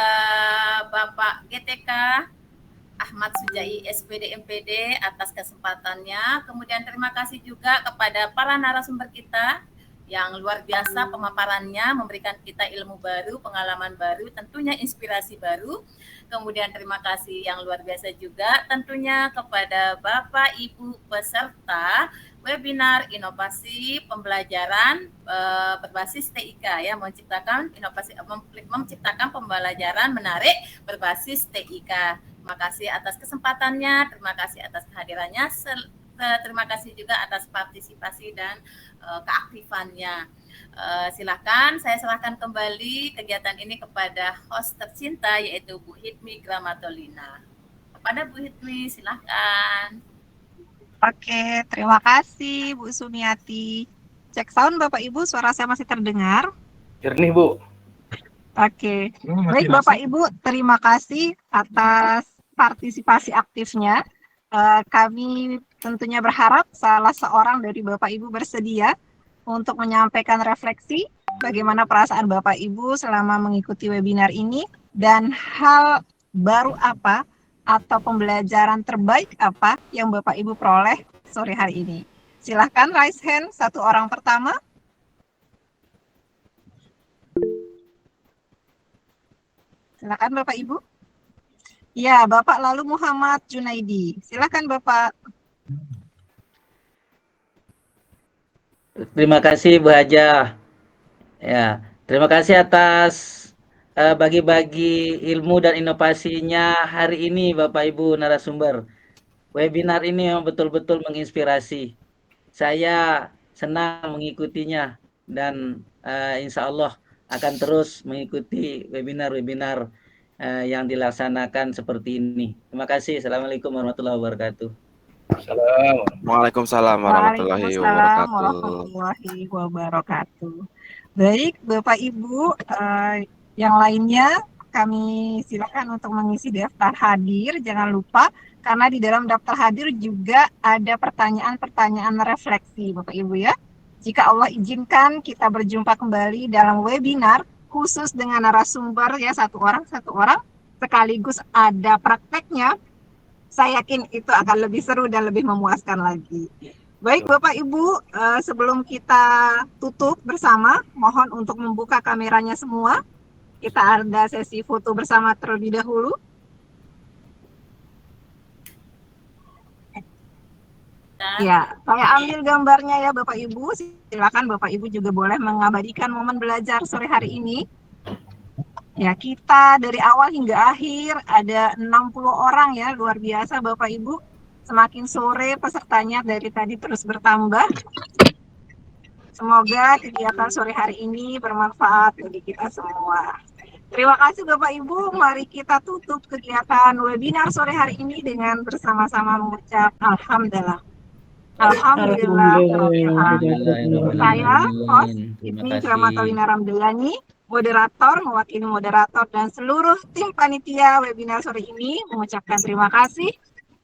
Bapak GTK Ahmad Sujai SPD MPD atas kesempatannya. Kemudian terima kasih juga kepada para narasumber kita yang luar biasa pemaparannya, memberikan kita ilmu baru, pengalaman baru, tentunya inspirasi baru. Kemudian terima kasih yang luar biasa juga tentunya kepada Bapak Ibu peserta webinar inovasi pembelajaran berbasis TIK ya, menciptakan pembelajaran menarik berbasis TIK. Terima kasih atas kesempatannya, terima kasih atas kehadirannya, terima kasih juga atas partisipasi dan keaktifannya. Silakan saya serahkan kembali kegiatan ini kepada host tercinta yaitu Bu Hidmi Gramatolina. Kepada Bu Hidmi, silakan. Oke, terima kasih Bu Sumiati. Cek sound Bapak Ibu, suara saya masih terdengar? Jernih Bu. Oke, baik Bapak Ibu, terima kasih atas partisipasi aktifnya. Kami tentunya berharap salah seorang dari Bapak Ibu bersedia untuk menyampaikan refleksi bagaimana perasaan Bapak Ibu selama mengikuti webinar ini dan hal baru apa atau pembelajaran terbaik apa yang Bapak Ibu peroleh sore hari ini. Silahkan raise hand satu orang pertama. Silakan Bapak Ibu. Ya, Bapak lalu Muhammad Junaidi. Silakan Bapak. Terima kasih Bu Haja. Ya, terima kasih atas bagi-bagi ilmu dan inovasinya hari ini Bapak Ibu narasumber. Webinar ini memang betul-betul menginspirasi. Saya senang mengikutinya dan insya Allah akan terus mengikuti webinar-webinar yang dilaksanakan seperti ini. Terima kasih. Assalamualaikum warahmatullahi wabarakatuh. Waalaikumsalam warahmatullahi wabarakatuh. Baik, Bapak Ibu, yang lainnya kami silakan untuk mengisi daftar hadir. Jangan lupa, karena di dalam daftar hadir juga ada pertanyaan-pertanyaan refleksi, Bapak Ibu ya. Jika Allah izinkan, kita berjumpa kembali dalam webinar khusus dengan narasumber ya, satu orang, sekaligus ada prakteknya. Saya yakin itu akan lebih seru dan lebih memuaskan lagi. Baik Bapak Ibu, sebelum kita tutup bersama, mohon untuk membuka kameranya semua. Kita ada sesi foto bersama terlebih dahulu. Ya, saya ambil gambarnya ya Bapak Ibu. Silakan Bapak Ibu juga boleh mengabadikan momen belajar sore hari ini. Ya, kita dari awal hingga akhir ada 60 orang ya, luar biasa Bapak Ibu. Semakin sore pesertanya dari tadi terus bertambah. Semoga kegiatan sore hari ini bermanfaat bagi kita semua. Terima kasih Bapak Ibu, mari kita tutup kegiatan webinar sore hari ini dengan bersama-sama mengucap Alhamdulillah. Alhamdulillah. Saya, host Hidmi Gramatolina Ramdhani, moderator, mewakili moderator dan seluruh tim panitia webinar sore ini mengucapkan terima kasih.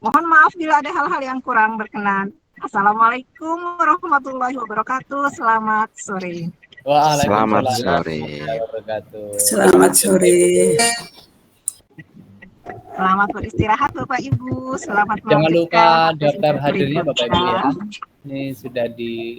Mohon maaf bila ada hal-hal yang kurang berkenan. Assalamualaikum warahmatullahi wabarakatuh. Selamat sore. Selamat sore. Selamat sore. Selamat beristirahat Bapak Ibu. Selamat jangan lupa daftar hadirnya Bapak Ibu ya. Ini sudah di